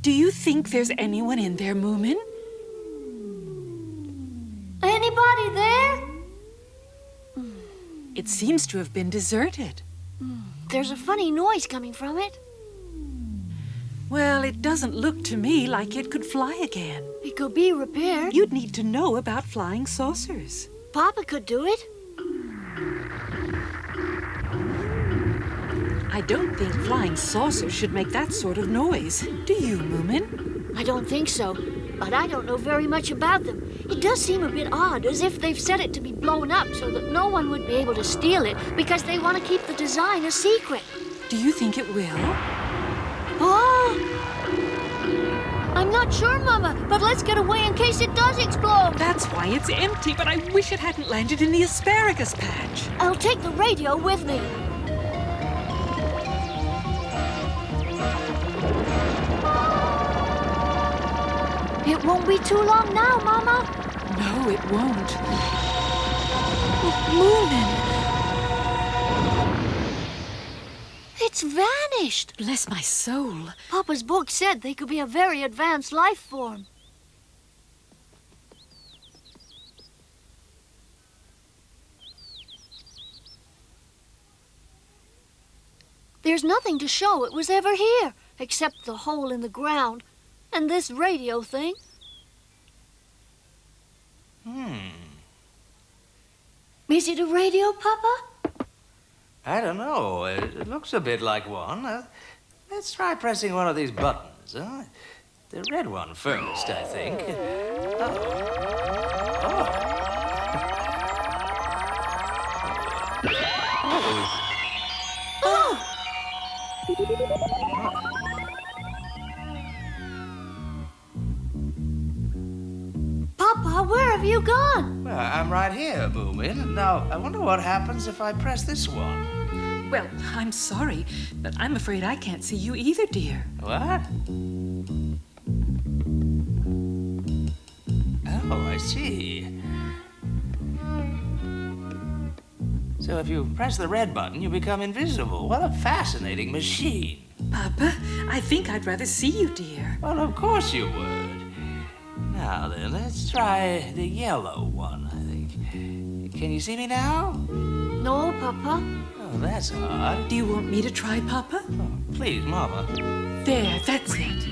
Do you think there's anyone in there, Moomin? Anybody there? It seems to have been deserted. There's a funny noise coming from it. Well, it doesn't look to me like it could fly again. It could be repaired. You'd need to know about flying saucers. Papa could do it. I don't think flying saucers should make that sort of noise. Do you, Moomin? I don't think so, but I don't know very much about them. It does seem a bit odd, as if they've set it to be blown up so that no one would be able to steal it because they want to keep the design a secret. Do you think it will? Oh! I'm not sure, Mama, but let's get away in case it does explode. That's why it's empty, but I wish it hadn't landed in the asparagus patch. I'll take the radio with me. It won't be too long now, Mama. No, it won't. Moomin! It's vanished. Bless my soul. Papa's book said they could be a very advanced life form. There's nothing to show it was ever here, except the hole in the ground and this radio thing. Is it a radio, Papa? I don't know. It looks a bit like one. Let's try pressing one of these buttons. Huh? The red one first, I think. Papa, where have you gone? Well, I'm right here, Moomin. Now, I wonder what happens if I press this one. Well, I'm sorry, but I'm afraid I can't see you either, dear. What? Oh, I see. So if you press the red button, you become invisible. What a fascinating machine. Papa, I think I'd rather see you, dear. Well, of course you would. Now then, let's try the yellow one, I think. Can you see me now? No, Papa. Oh, that's odd. Do you want me to try, Papa? Oh, please, Mama. There, that's it.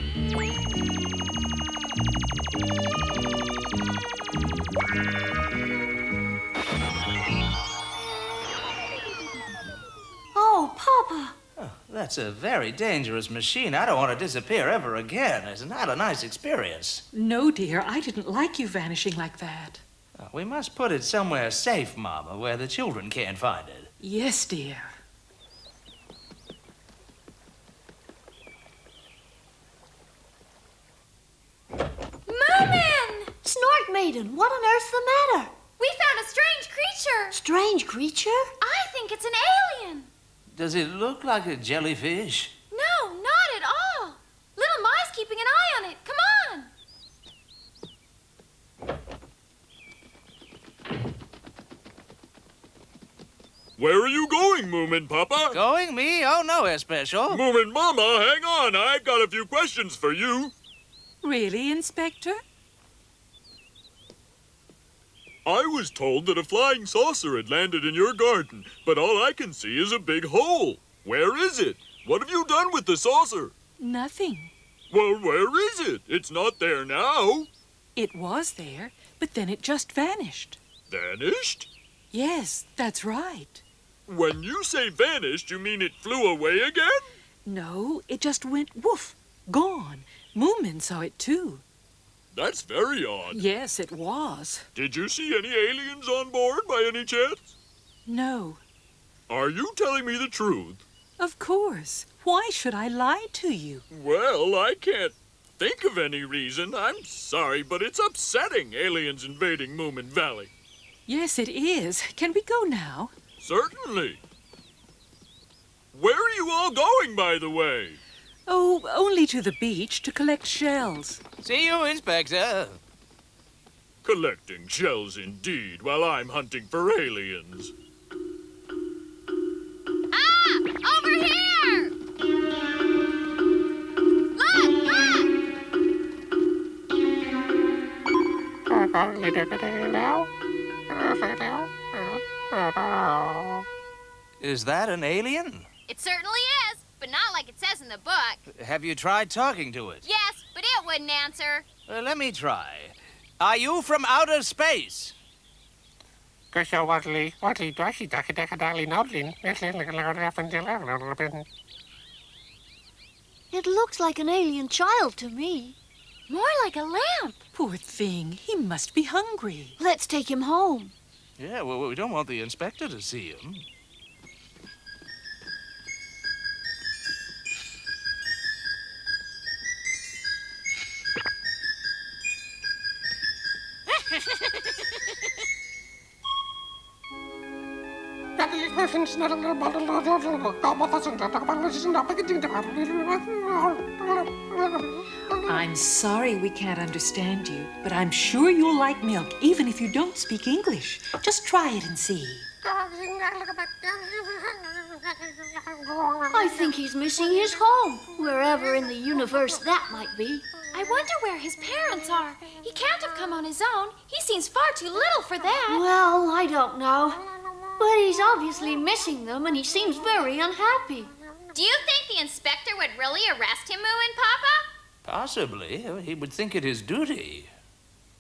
Oh, Papa. Oh, that's a very dangerous machine. I don't want to disappear ever again. Isn't that a nice experience? No, dear, I didn't like you vanishing like that. Oh, we must put it somewhere safe, Mama, where the children can't find it. Yes, dear. Moomin! Snorkmaiden, what on earth's the matter? We found a strange creature. Strange creature? I think it's an alien. Does it look like a jellyfish? No, not at all. Little Mi's keeping an eye on it. Come on. Where are you going, Moomin Papa? Going? Me? Oh, nowhere special. Moomin Mama, hang on. I've got a few questions for you. Really, Inspector? I was told that a flying saucer had landed in your garden, but all I can see is a big hole. Where is it? What have you done with the saucer? Nothing. Well, where is it? It's not there now. It was there, but then it just vanished. Vanished? Yes, that's right. When you say vanished, you mean it flew away again? No, it just went woof, gone. Moomin saw it too. That's very odd. Yes, it was. Did you see any aliens on board by any chance? No. Are you telling me the truth? Of course. Why should I lie to you? Well, I can't think of any reason. I'm sorry, but it's upsetting, aliens invading Moomin Valley. Yes, it is. Can we go now? Certainly. Where are you all going, by the way? Oh, only to the beach to collect shells. See you, Inspector. Collecting shells indeed, while I'm hunting for aliens. Is that an alien? It certainly is, but not like it says in the book. Have you tried talking to it? Yes, but it wouldn't answer. Let me try. Are you from outer space? It looks like an alien child to me. More like a lamp. Poor thing. He must be hungry. Let's take him home. Yeah, well, we don't want the inspector to see him. I'm sorry we can't understand you, but I'm sure you'll like milk, even if you don't speak English. Just try it and see. I think he's missing his home, wherever in the universe that might be. I wonder where his parents are. He can't have come on his own. He seems far too little for that. Well, I don't know. But he's obviously missing them, and he seems very unhappy. Do you think the inspector would really arrest him, Moomin Papa? Possibly. He would think it his duty.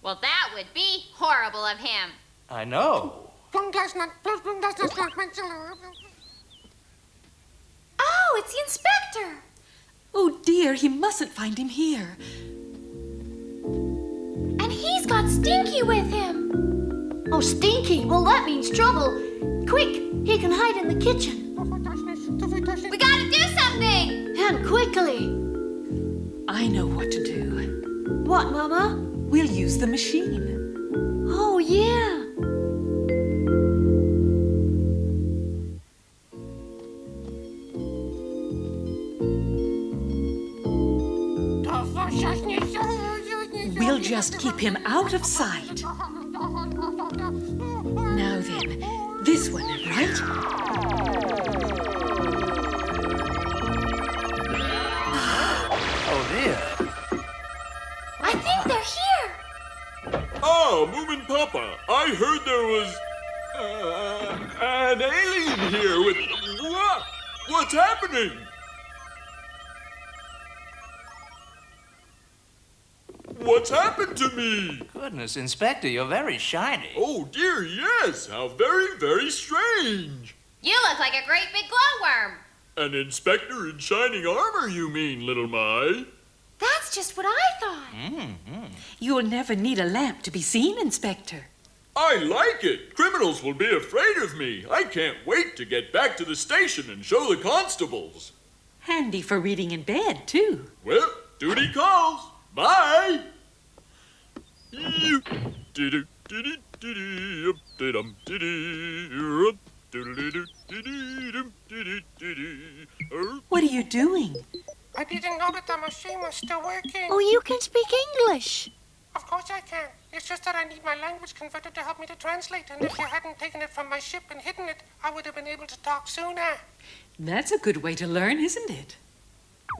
Well, that would be horrible of him. I know. Oh, it's the inspector. Oh, dear, he mustn't find him here. And he's got Stinky with him. Oh, Stinky? Well, that means trouble. Quick, he can hide in the kitchen. We gotta do something! And quickly. I know what to do. What, Mama? We'll use the machine. Oh, yeah. We'll just keep him out of sight. Now then, this one, right? Oh, dear. I think they're here. Oh, Moomin Papa, I heard there was an alien here with... What? What's happening? What's happened to me? Goodness, Inspector, you're very shiny. Oh, dear, yes. How very, very strange. You look like a great big glowworm. An inspector in shining armor, you mean, little my? That's just what I thought. You'll never need a lamp to be seen, Inspector. I like it. Criminals will be afraid of me. I can't wait to get back to the station and show the constables. Handy for reading in bed, too. Well, duty calls. Bye. What are you doing? I didn't know that the machine was still working. Oh, you can speak English. Of course I can. It's just that I need my language converter to help me to translate. And if you hadn't taken it from my ship and hidden it, I would have been able to talk sooner. That's a good way to learn, isn't it?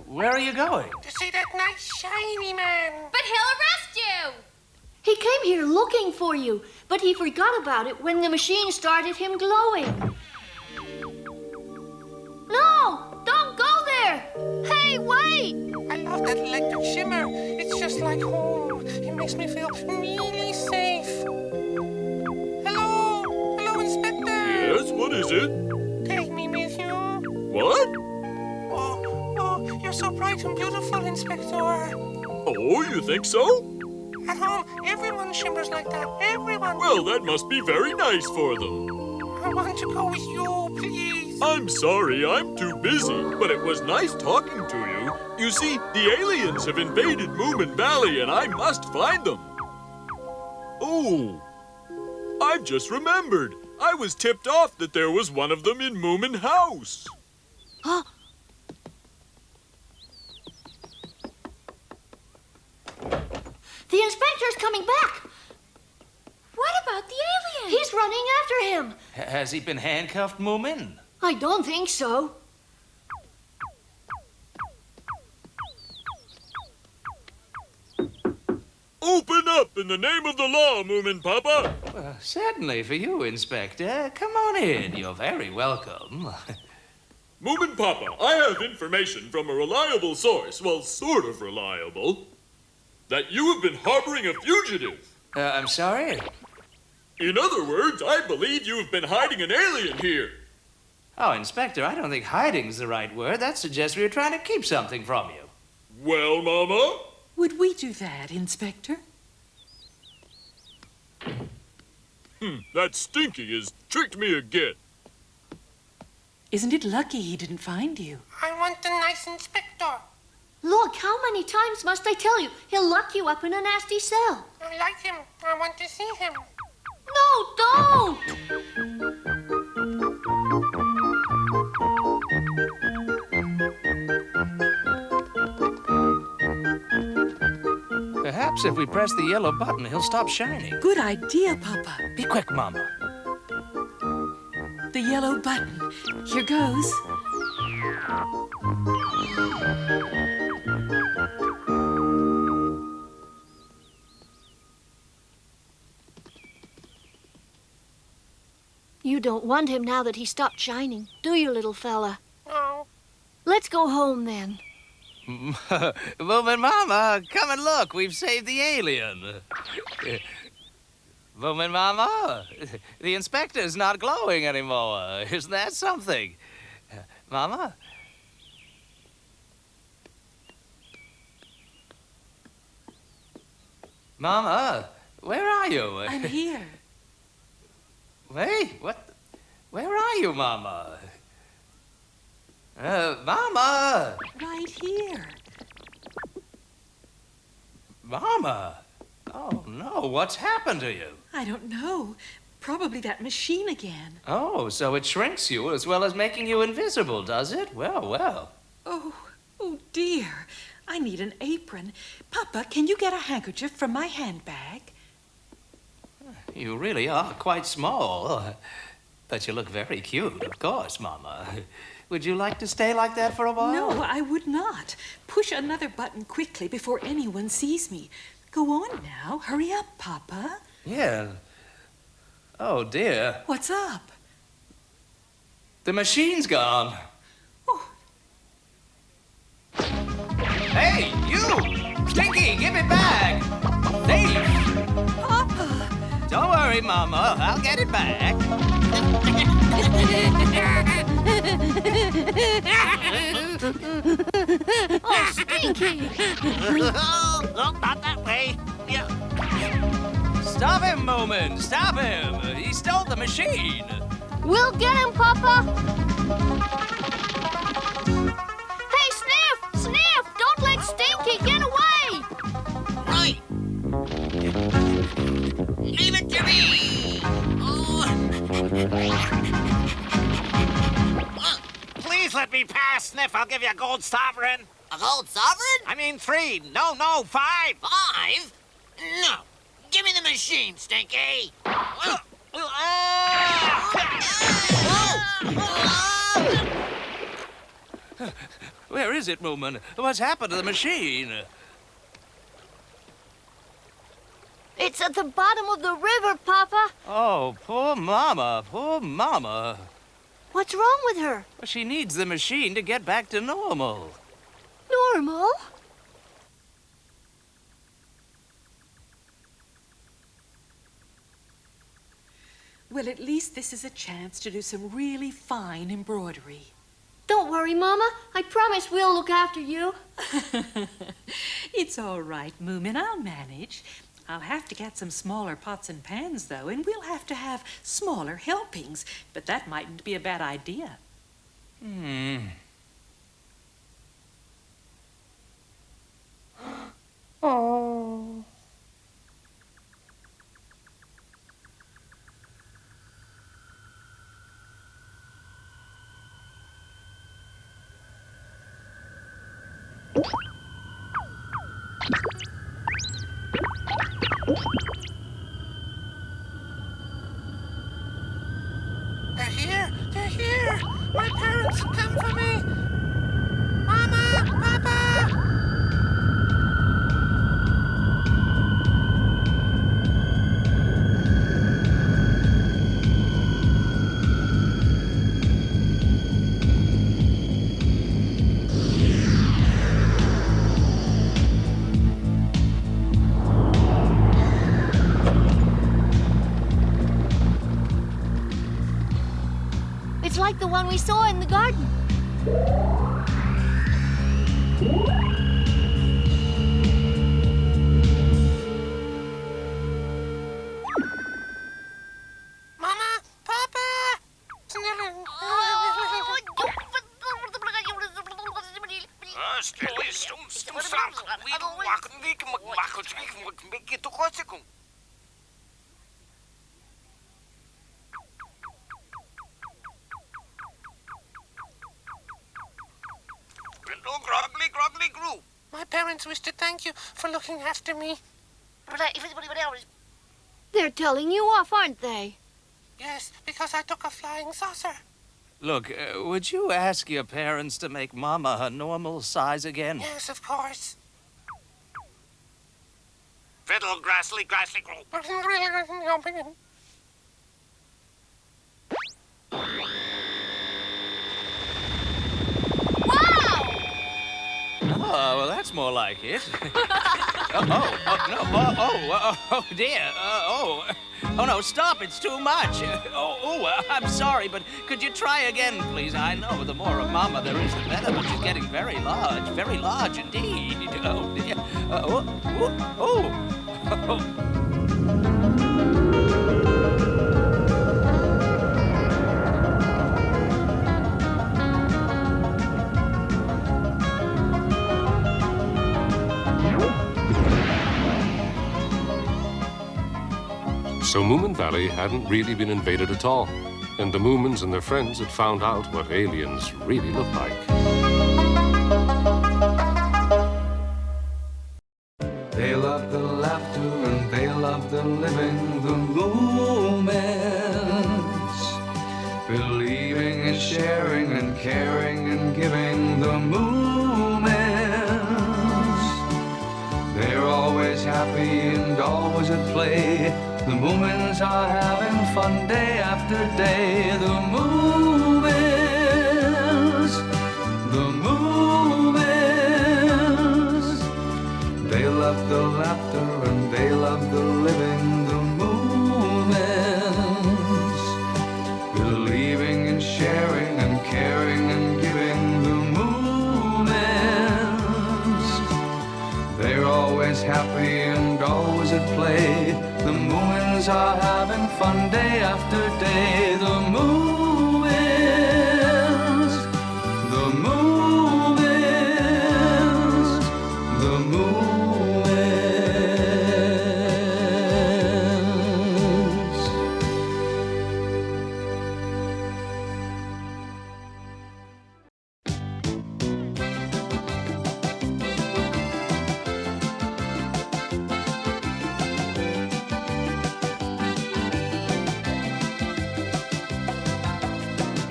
Where are you going? To see that nice shiny man. But he'll arrest you. He came here looking for you, but he forgot about it when the machine started him glowing. No! Don't go there! Hey, wait! I love that electric shimmer. It's just like home. It makes me feel really safe. Hello? Hello, Inspector? Yes, what is it? Take me with you. What? Oh, you're so bright and beautiful, Inspector. Oh, you think so? At home, everyone shimmers like that. Everyone. Well, that must be very nice for them. I want to go with you, please. I'm sorry, I'm too busy, but it was nice talking to you. You see, the aliens have invaded Moomin Valley, and I must find them. Oh, I've just remembered. I was tipped off that there was one of them in Moomin House. Huh? The inspector's coming back. What about the alien? He's running after him. Has he been handcuffed, Moomin? I don't think so. Open up in the name of the law, Moomin Papa. Well, certainly for you, Inspector. Come on in. You're very welcome. Moomin Papa, I have information from a reliable source, well, sort of reliable, that you have been harboring a fugitive. I'm sorry? In other words, I believe you have been hiding an alien here. Oh, Inspector, I don't think hiding's the right word. That suggests we were trying to keep something from you. Well, Mama? Would we do that, Inspector? That Stinky has tricked me again. Isn't it lucky he didn't find you? I want the nice inspector. Look, how many times must I tell you? He'll lock you up in a nasty cell. I like him. I want to see him. No, don't! Perhaps if we press the yellow button, he'll stop shining. Good idea, Papa. Be quick, Mama. The yellow button. Here goes. You don't want him now that he stopped shining, do you, little fella? No. Let's go home, then. Moomin Mama, come and look. We've saved the alien. Moomin Mama, the inspector's not glowing anymore. Isn't that something? Mama? Mama, where are you? I'm here. Hey, what? Where are you, Mama? Mama! Right here. Mama! Oh, no, what's happened to you? I don't know. Probably that machine again. Oh, so it shrinks you as well as making you invisible, does it? Well, well. Oh dear. I need an apron. Papa, can you get a handkerchief from my handbag? You really are quite small. But you look very cute, of course, Mama. Would you like to stay like that for a while? No, I would not. Push another button quickly before anyone sees me. Go on now. Hurry up, Papa. Yeah. Oh, dear. What's up? The machine's gone. Oh. Hey, you! Stinky, give it back! Thief! Papa! Don't worry, Mama. I'll get it back. Oh, Stinky! No, not that way. Yeah. Stop him, Moomin! Stop him! He stole the machine! We'll get him, Papa! Hey, Sniff! Sniff! Don't let Stinky get away! Right. Leave it to me! Please let me pass, Sniff. I'll give you a gold sovereign. A gold sovereign? I mean 3. No, 5. 5? No. Give me the machine, Stinky. Where is it, Moomin? What's happened to the machine? It's at the bottom of the river, Papa. Oh, poor Mama, poor Mama. What's wrong with her? She needs the machine to get back to normal. Normal? Well, at least this is a chance to do some really fine embroidery. Don't worry, Mama. I promise we'll look after you. It's all right, Moomin. I'll manage. I'll have to get some smaller pots and pans, though, and we'll have to have smaller helpings. But that mightn't be a bad idea. Oh. They're here! They're here! My parents have come for me! Mama! Papa! the one we saw in the garden. Mama, Papa! My parents wish to thank you for looking after me. They're telling you off, aren't they? Yes, because I took a flying saucer. Look, would you ask your parents to make Mama her normal size again? Yes, of course. Fiddle, grassly, grassly, Oh, well, that's more like it. Oh, dear. Oh, no, stop. It's too much. I'm sorry, but could you try again, please? I know the more of Mama there is, the better, but she's getting very large indeed. Oh, dear. So Moomin Valley hadn't really been invaded at all, and the Moomins and their friends had found out what aliens really look like. They love the laughter and they love the living, the Moomins. Believing and sharing and caring and giving, the Moomins. They're always happy and always at play. The Moomins are having fun day after day. The Moomins, the Moomins. They love the laughter and they love the living. The Moomins, believing and sharing and caring and giving. The Moomins, they're always happy and always at play. The Moomins are having fun day after day. The Moomins, the Moomins, the Moomins.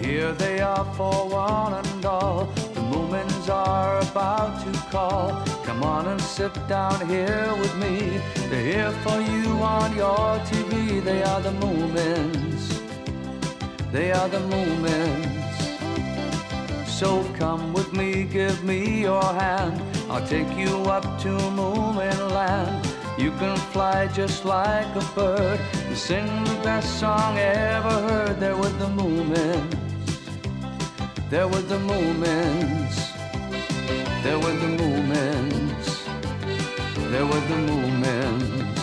Here they are for one and all. The Moomins are about to call. Come on and sit down here with me. They're here for you on your TV. They are the Moomins. They are the Moomins. So come with me, give me your hand. I'll take you up to Moomin land. You can fly just like a bird and sing the best song ever heard. They're with the Moomins. They're with the Moomins. They're with the Moomins. They're with the Moomins.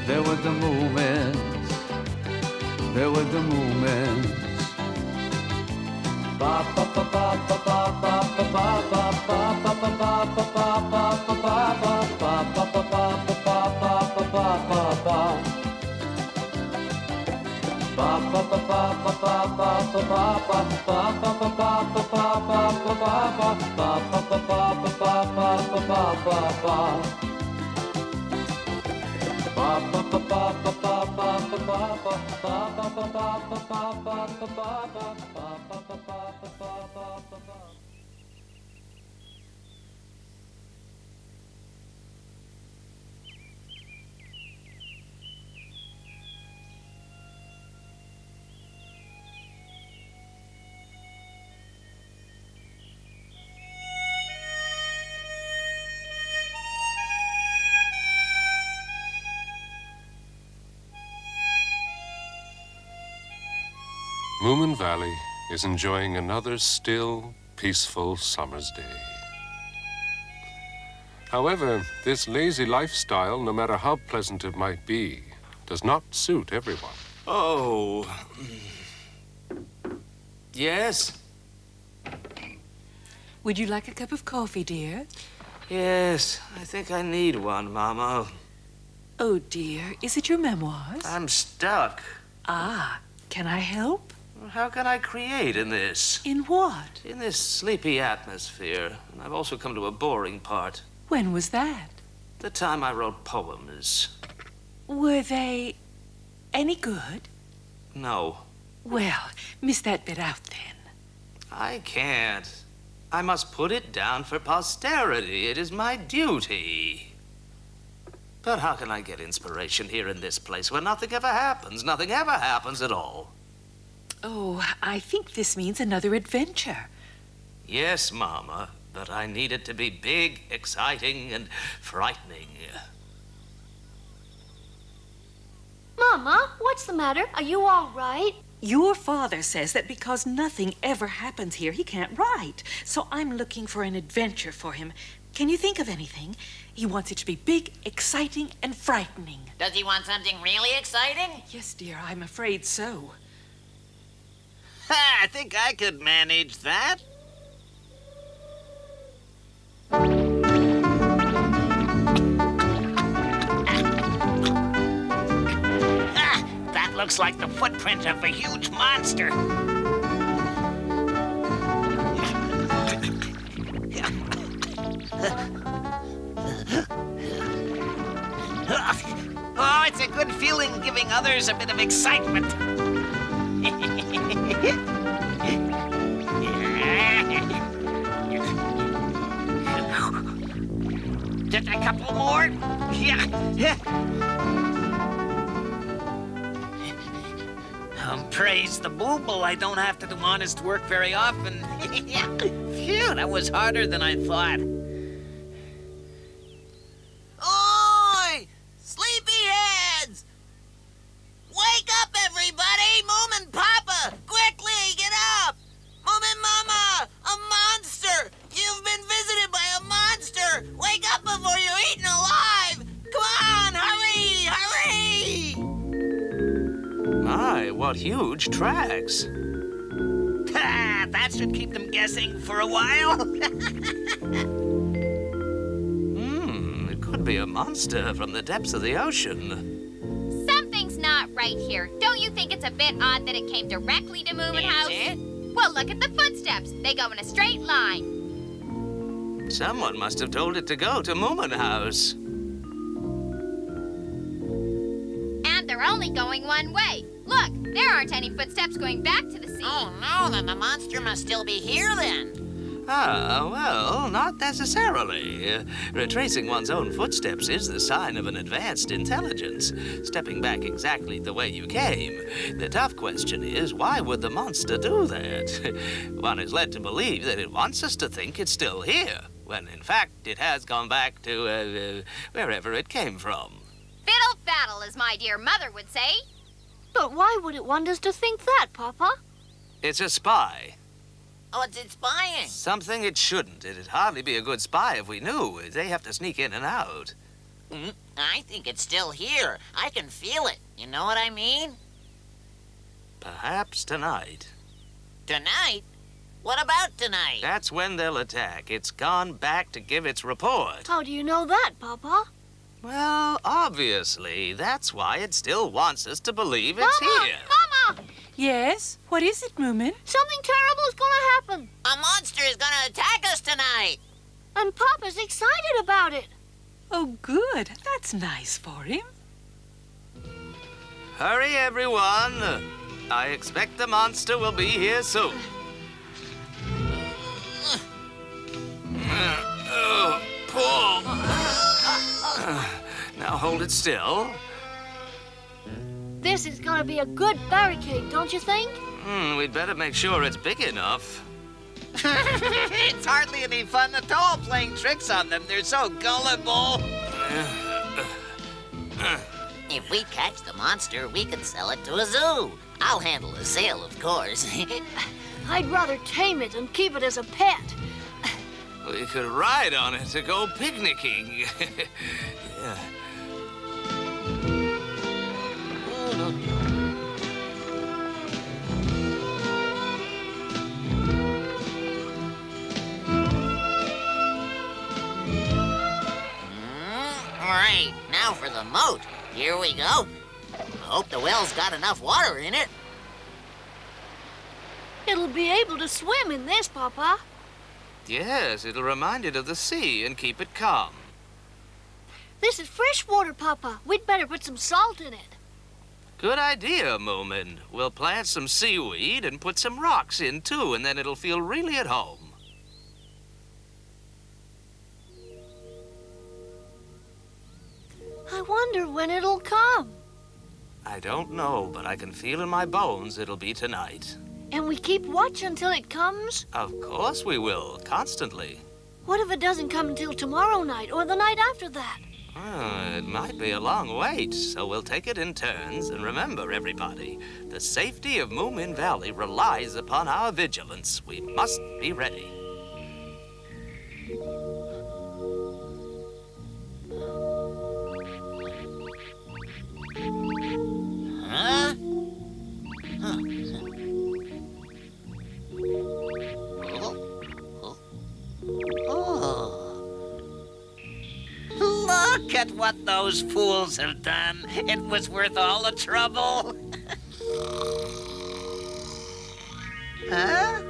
They're with the Moomins. They're with the Moomins. Ba ba ba ba ba ba ba ba ba ba ba ba ba Moomin Valley is enjoying another still, peaceful summer's day. However, this lazy lifestyle, no matter how pleasant it might be, does not suit everyone. Oh. Yes? Would you like a cup of coffee, dear? Yes, I think I need one, Mama. Oh, dear. Is it your memoirs? I'm stuck. Ah, can I help? How can I create in this? In what? In this sleepy atmosphere. And I've also come to a boring part. When was that? The time I wrote poems. Were they any good? No. Well, miss that bit out then. I can't. I must put it down for posterity. It is my duty. But how can I get inspiration here in this place where nothing ever happens? Nothing ever happens at all. Oh, I think this means another adventure. Yes, Mama, but I need it to be big, exciting, and frightening. Mama, what's the matter? Are you all right? Your father says that because nothing ever happens here, he can't write. So I'm looking for an adventure for him. Can you think of anything? He wants it to be big, exciting, and frightening. Does he want something really exciting? Yes, dear, I'm afraid so. I think I could manage that. That looks like the footprint of a huge monster. Oh, it's a good feeling giving others a bit of excitement. Just a couple more. Yeah. Praise the booble. I don't have to do honest work very often. Phew, that was harder than I thought. Oi! Sleepyheads! Wake up, everybody! Moomin Papa! Quickly, get up! Moomin Mama! A monster! You've been visited by a monster! Wake up before you're eaten alive! Come on, hurry! Hurry! My, what huge tracks. That should keep them guessing for a while. It could be a monster from the depths of the ocean. Something's not right here. Don't you think it's a bit odd that it came directly to Moomin House? Well, look at the footsteps. They go in a straight line. Someone must have told it to go to Moomin House. And they're only going one way. Look, there aren't any footsteps going back to the sea. Oh, no, then the monster must still be here, then. Ah, well, not necessarily. Retracing one's own footsteps is the sign of an advanced intelligence. Stepping back exactly the way you came. The tough question is, why would the monster do that? One is led to believe that it wants us to think it's still here, when in fact it has gone back to wherever it came from. Fiddle faddle, as my dear mother would say. But why would it want us to think that, Papa? It's a spy. Oh, it's spying. Something it shouldn't. It'd hardly be a good spy if we knew. They have to sneak in and out. I think it's still here. I can feel it. You know what I mean? Perhaps tonight. Tonight? What about tonight? That's when they'll attack. It's gone back to give its report. How do you know that, Papa? Well, obviously. That's why it still wants us to believe it's here. Mama! Yes? What is it, Moomin? Something terrible is going to happen. A monster is going to attack us tonight. And Papa's excited about it. Oh, good. That's nice for him. Hurry, everyone. I expect the monster will be here soon. Pull. Now hold it still. This is going to be a good barricade, don't you think? We'd better make sure it's big enough. It's hardly any fun at all playing tricks on them. They're so gullible. If we catch the monster, we can sell it to a zoo. I'll handle the sale, of course. I'd rather tame it and keep it as a pet. We could ride on it to go picnicking. Yeah. All right, now for the moat. Here we go. Hope the well's got enough water in it. It'll be able to swim in this, Papa. Yes, it'll remind it of the sea and keep it calm. This is fresh water, Papa. We'd better put some salt in it. Good idea, Moomin. We'll plant some seaweed and put some rocks in, too, and then it'll feel really at home. I wonder when it'll come. I don't know, but I can feel in my bones it'll be tonight. And we keep watch until it comes? Of course we will, constantly. What if it doesn't come until tomorrow night or the night after that? It might be a long wait, so we'll take it in turns. And remember, everybody, the safety of Moomin Valley relies upon our vigilance. We must be ready. Huh? Oh. Look at what those fools have done. It was worth all the trouble. Huh?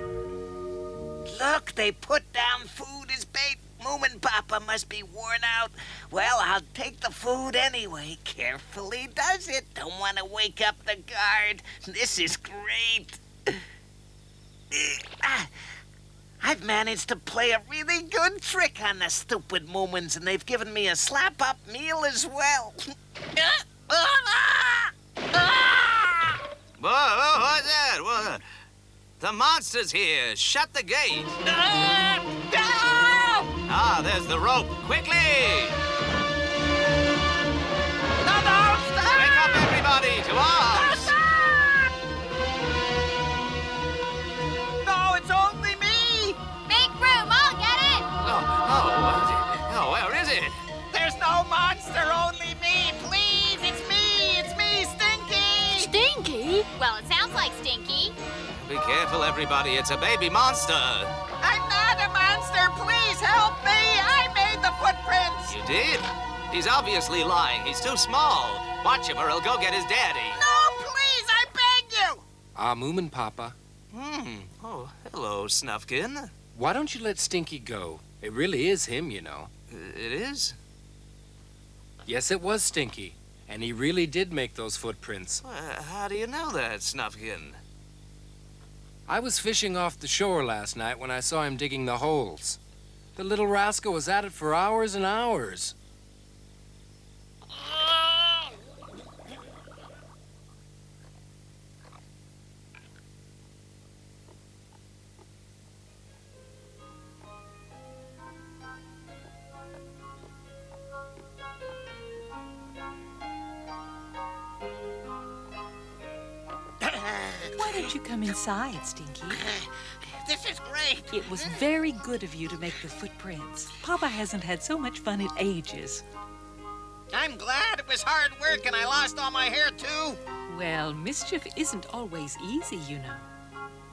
Look, they put down food as bait. Moomin Papa must be worn out. Well, I'll take the food anyway. Carefully does it. Don't want to wake up the guard. This is great. I've managed to play a really good trick on the stupid Moomins, and they've given me a slap-up meal as well. Whoa, what's that? What? The monster's here. Shut the gate. Ah, there's the rope. Quickly! Wake up, everybody, to arms! No, it's only me! Make room, I'll get it! Oh, where is it? There's no monster, only me! Please, it's me, Stinky! Stinky? Well, it sounds like Stinky. Be careful, everybody. It's a baby monster. I'm not a monster! Please help me! I made the footprints! You did? He's obviously lying. He's too small. Watch him or he'll go get his daddy. No, please, I beg you! Moomin Papa. Oh, hello, Snufkin. Why don't you let Stinky go? It really is him, you know. It is? Yes, it was Stinky. And he really did make those footprints. How do you know that, Snufkin? I was fishing off the shore last night when I saw him digging the holes. The little rascal was at it for hours and hours. Why don't you come inside, Stinky? This is great. It was very good of you to make the footprints. Papa hasn't had so much fun in ages. I'm glad it was hard work and I lost all my hair, too. Well, mischief isn't always easy, you know.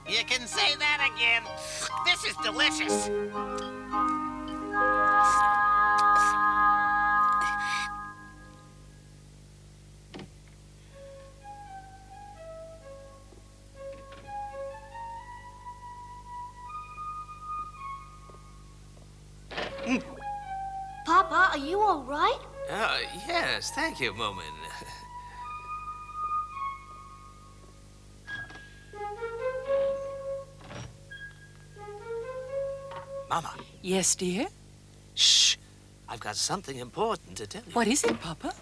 You can say that again. This is delicious. Papa, are you all right? Yes, thank you, Moomin. Mama. Yes, dear? Shh. I've got something important to tell you. What is it, Papa?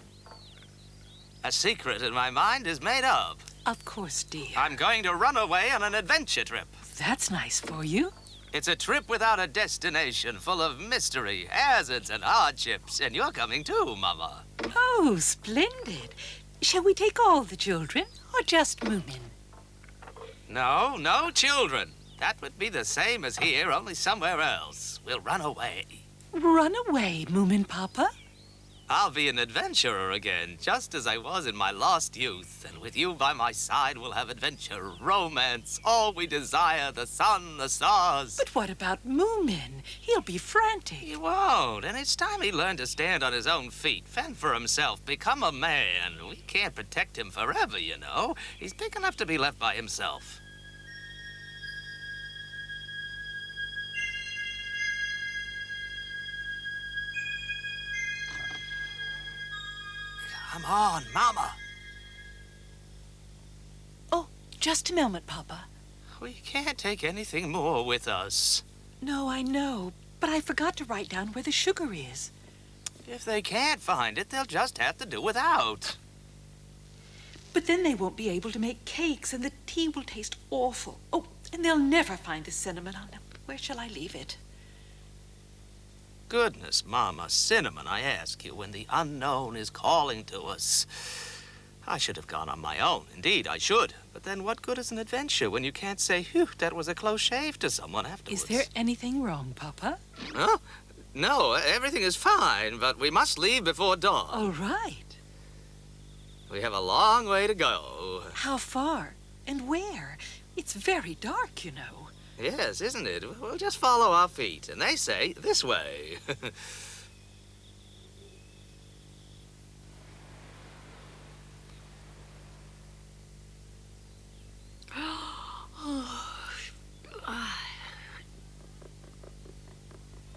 A secret in my mind is made up. Of course, dear. I'm going to run away on an adventure trip. That's nice for you. It's a trip without a destination, full of mystery, hazards, and hardships. And you're coming too, Mama. Oh, splendid. Shall we take all the children, or just Moomin? No children. That would be the same as here, only somewhere else. We'll run away. Run away, Moomin Papa. I'll be an adventurer again, just as I was in my lost youth. And with you by my side, we'll have adventure, romance, all we desire, the sun, the stars. But what about Moomin? He'll be frantic. He won't, and it's time he learned to stand on his own feet, fend for himself, become a man. We can't protect him forever, you know. He's big enough to be left by himself. Come on, Mama. Oh, just a moment, Papa. We can't take anything more with us. No, I know, but I forgot to write down where the sugar is. If they can't find it, they'll just have to do without. But then they won't be able to make cakes, and the tea will taste awful. Oh, and they'll never find the cinnamon. Oh, now, where shall I leave it? Goodness, Mama, cinnamon, I ask you, when the unknown is calling to us. I should have gone on my own. Indeed, I should. But then what good is an adventure when you can't say, "Phew, that was a close shave" to someone afterwards? Is there anything wrong, Papa? Huh? No, everything is fine, but we must leave before dawn. All right. We have a long way to go. How far? And where? It's very dark, you know. Yes, isn't it? We'll just follow our feet, and they say this way.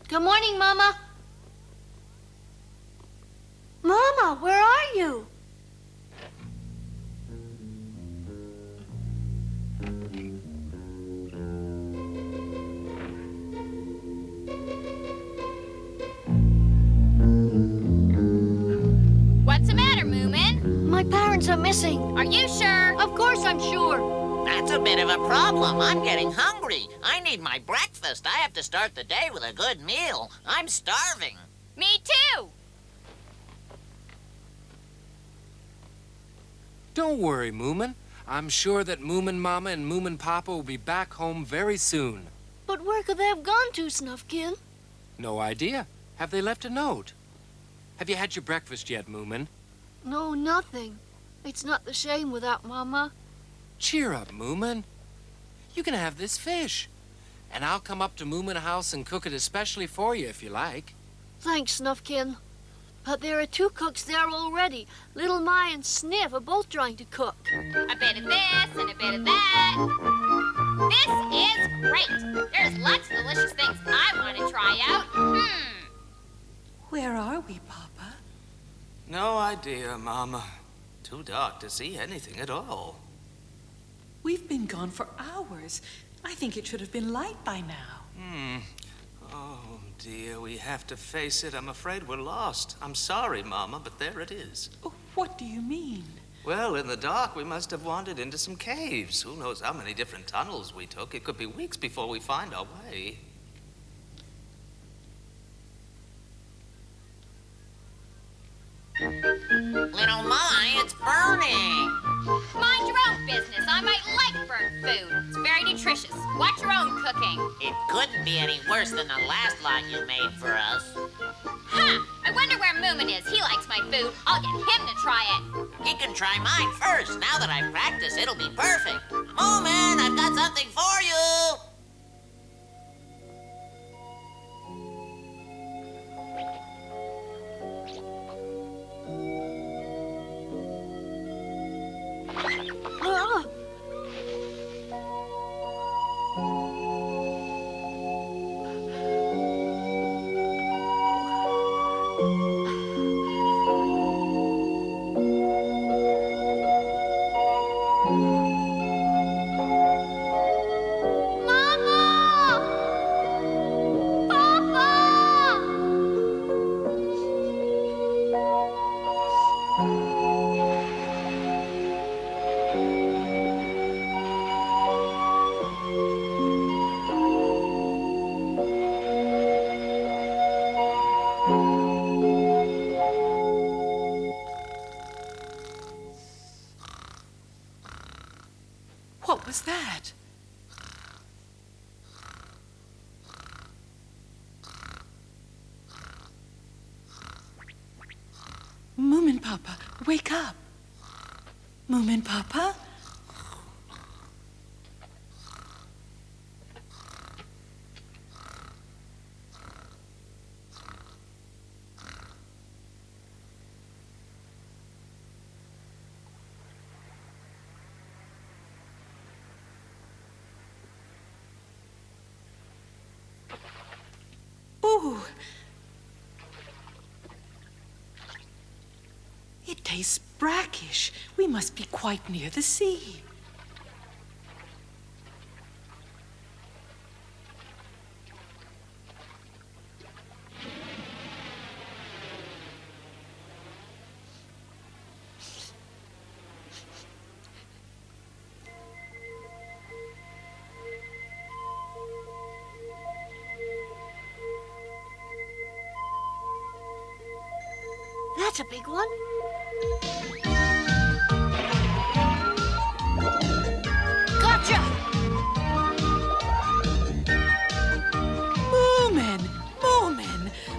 Good morning, Mama. Mama, where are you? What's the matter, Moomin? My parents are missing. Are you sure? Of course I'm sure. That's a bit of a problem. I'm getting hungry. I need my breakfast. I have to start the day with a good meal. I'm starving. Me too. Don't worry, Moomin. I'm sure that Moomin Mama and Moomin Papa will be back home very soon. But where could they have gone to, Snufkin? No idea. Have they left a note? Have you had your breakfast yet, Moomin? No, nothing. It's not the same without Mama. Cheer up, Moomin. You can have this fish. And I'll come up to Moomin House and cook it especially for you if you like. Thanks, Snufkin. But there are 2 cooks there already. Little My and Sniff are both trying to cook. A bit of this and a bit of that. This is great. There's lots of delicious things I want to try out. Where are we, Papa? No idea, Mama. Too dark to see anything at all. We've been gone for hours. I think it should have been light by now. Oh, dear, we have to face it. I'm afraid we're lost. I'm sorry, Mama, but there it is. Oh, what do you mean? Well, in the dark, we must have wandered into some caves. Who knows how many different tunnels we took? It could be weeks before we find our way. Little My, it's burning. Mind your own business. I might like burnt food. It's very nutritious. Watch your own cooking. It couldn't be any worse than the last lot you made for us. Huh. I wonder where Moomin is. He likes my food. I'll get him to try it. He can try mine first. Now that I've practiced, it'll be perfect. Moomin, I've got something for you. Ah! Papa, wake up. Moomin Papa? Ooh. It tastes brackish. We must be quite near the sea. That's a big one. Gotcha! Moomin,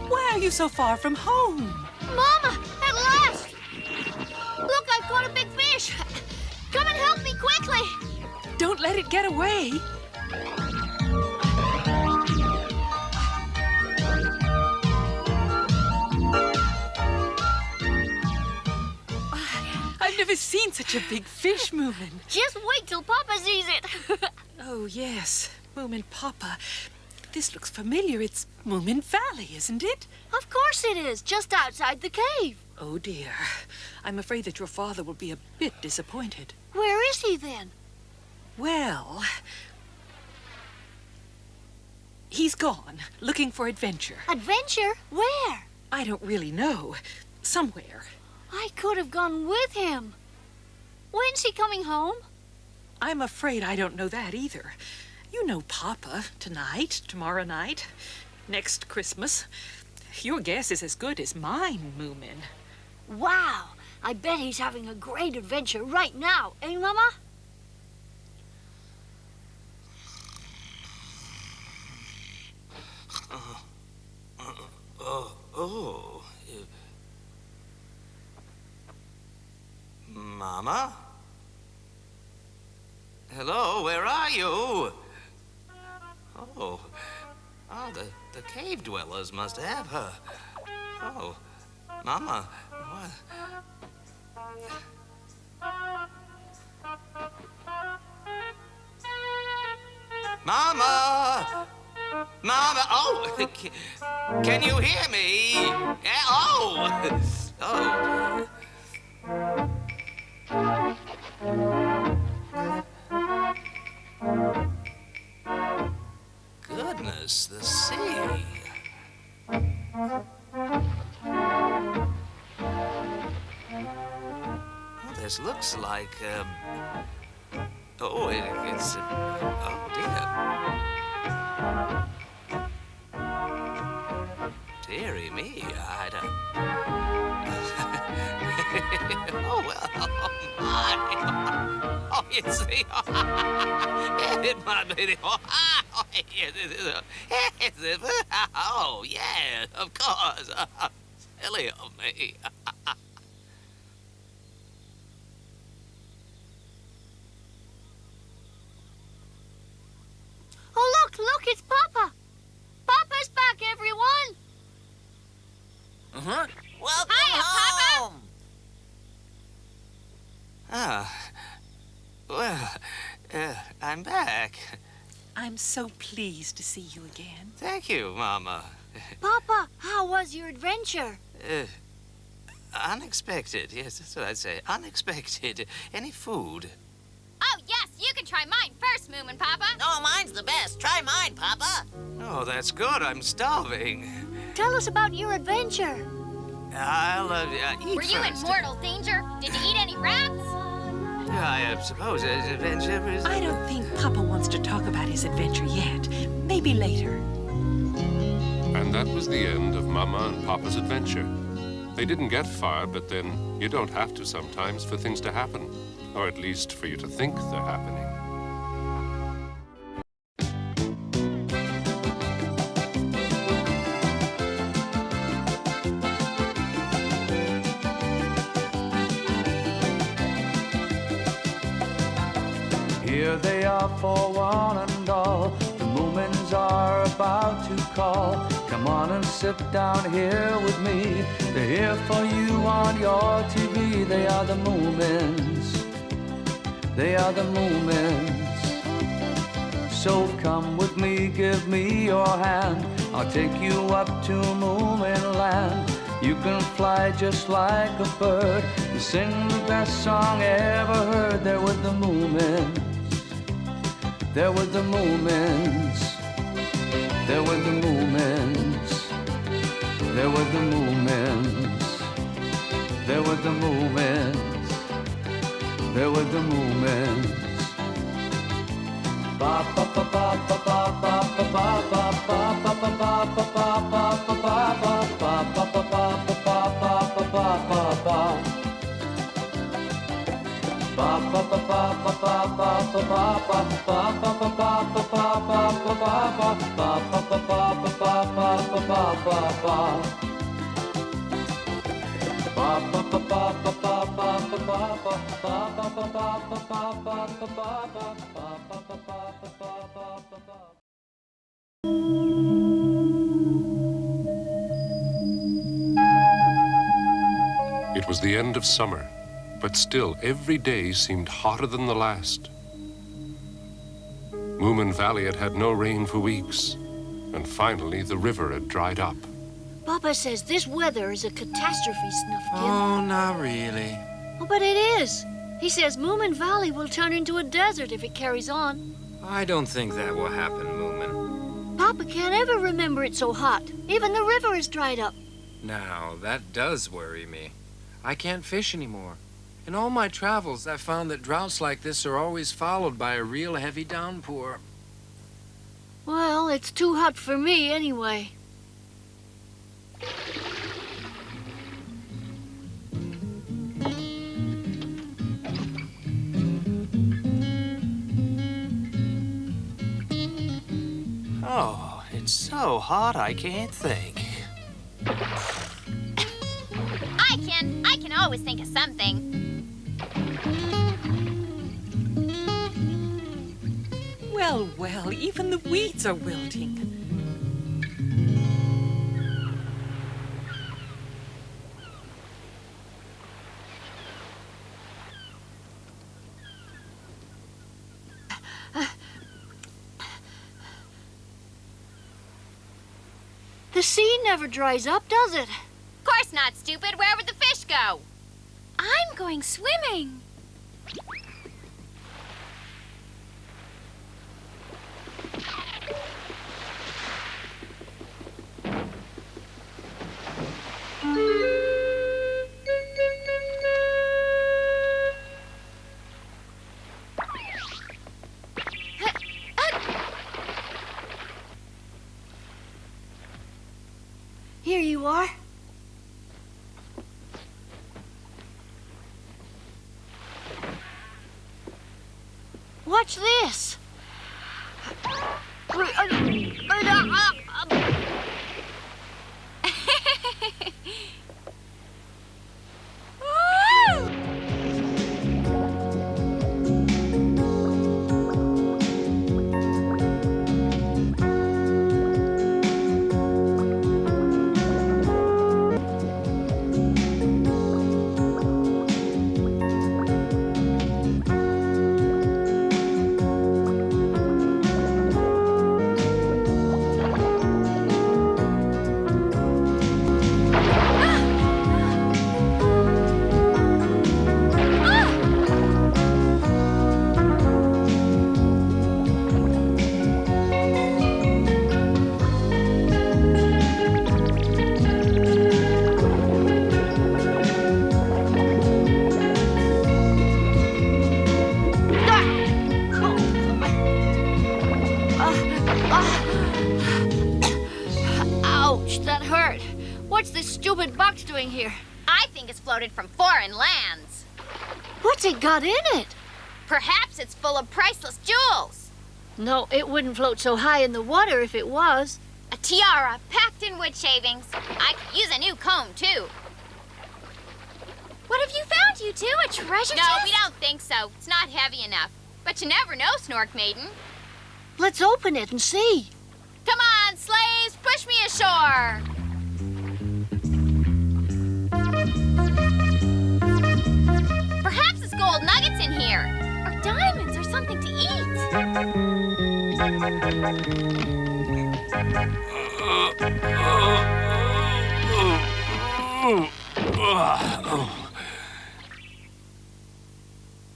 why are you so far from home? Mama, at last! Look, I've caught a big fish. Come and help me quickly. Don't let it get away. I've never seen such a big fish, Moomin. Just wait till Papa sees it. Oh, yes. Moomin Papa. This looks familiar. It's Moomin Valley, isn't it? Of course it is, just outside the cave. Oh, dear. I'm afraid that your father will be a bit disappointed. Where is he then? Well, he's gone, looking for adventure. Adventure? Where? I don't really know. Somewhere. I could have gone with him. When's he coming home? I'm afraid I don't know that either. You know Papa. Tonight, tomorrow night, next Christmas. Your guess is as good as mine, Moomin. Wow! I bet he's having a great adventure right now, eh, Mama? Mama? Hello, where are you? Oh, the cave dwellers must have her. Oh, Mama, what? Mama! Mama, oh, can you hear me? Oh, oh. Goodness, the sea. Oh, this looks like, oh, it's, oh, dear. Dearie me, I don't... Oh, well, oh, my. Oh, you see, it might be the... Oh, yeah, of course. Silly of me. Oh, look, it's Papa. Papa's back, everyone. Uh-huh. Welcome Hiya, home. Ah, well, I'm back. I'm so pleased to see you again. Thank you, Mama. Papa, how was your adventure? Unexpected. Yes, that's what I'd say. Unexpected. Any food? Oh, yes, you can try mine first, Moomin Papa. Oh, mine's the best. Try mine, Papa. Oh, that's good. I'm starving. Tell us about your adventure. I'll eat Were you in first. mortal danger? Did you eat any rats? I suppose his adventure is... I don't think Papa wants to talk about his adventure yet. Maybe later. And that was the end of Mama and Papa's adventure. They didn't get far, but then you don't have to sometimes for things to happen. Or at least for you to think they're happening. Here they are for one and all. The Moomins are about to call. Come on and sit down here with me. They're here for you on your TV. They are the Moomins. They are the Moomins. So come with me, give me your hand. I'll take you up to Moomin land. You can fly just like a bird and sing the best song ever heard. They're with the Moomins. They're with the Moomins. They're with the Moomins. They're with the Moomins. They're with the Moomins. They're with the Moomins. Ba ba ba ba ba ba ba ba ba ba ba ba ba ba It was the end of summer, but still every day seemed hotter than the last. Moomin Valley had had no rain for weeks, and finally the river had dried up. Papa says this weather is a catastrophe, Snufkin. Oh, not really. Oh, but it is. He says Moomin Valley will turn into a desert if it carries on. I don't think that will happen, Moomin. Papa can't ever remember it so hot. Even the river is dried up. Now, that does worry me. I can't fish anymore. In all my travels, I've found that droughts like this are always followed by a real heavy downpour. Well, it's too hot for me anyway. Oh, it's so hot I can't think. I can always think of something. Well, well, even the weeds are wilting. The sea never dries up, does it? Of course not, stupid. Where would the fish go? I'm going swimming. Here you are. Watch this. Ouch, that hurt. What's this stupid box doing here? I think it's floated from foreign lands. What's it got in it? Perhaps it's full of priceless jewels. No, it wouldn't float so high in the water if it was. A tiara packed in wood shavings. I could use a new comb, too. What have you found, you two? A treasure No, chest? we don't think so. It's not heavy enough. But you never know, Snorkmaiden. Let's open it and see. Come on, slaves, push me ashore. Perhaps it's gold nuggets in here, or diamonds, or something to eat.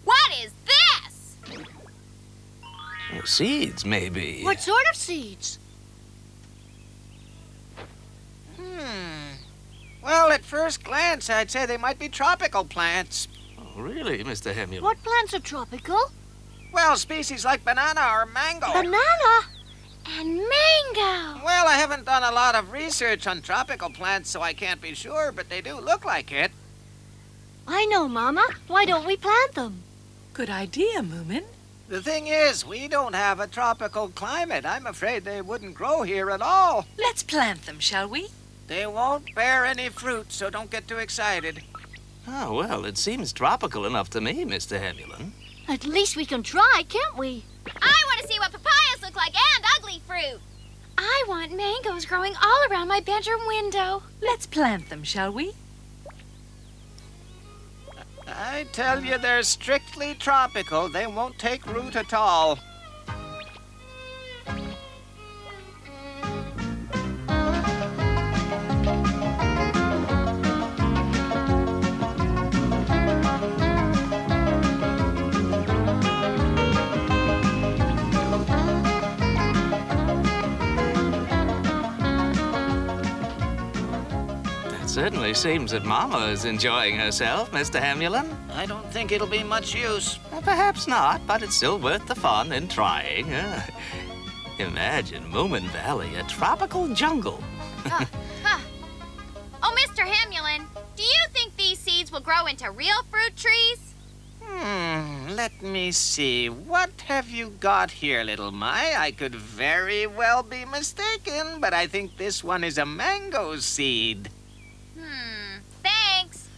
What is this? Seeds, maybe. What sort of seeds? Well, at first glance, I'd say they might be tropical plants. Oh, really, Mr. Hemulin? What plants are tropical? Well, species like banana or mango. Banana and mango. Well, I haven't done a lot of research on tropical plants, so I can't be sure, but they do look like it. I know, Mama. Why don't we plant them? Good idea, Moomin. The thing is, we don't have a tropical climate. I'm afraid they wouldn't grow here at all. Let's plant them, shall we? They won't bear any fruit, so don't get too excited. Oh, well, it seems tropical enough to me, Mr. Hemulin. At least we can try, can't we? I want to see what papayas look like and ugly fruit. I want mangoes growing all around my bedroom window. Let's plant them, shall we? I tell you, they're strictly tropical. They won't take root at all. Certainly seems that Mama is enjoying herself, Mr. Hemulin. I don't think it'll be much use. Perhaps not, but it's still worth the fun in trying. Imagine Moomin Valley, a tropical jungle. Oh, Mr. Hemulin, do you think these seeds will grow into real fruit trees? Let me see. What have you got here, little Mai? I could very well be mistaken, but I think this one is a mango seed. Thanks.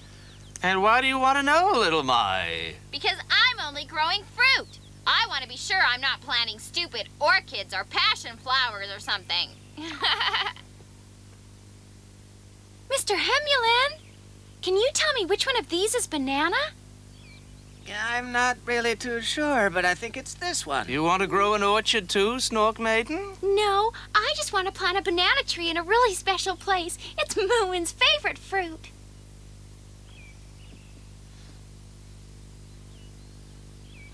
And why do you want to know, little Mai? Because I'm only growing fruit. I want to be sure I'm not planting stupid orchids or passion flowers or something. Mr. Hemulin, can you tell me which one of these is banana? I'm not really too sure, but I think it's this one. You want to grow an orchard too, Snorkmaiden? No, I just want to plant a banana tree in a really special place. It's Moomin's favorite fruit.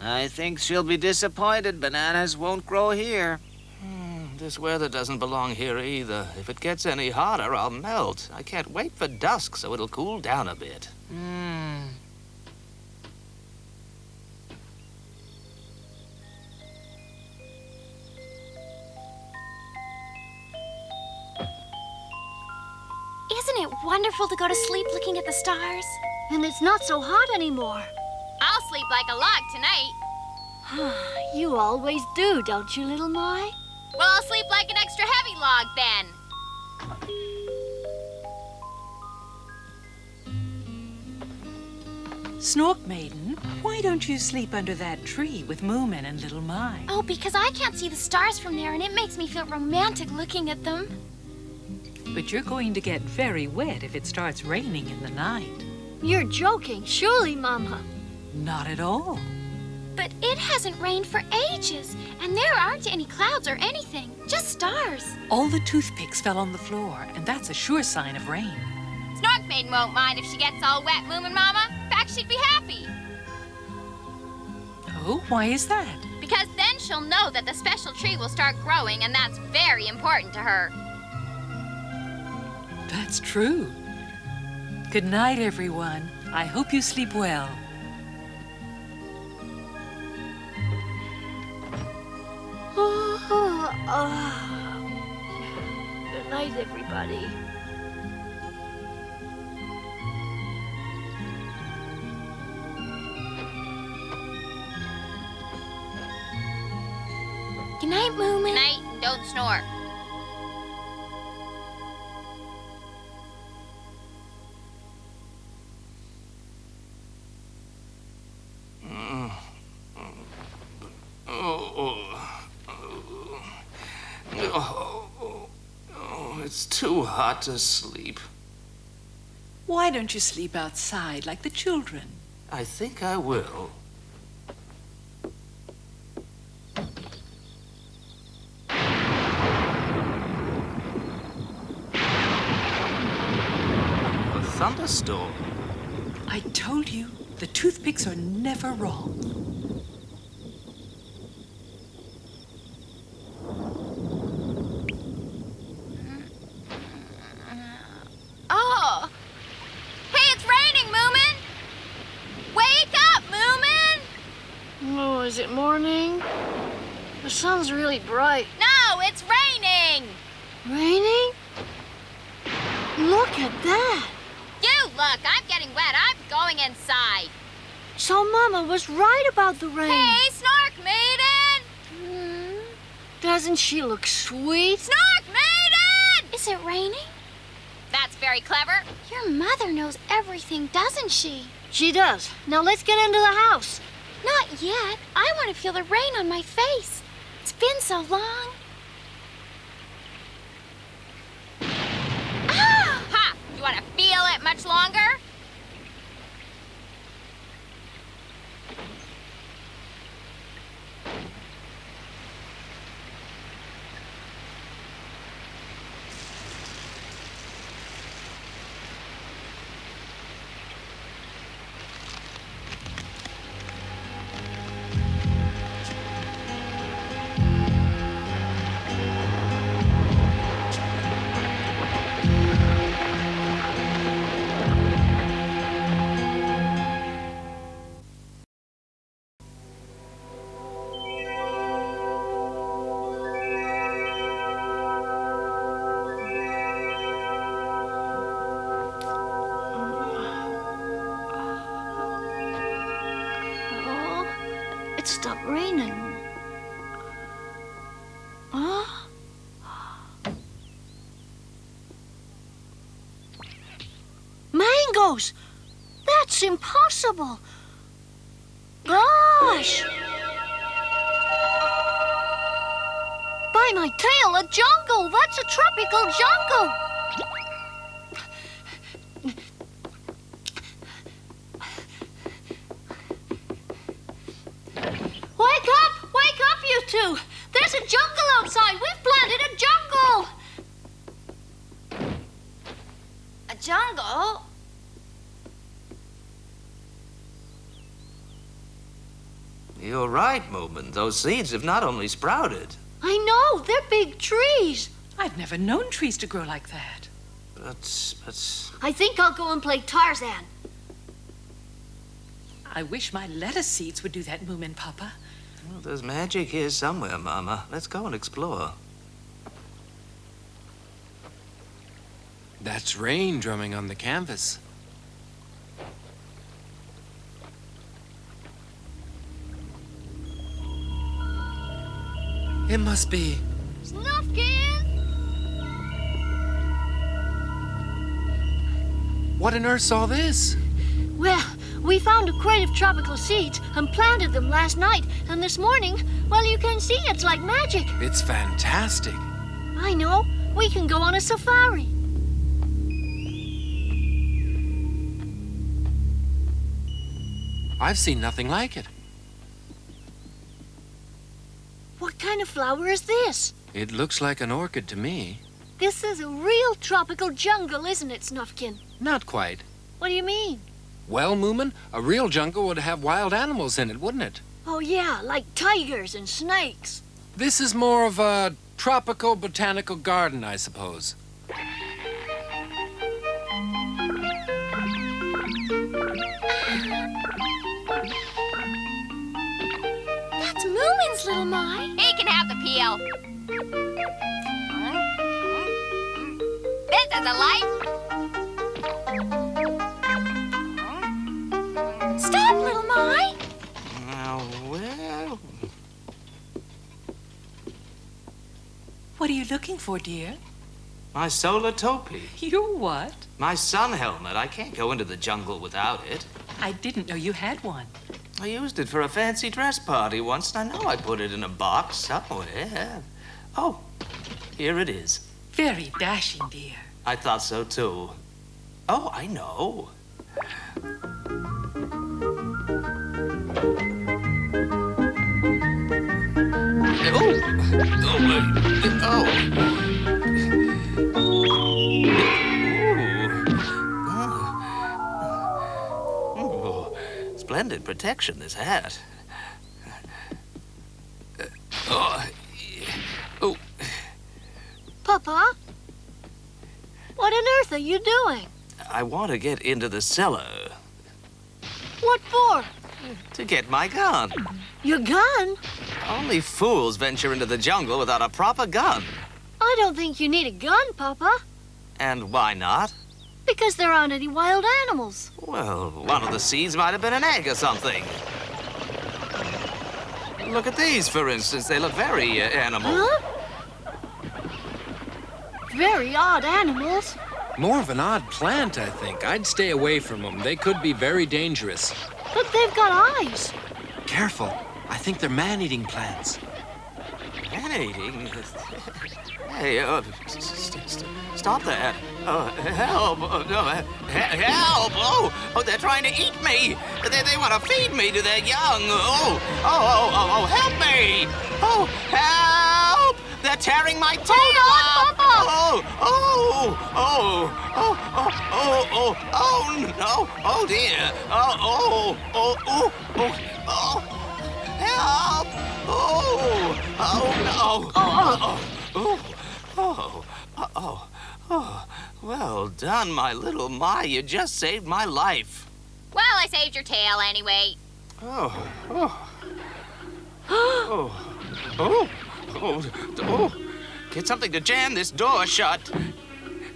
I think she'll be disappointed. Bananas won't grow here. This weather doesn't belong here either. If it gets any hotter, I'll melt. I can't wait for dusk so it'll cool down a bit. Isn't it wonderful to go to sleep looking at the stars? And it's not so hot anymore. I'll sleep like a log tonight. You always do, don't you, little Mai? Well, I'll sleep like an extra heavy log then. Snorkmaiden, why don't you sleep under that tree with Moomin and little Mai? Oh, because I can't see the stars from there, and it makes me feel romantic looking at them. But you're going to get very wet if it starts raining in the night. You're joking, surely, Mama. Not at all. But it hasn't rained for ages, and there aren't any clouds or anything, just stars. All the toothpicks fell on the floor, and that's a sure sign of rain. Snorkmaiden won't mind if she gets all wet, Moomin Mama. In fact, she'd be happy. Oh, why is that? Because then she'll know that the special tree will start growing, and that's very important to her. That's true. Good night, everyone. I hope you sleep well. Good night, everybody. Good night, Moomin. Good night, and don't snore. Oh, it's too hot to sleep. Why don't you sleep outside like the children? I think I will. A thunderstorm. I told you, the toothpicks are never wrong. Oh! Hey, it's raining, Moomin! Wake up, Moomin! Oh, is it morning? The sun's really bright. No, it's raining! Raining? Look at that! You look, I'm getting wet. I'm going inside. So Mama was right about the rain. Hey, Snorkmaiden! Doesn't she look sweet? Snorkmaiden! Is it raining? That's very clever. Your mother knows everything, doesn't she? She does. Now let's get into the house. Not yet. I want to feel the rain on my face. It's been so long. Ah! Ha! You want to feel it much longer? It stopped raining. Huh? Mangoes! That's impossible! Gosh! By my tail, a jungle! That's a tropical jungle! Wake up! Wake up, you two! There's a jungle outside! We've planted a jungle! A jungle? You're right, Moomin. Those seeds have not only sprouted. I know! They're big trees! I've never known trees to grow like that. But... I think I'll go and play Tarzan. I wish my lettuce seeds would do that, Moomin Papa. Well, there's magic here somewhere, Mama. Let's go and explore. That's rain drumming on the canvas. It must be... Snufkin! What on earth's all this? Well, we found a crate of tropical seeds and planted them last night. And this morning, well, you can see it's like magic. It's fantastic. I know. We can go on a safari. I've seen nothing like it. What kind of flower is this? It looks like an orchid to me. This is a real tropical jungle, isn't it, Snufkin? Not quite. What do you mean? Well, Moomin, a real jungle would have wild animals in it, wouldn't it? Oh, yeah, like tigers and snakes. This is more of a tropical botanical garden, I suppose. That's Moomin's, little Mai. He can have the peel. This is a life. Stop, little Mai. Well... What are you looking for, dear? My solar topi. Your what? My sun helmet. I can't go into the jungle without it. I didn't know you had one. I used it for a fancy dress party once, and I know I put it in a box somewhere. Oh, Here it is. Very dashing, dear. I thought so, too. Oh, I know. Splendid protection, this hat. Papa? What on earth are you doing? I want to get into the cellar What for? to get my gun. Your gun? Only fools venture into the jungle without a proper gun. I don't think you need a gun, Papa. And why not? Because there aren't any wild animals. Well, one of the seeds might have been an egg or something. Look at these, for instance. They look very animal. Huh? Very odd animals. More of an odd plant, I think. I'd stay away from them. They could be very dangerous. But they've got eyes. Careful. I think they're man-eating plants. Man-eating? Hey, stop that. Help. Help. Oh, they're trying to eat me. They want to feed me to their young. Oh, help me. Oh, help. They're tearing my tail off. Oh, no. Oh, dear. Oh, help. Oh, well done, my little My. You just saved my life. Well, I saved your tail anyway. Get something to jam this door shut.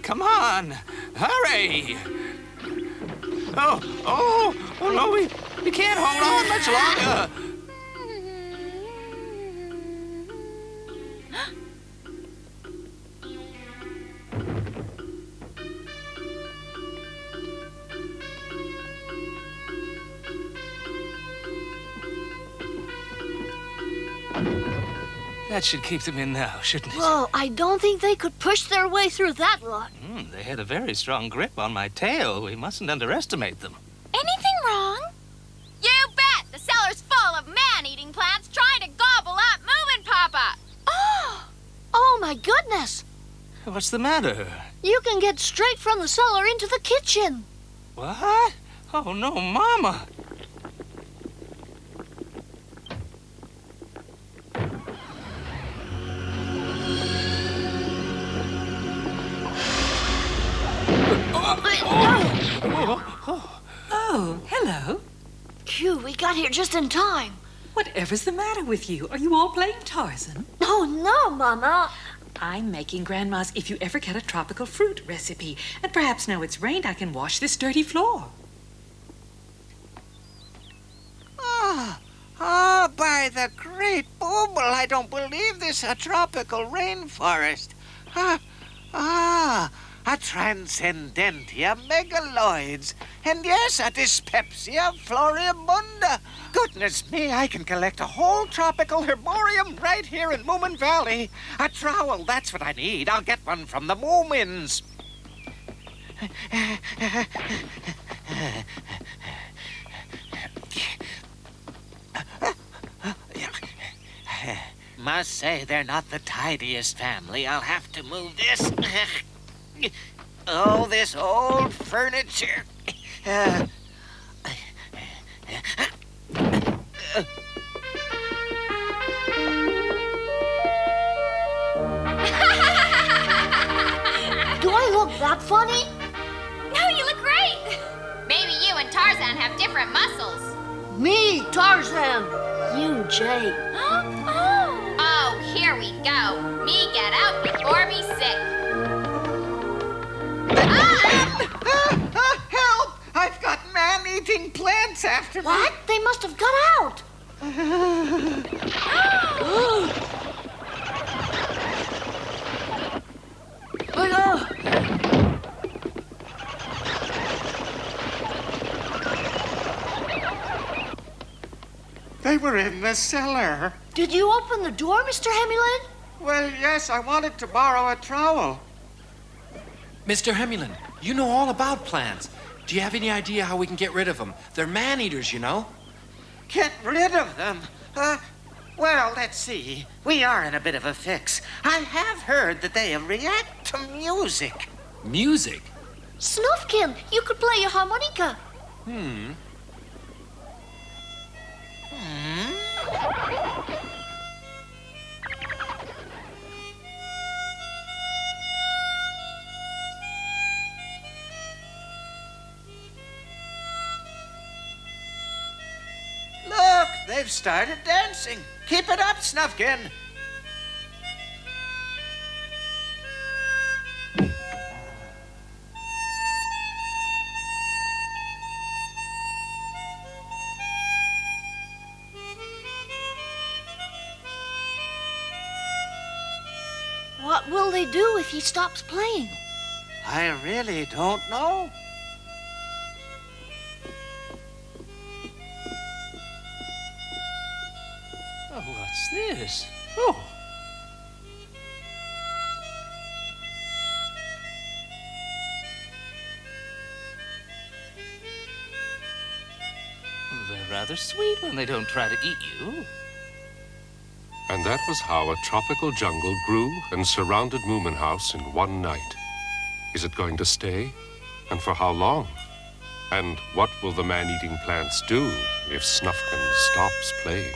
Come on, hurry. Oh, no, we can't hold on much longer. That should keep them in now, shouldn't it? Well, I don't think they could push their way through that lot. They had a very strong grip on my tail. We mustn't underestimate them. Anything wrong? You bet! The cellar's full of man-eating plants trying to gobble up Moomin Papa! Oh, my goodness. What's the matter? You can get straight from the cellar into the kitchen. What? Oh, no, Mama. Oh, hello. Phew, we got here just in time. Whatever's the matter with you? Are you all playing Tarzan? Oh, no, Mama. I'm making Grandma's if you ever get a tropical fruit recipe. And perhaps now it's rained, I can wash this dirty floor. By the great Booble, I don't believe this a tropical rainforest. A Transcendentia megaloids. And yes, a Dyspepsia floribunda. Goodness me, I can collect a whole tropical herbarium right here in Moomin Valley. A trowel, that's what I need. I'll get one from the Moomins. Must say they're not the tidiest family. I'll have to move this. Oh, this old furniture. Do I look that funny? No, you look great! Maybe you and Tarzan have different muscles. Me, Tarzan. You, Jay. Oh, here we go. Me get out before me sick. Help! I've got man-eating plants after me. What? They must have got out. They were in the cellar. Did you open the door, Mr. Hemulin? Well, yes, I wanted to borrow a trowel. Mr. Hemulin, you know all about plants. Do you have any idea how we can get rid of them? They're man-eaters, you know. Get rid of them? Well, let's see. We are in a bit of a fix. I have heard that they react to music. Music? Snufkin, you could play a harmonica. Look, they've started dancing. Keep it up, Snufkin. What will they do if he stops playing? I really don't know. Oh, what's this? Oh. They're rather sweet when they don't try to eat you. And that was how a tropical jungle grew and surrounded Moomin House in one night. Is it going to stay? And for how long? And what will the man-eating plants do if Snufkin stops playing?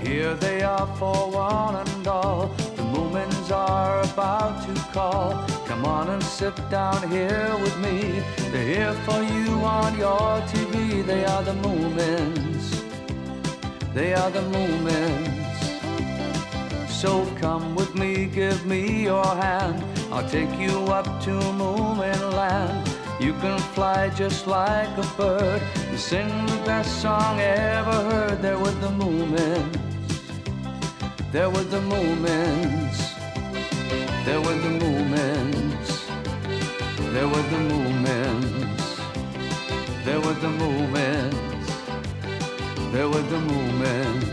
Here they are for one and all. The Moomins are about to call. Come on and sit down here with me. They're here for you on your TV. They are the Moomins. They are the Moomins. So come with me, give me your hand. I'll take you up to Moomin land. You can fly just like a bird. You sing the best song ever heard. They're with the Moomins. They're with the Moomins. They're with the Moomins. They're with the Moomins. They're with the Moomins. They're with the Moomins.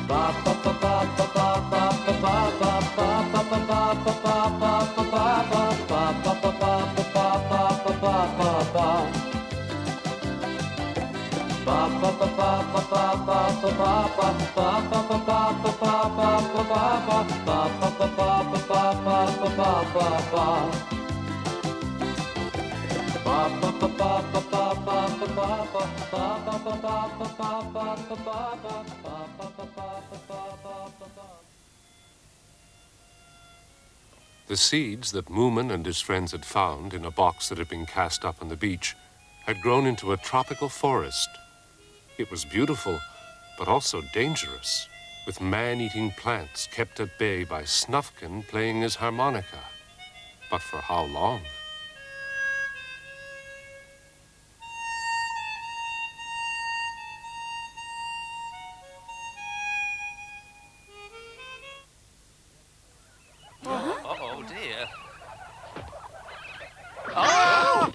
Ba ba ba ba ba ba ba ba ba ba ba ba ba ba ba ba ba ba The seeds that Moomin and his friends had found in a box that had been cast up on the beach had grown into a tropical forest. It was beautiful, but also dangerous, with man-eating plants kept at bay by Snufkin playing his harmonica. But for how long? Oh, dear. Oh!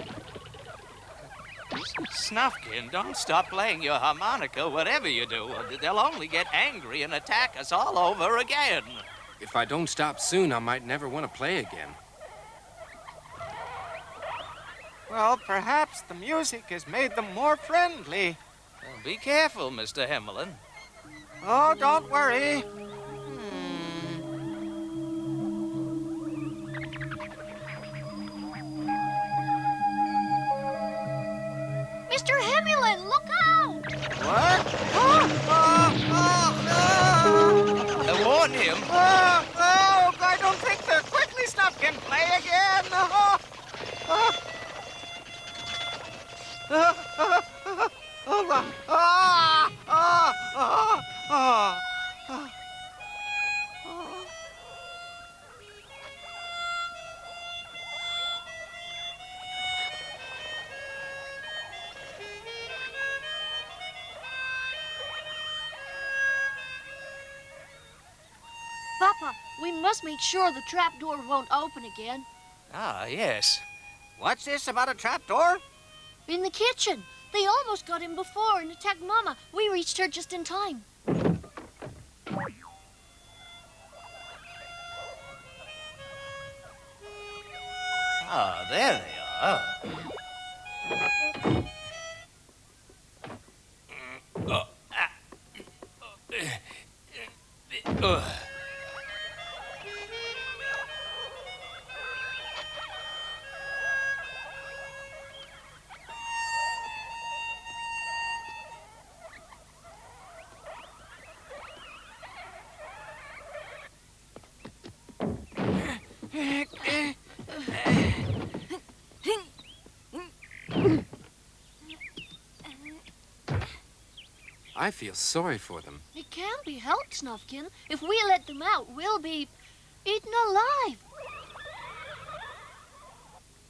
Snufkin, don't stop playing your harmonica, whatever you do. They'll only get angry and attack us all over again. If I don't stop soon, I might never want to play again. Well, perhaps the music has made them more friendly. Well, be careful, Mr. Hemulin. Oh, don't worry. Mr. Hemulin, look out! What? I warned him. I don't think they're quickly Snufkin. Play again. Papa, we must make sure the trapdoor won't open again. Ah, yes. What's this about a trapdoor? In the kitchen. They almost got in before and attacked Mama. We reached her just in time. Ah, there they are. I feel sorry for them. It can't be helped, Snufkin. If we let them out, we'll be eaten alive.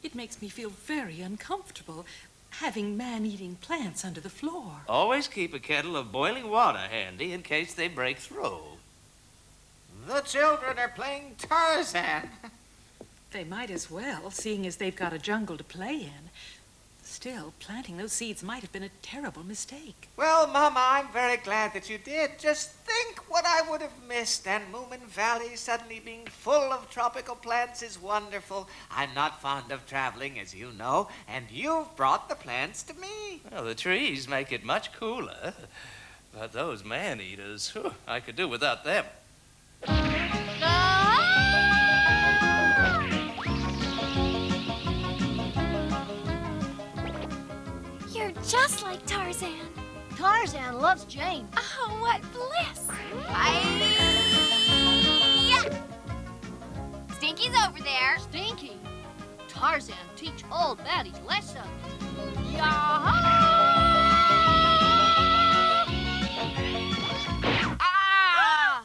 It makes me feel very uncomfortable, having man-eating plants under the floor. Always keep a kettle of boiling water handy in case they break through. The children are playing Tarzan. They might as well, seeing as they've got a jungle to play in. Still, planting those seeds might have been a terrible mistake. Well, Mama, I'm very glad that you did. Just think what I would have missed. And Moomin Valley suddenly being full of tropical plants is wonderful. I'm not fond of traveling, as you know, and you've brought the plants to me. Well, the trees make it much cooler. But those man-eaters, I could do without them. You're just like Tarzan. Tarzan loves Jane. Oh, what bliss. Stinky's over there. Stinky? Tarzan, teach old baddies lessons. Yah-ha! Ah!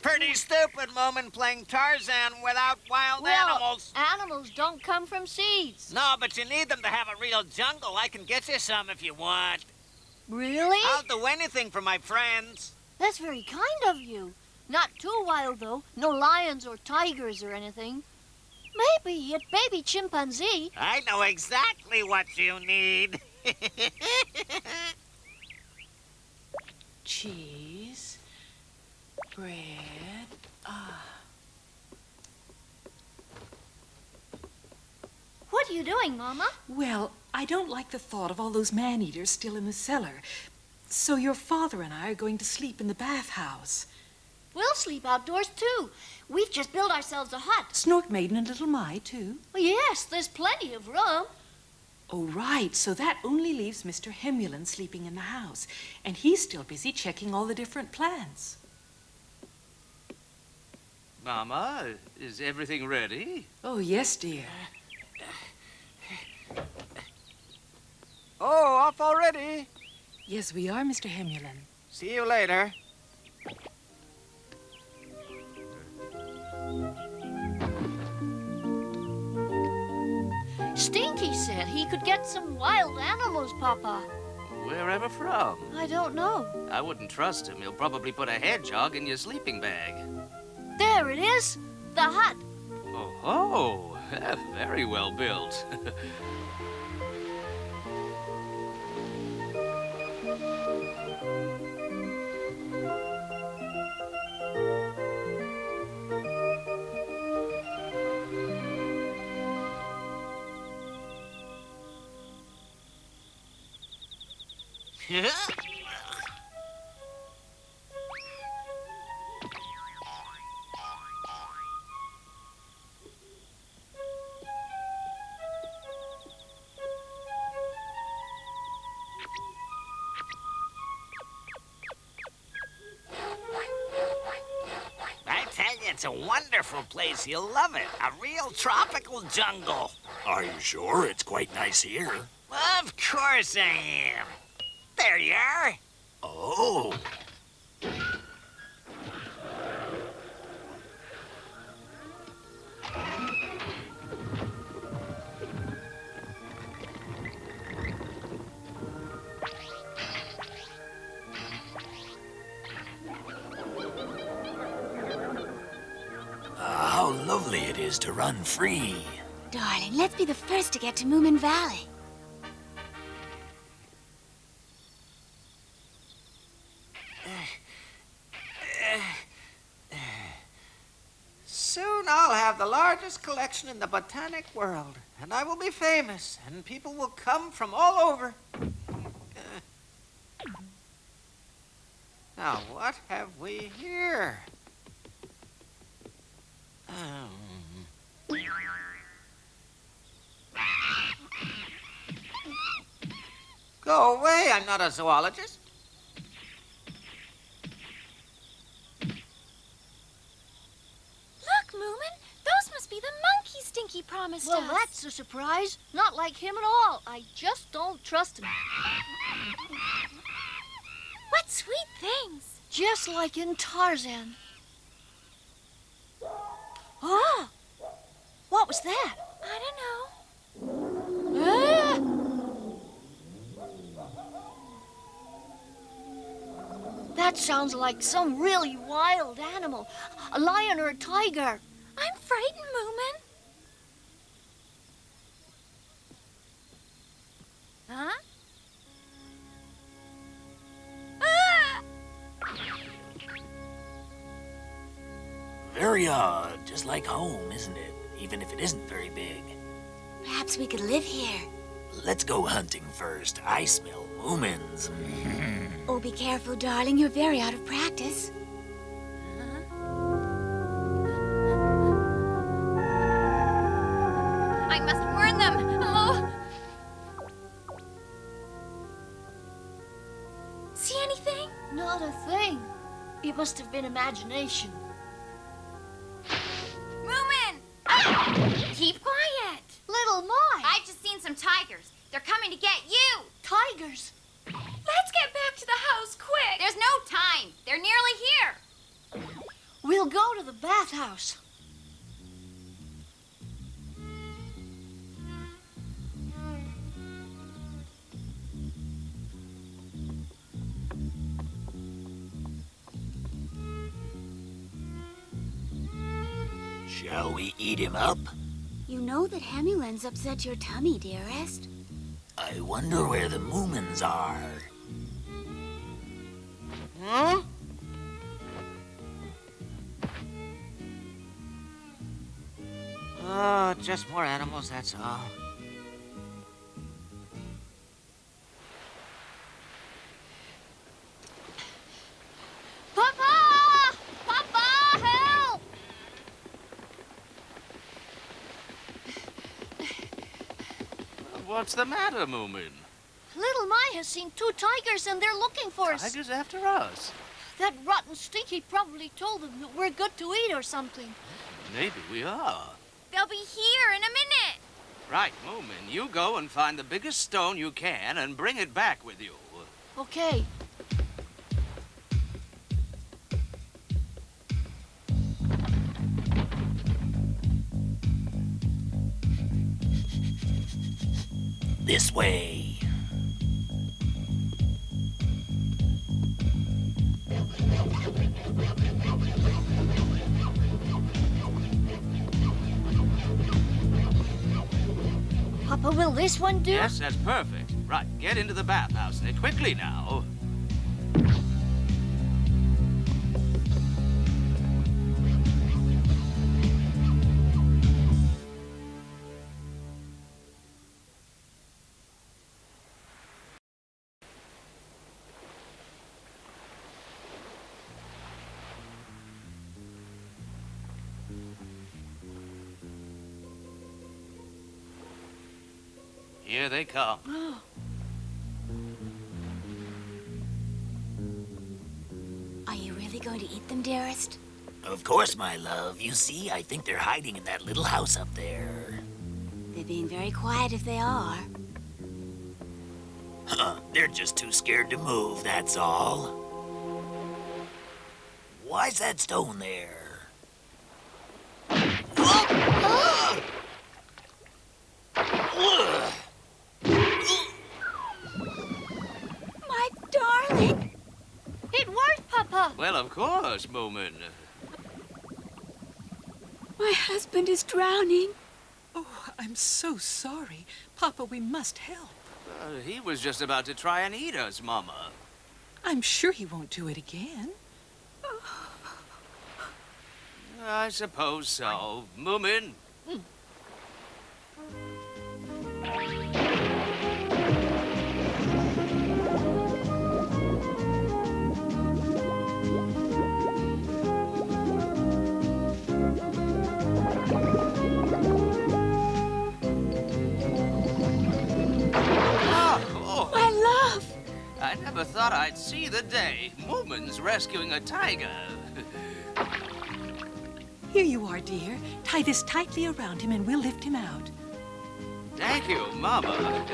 Pretty stupid, Moomin, playing Tarzan without wild animals. Animals don't come from seeds. No, but you need them to have a real jungle. I can get you some if you want. Really? I'll do anything for my friends. That's very kind of you. Not too wild, though. No lions or tigers or anything. Maybe a baby chimpanzee. I know exactly what you need. Cheese, bread, What are you doing, Mama? Well, I don't like the thought of all those man-eaters still in the cellar. So your father and I are going to sleep in the bathhouse. We'll sleep outdoors, too. We've just built ourselves a hut. Snorkmaiden and Little Mai, too? Well, yes, there's plenty of room. Oh, right. So that only leaves Mr. Hemulin sleeping in the house. And he's still busy checking all the different plants. Mama, is everything ready? Oh, yes, dear. Oh, off already? Yes, we are, Mr. Hemulin. See you later. Stinky said he could get some wild animals, Papa. Wherever from? I don't know. I wouldn't trust him. He'll probably put a hedgehog in your sleeping bag. There it is. The hut. Oh, very well built. It's a wonderful place. You'll love it. A real tropical jungle. Are you sure? It's quite nice here. Of course I am. There you are. Oh. is to run free. Darling, let's be the first to get to Moomin Valley. Soon I'll have the largest collection in the botanic world, and I will be famous, and people will come from all over. Now, what have we here? Go away, I'm not a zoologist. Look, Moomin, those must be the monkeys Stinky promised us. Well, that's a surprise. Not like him at all. I just don't trust him. What sweet things. Just like in Tarzan. Oh! What was that? I don't know. Ah! That sounds like some really wild animal. A lion or a tiger. I'm frightened, Moomin. Huh? Ah! Very odd, just like home, isn't it? Even if it isn't very big. Perhaps we could live here. Let's go hunting first. I smell Moomins. Oh, be careful, darling. You're very out of practice. I must warn them. Oh. See anything? Not a thing. It must have been imagination. Moomin! Keep quiet. Little Mai! I've just seen some tigers. They're coming to get you. Tigers? Let's get back to the house, quick. There's no time. They're nearly here. We'll go to the bathhouse. Shall we eat him up? You know that Hemulens upset your tummy, dearest. I wonder where the Moomins are. Huh? Oh, just more animals, that's all. Papa! Papa, help! What's the matter, Moomin? Little Mai has seen 2 tigers and they're looking for us. Tigers after us? That rotten Stinky probably told them that we're good to eat or something. Maybe we are. They'll be here in a minute. Right, Moomin, you go and find the biggest stone you can and bring it back with you. Okay. This way. Papa, will this one do? Yes, that's perfect. Right, get into the bathhouse, Nick. Quickly now. Here they come. Are you really going to eat them, dearest? Of course, my love. You see, I think they're hiding in that little house up there. They're being very quiet if they are. Huh, they're just too scared to move, that's all. Why's that stone there? My darling! It worked, Papa! Well, of course, Moomin. My husband is drowning. Oh, I'm so sorry. Papa, we must help. He was just about to try and eat us, Mama. I'm sure he won't do it again. I suppose so. Moomin. My love! I never thought I'd see the day. Moomins rescuing a tiger. Here you are, dear. Tie this tightly around him and we'll lift him out. Thank you, Mama.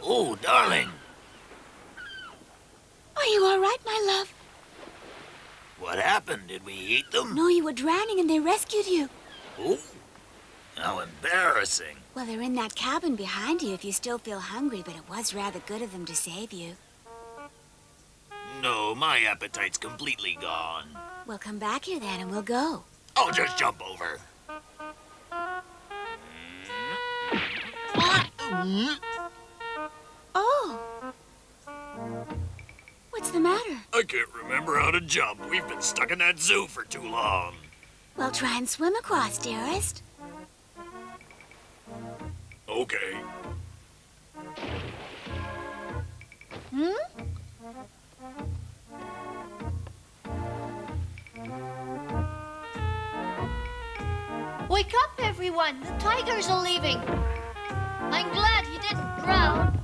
Oh, darling. Are you all right, my love? What happened? Did we eat them? No, you were drowning and they rescued you. Oh, how embarrassing. Well, they're in that cabin behind you if you still feel hungry, but it was rather good of them to save you. No, my appetite's completely gone. Well, come back here then and we'll go. I'll just jump over. Oh. What's the matter? I can't remember how to jump. We've been stuck in that zoo for too long. Well, try and swim across, dearest. Okay. Wake up, everyone. The tigers are leaving. I'm glad he didn't drown.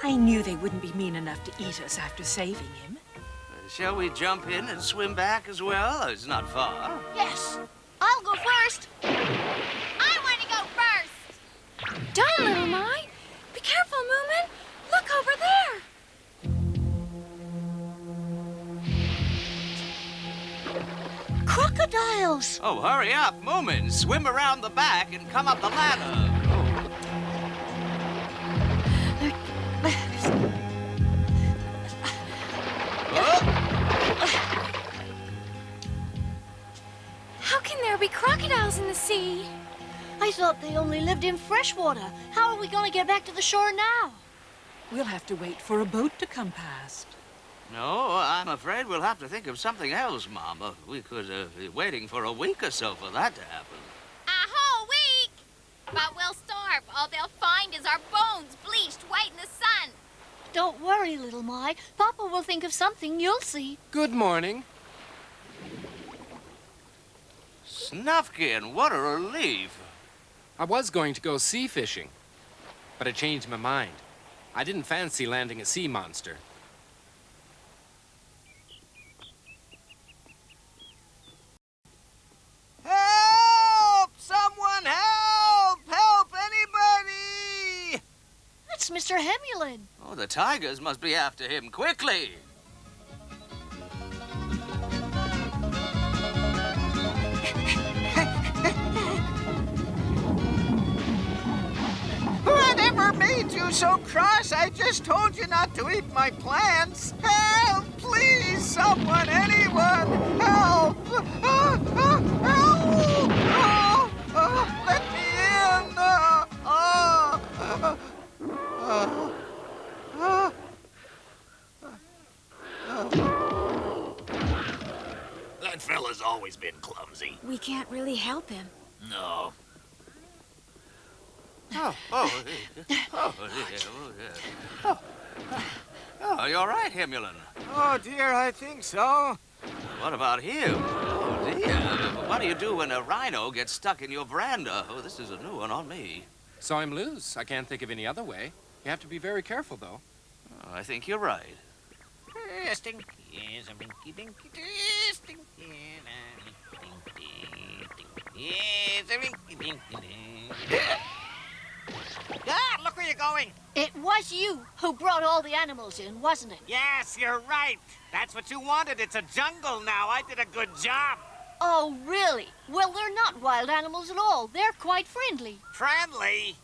I knew they wouldn't be mean enough to eat us after saving him. Shall we jump in and swim back as well? It's not far. Yes. I'll go first. I want to go first. Darn, little Mai. Be careful, Moomin. Look over there. Crocodiles. Oh, hurry up, Moomin. Swim around the back and come up the ladder. How can there be crocodiles in the sea? I thought they only lived in freshwater. How are we going to get back to the shore now? We'll have to wait for a boat to come past. No, I'm afraid we'll have to think of something else, Mama. We could be waiting for a week or so for that to happen. A whole week! But we'll starve. All they'll find is our bones bleached white in the sun. Don't worry, little Mai. Papa will think of something. You'll see. Good morning. Snufkin, what a relief. I was going to go sea fishing, but I changed my mind. I didn't fancy landing a sea monster. Help! Someone help! Help, anybody! That's Mr. Hemulin. Oh, the tigers must be after him. Quickly! Whatever made you so cross? I just told you not to eat my plants. Help! Please, someone, anyone! Help! Help! Let me in! That fella's always been clumsy. We can't really help him. No. Oh, you're right, Hemulin. Oh, dear, I think so. What about him? Oh, dear. What do you do when a rhino gets stuck in your veranda? Oh, this is a new one on me. So I'm loose. I can't think of any other way. You have to be very careful, though. Oh, I think you're right. Testing. Yes, a binky dinky testing. Yes, a binky dinky. Ah, look where you're going? It was you who brought all the animals in, wasn't it? Yes, you're right. That's what you wanted. It's a jungle now. I did a good job. Oh, really? Well, they're not wild animals at all. They're quite friendly. Friendly?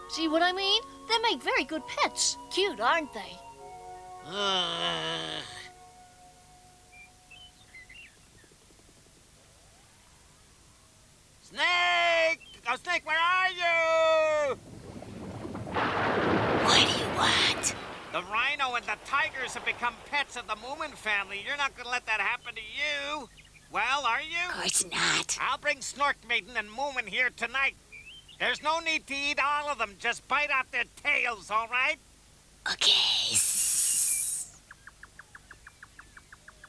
See what I mean? They make very good pets. Cute, aren't they? Snake! Oh, Snake, where are you? What do you want? The rhino and the tigers have become pets of the Moomin family. You're not going to let that happen to you. Well, are you? Of course not. I'll bring Snorkmaiden and Moomin here tonight. There's no need to eat all of them. Just bite out their tails, all right? Okay.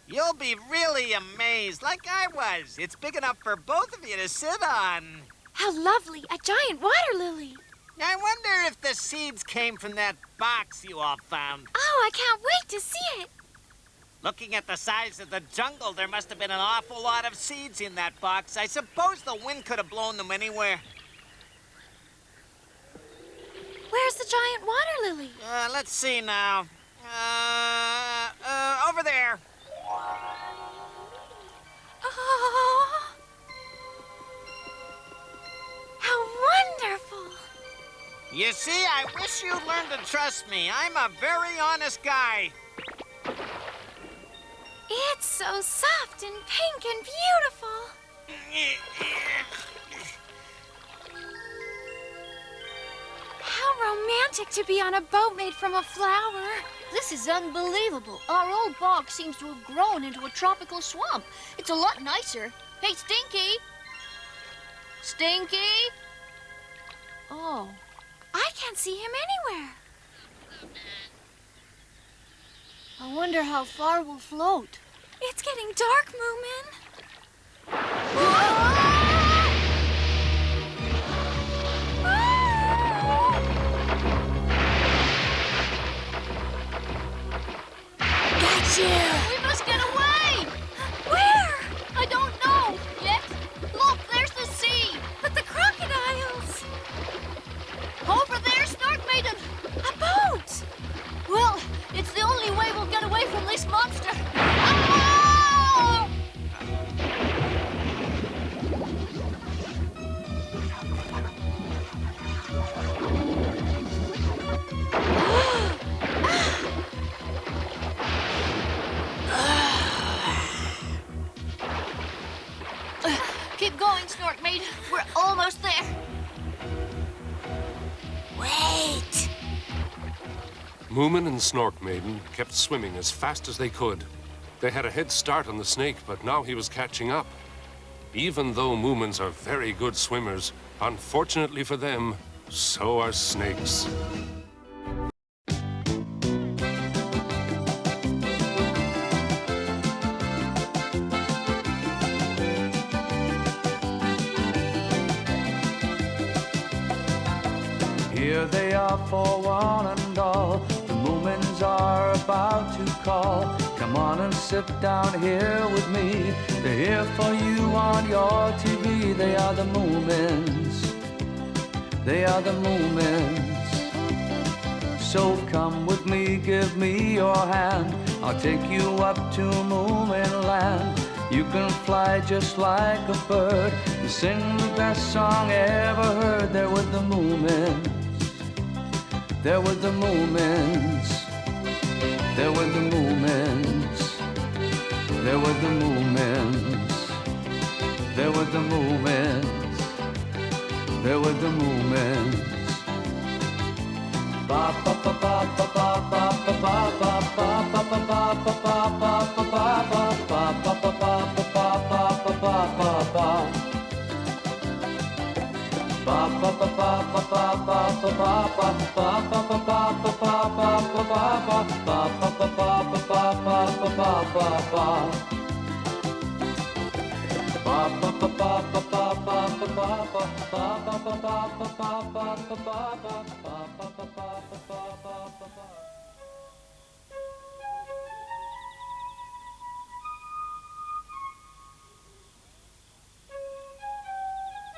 You'll be really amazed, like I was. It's big enough for both of you to sit on. How lovely, a giant water lily. I wonder if the seeds came from that box you all found. Oh, I can't wait to see it. Looking at the size of the jungle, there must have been an awful lot of seeds in that box. I suppose the wind could have blown them anywhere. Where's the giant water lily? Let's see now. Over there. Oh, how wonderful. You see, I wish you'd learn to trust me. I'm a very honest guy. It's so soft and pink and beautiful. How romantic to be on a boat made from a flower. This is unbelievable. Our old bog seems to have grown into a tropical swamp. It's a lot nicer. Hey, Stinky! Stinky? Oh. I can't see him anywhere. I wonder how far we'll float. It's getting dark, Moomin. Gotcha! We must get away! Where? I don't know yet. Look, there's the sea. But the crocodiles. Over there, Snorkmaiden. A boat. Well, it's the only way we'll get away from this monster. Ah! Keep going, Snorkmaiden. We're almost there. Wait. Moomin and Snorkmaiden kept swimming as fast as they could. They had a head start on the snake, but now he was catching up. Even though Moomins are very good swimmers, unfortunately for them, so are snakes. Here they are for one and all. The Moomins are about to call. Come on and sit down here with me. They're here for you on your TV. They are the Moomins. They are the Moomins. So come with me, give me your hand. I'll take you up to Moomin land. You can fly just like a bird and sing the best song ever heard. They're with the Moomins. They're with the Moomins. They're with the Moomins. They're with the Moomins. They're with the Moomins. They're with the Moomins. Ba ba ba ba ba ba ba ba ba ba ba ba ba ba ba ba ba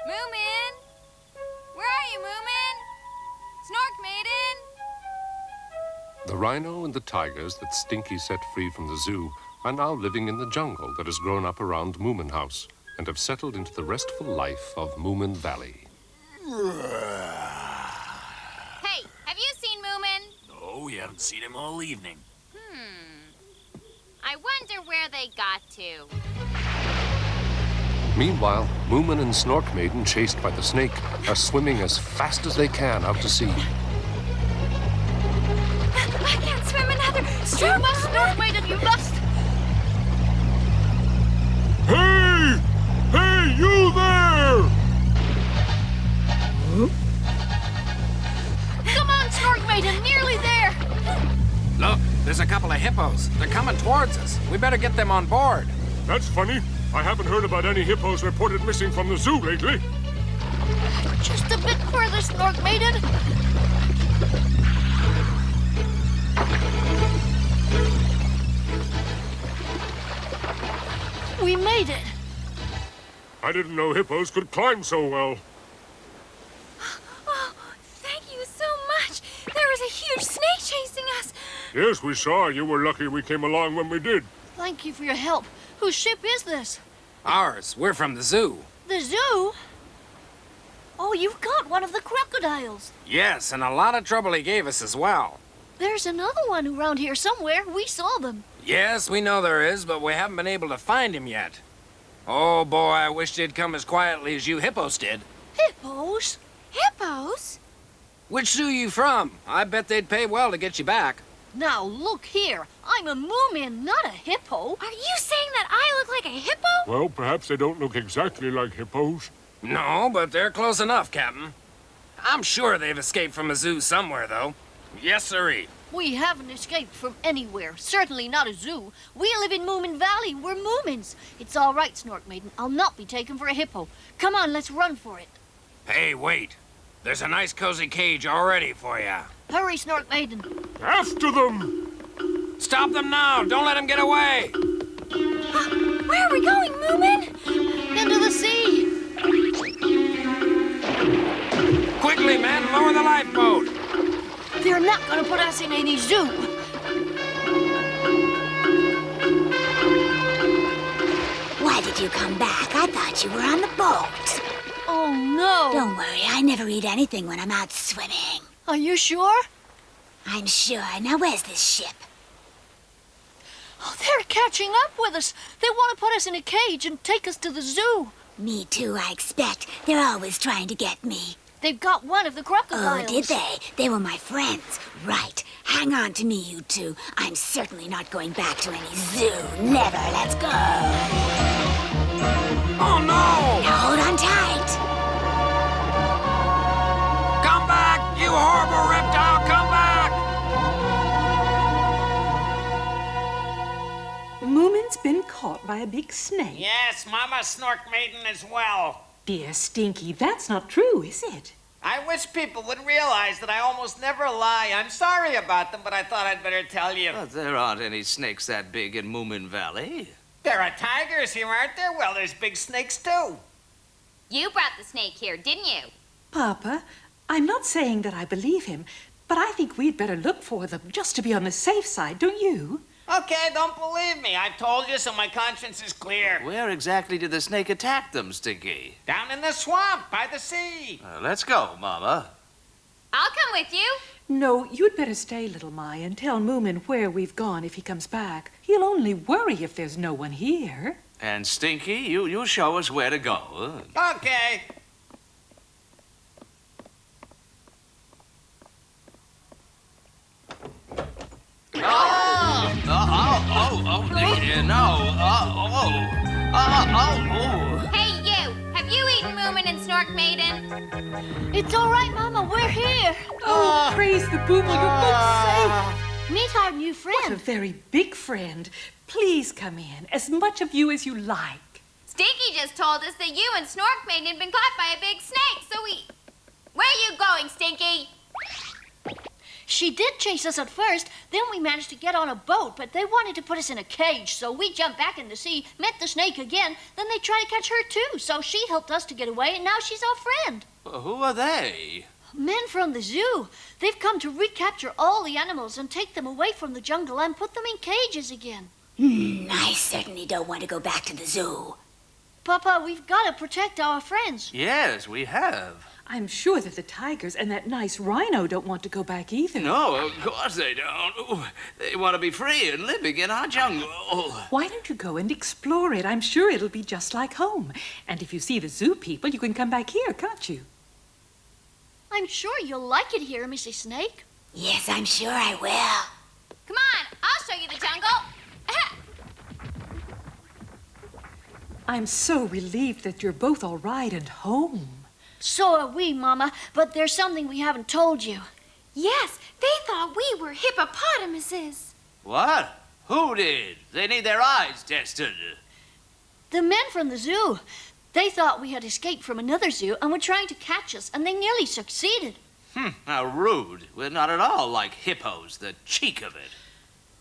Moomin! Where are you, Moomin? Snorkmaiden! The rhino and the tigers that Stinky set free from the zoo are now living in the jungle that has grown up around Moomin House and have settled into the restful life of Moomin Valley. Hey, have you seen Moomin? No, we haven't seen him all evening. I wonder where they got to. Meanwhile, Moomin and Snorkmaiden, chased by the snake, are swimming as fast as they can out to sea. I can't swim another stroke. You must, Snorkmaiden, you must. Hey! Hey, you there! Come on, Snorkmaiden, nearly there. Look, there's a couple of hippos. They're coming towards us. We better get them on board. That's funny. I haven't heard about any hippos reported missing from the zoo lately. Just a bit further, Snorkmaiden. We made it. I didn't know hippos could climb so well. Oh, thank you so much. There was a huge snake chasing us. Yes, we saw. You were lucky we came along when we did. Thank you for your help. Whose ship is this? Ours. We're from the zoo. The zoo? Oh, you've got one of the crocodiles. Yes, and a lot of trouble he gave us as well. There's another one around here somewhere. We saw them. Yes, we know there is, but we haven't been able to find him yet. Oh, boy, I wish they'd come as quietly as you hippos did. Hippos? Hippos? Which zoo you from? I bet they'd pay well to get you back. Now, look here. I'm a Moomin, not a hippo. Are you saying that I look like a hippo? Well, perhaps they don't look exactly like hippos. No, but they're close enough, Captain. I'm sure they've escaped from a zoo somewhere, though. Yes, sirree. We haven't escaped from anywhere. Certainly not a zoo. We live in Moomin Valley. We're Moomins. It's all right, Snorkmaiden. I'll not be taken for a hippo. Come on, let's run for it. Hey, wait. There's a nice cozy cage all ready for you. Hurry, Snorkmaiden. After them! Stop them now! Don't let them get away! Where are we going, Moomin? Into the sea. Quickly, men, lower the lifeboat! They're not going to put us in any zoo. Why did you come back? I thought you were on the boat. Oh, no. Don't worry, I never eat anything when I'm out swimming. Are you sure? I'm sure. Now, where's this ship? Oh, they're catching up with us. They want to put us in a cage and take us to the zoo. Me too, I expect. They're always trying to get me. They've got one of the crocodiles. Oh, did they? They were my friends. Right. Hang on to me, you two. I'm certainly not going back to any zoo. Never. Let's go. Oh, no! Now hold on tight. Come back, you horrible reptile! Come back! Moomin's been caught by a big snake. Yes, Mama Snorkmaiden as well. Dear Stinky, that's not true, is it? I wish people would realize that I almost never lie. I'm sorry about them, but I thought I'd better tell you. But there aren't any snakes that big in Moomin Valley. There are tigers here, aren't there? Well, there's big snakes, too. You brought the snake here, didn't you? Papa, I'm not saying that I believe him, but I think we'd better look for them just to be on the safe side, don't you? Okay, don't believe me. I've told you, so my conscience is clear. Where exactly did the snake attack them, Stinky? Down in the swamp, by the sea. Let's go, Mama. I'll come with you. No, you'd better stay, little Mai, and tell Moomin where we've gone if he comes back. He'll only worry if there's no one here. And Stinky, you show us where to go. Okay. Hey, you! Have you eaten Moomin and Snorkmaiden? It's all right, Mama. We're here. Oh, praise the Boomer, you're both safe. Meet our new friend. What a very big friend. Please come in, as much of you as you like. Stinky just told us that you and Snorkmaiden had been caught by a big snake, so we... Where are you going, Stinky? She did chase us at first, then we managed to get on a boat, but they wanted to put us in a cage, so we jumped back in the sea, met the snake again, then they tried to catch her too, so she helped us to get away, and now she's our friend. Well, who are they? Men from the zoo. They've come to recapture all the animals and take them away from the jungle and put them in cages again. I certainly don't want to go back to the zoo. Papa, we've got to protect our friends. Yes, we have. I'm sure that the tigers and that nice rhino don't want to go back either. No, of course they don't. They want to be free and living in our jungle. Why don't you go and explore it? I'm sure it'll be just like home. And if you see the zoo people, you can come back here, can't you? I'm sure you'll like it here, Mrs. Snake. Yes, I'm sure I will. Come on, I'll show you the jungle. I'm so relieved that you're both all right and home. So are we, Mama, but there's something we haven't told you. Yes, they thought we were hippopotamuses. What? Who did? They need their eyes tested. The men from the zoo. They thought we had escaped from another zoo and were trying to catch us, and they nearly succeeded. How rude. We're not at all like hippos, the cheek of it.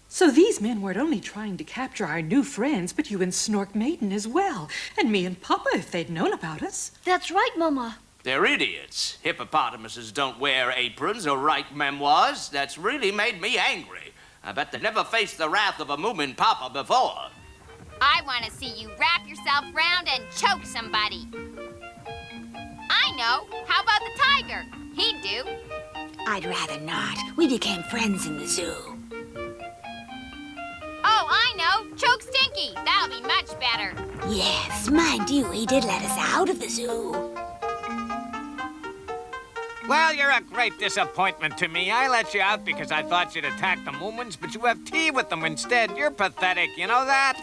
So these men weren't only trying to capture our new friends, but you and Snorkmaiden as well. And me and Papa, if they'd known about us. That's right, Mama. They're idiots. Hippopotamuses don't wear aprons or write memoirs. That's really made me angry. I bet they never faced the wrath of a Moomin Papa before. I want to see you wrap yourself round and choke somebody. I know. How about the tiger? He'd do. I'd rather not. We became friends in the zoo. Oh, I know. Choke Stinky. That'll be much better. Yes, mind you, he did let us out of the zoo. Well, you're a great disappointment to me. I let you out because I thought you'd attack the Moomins, but you have tea with them instead. You're pathetic, you know that?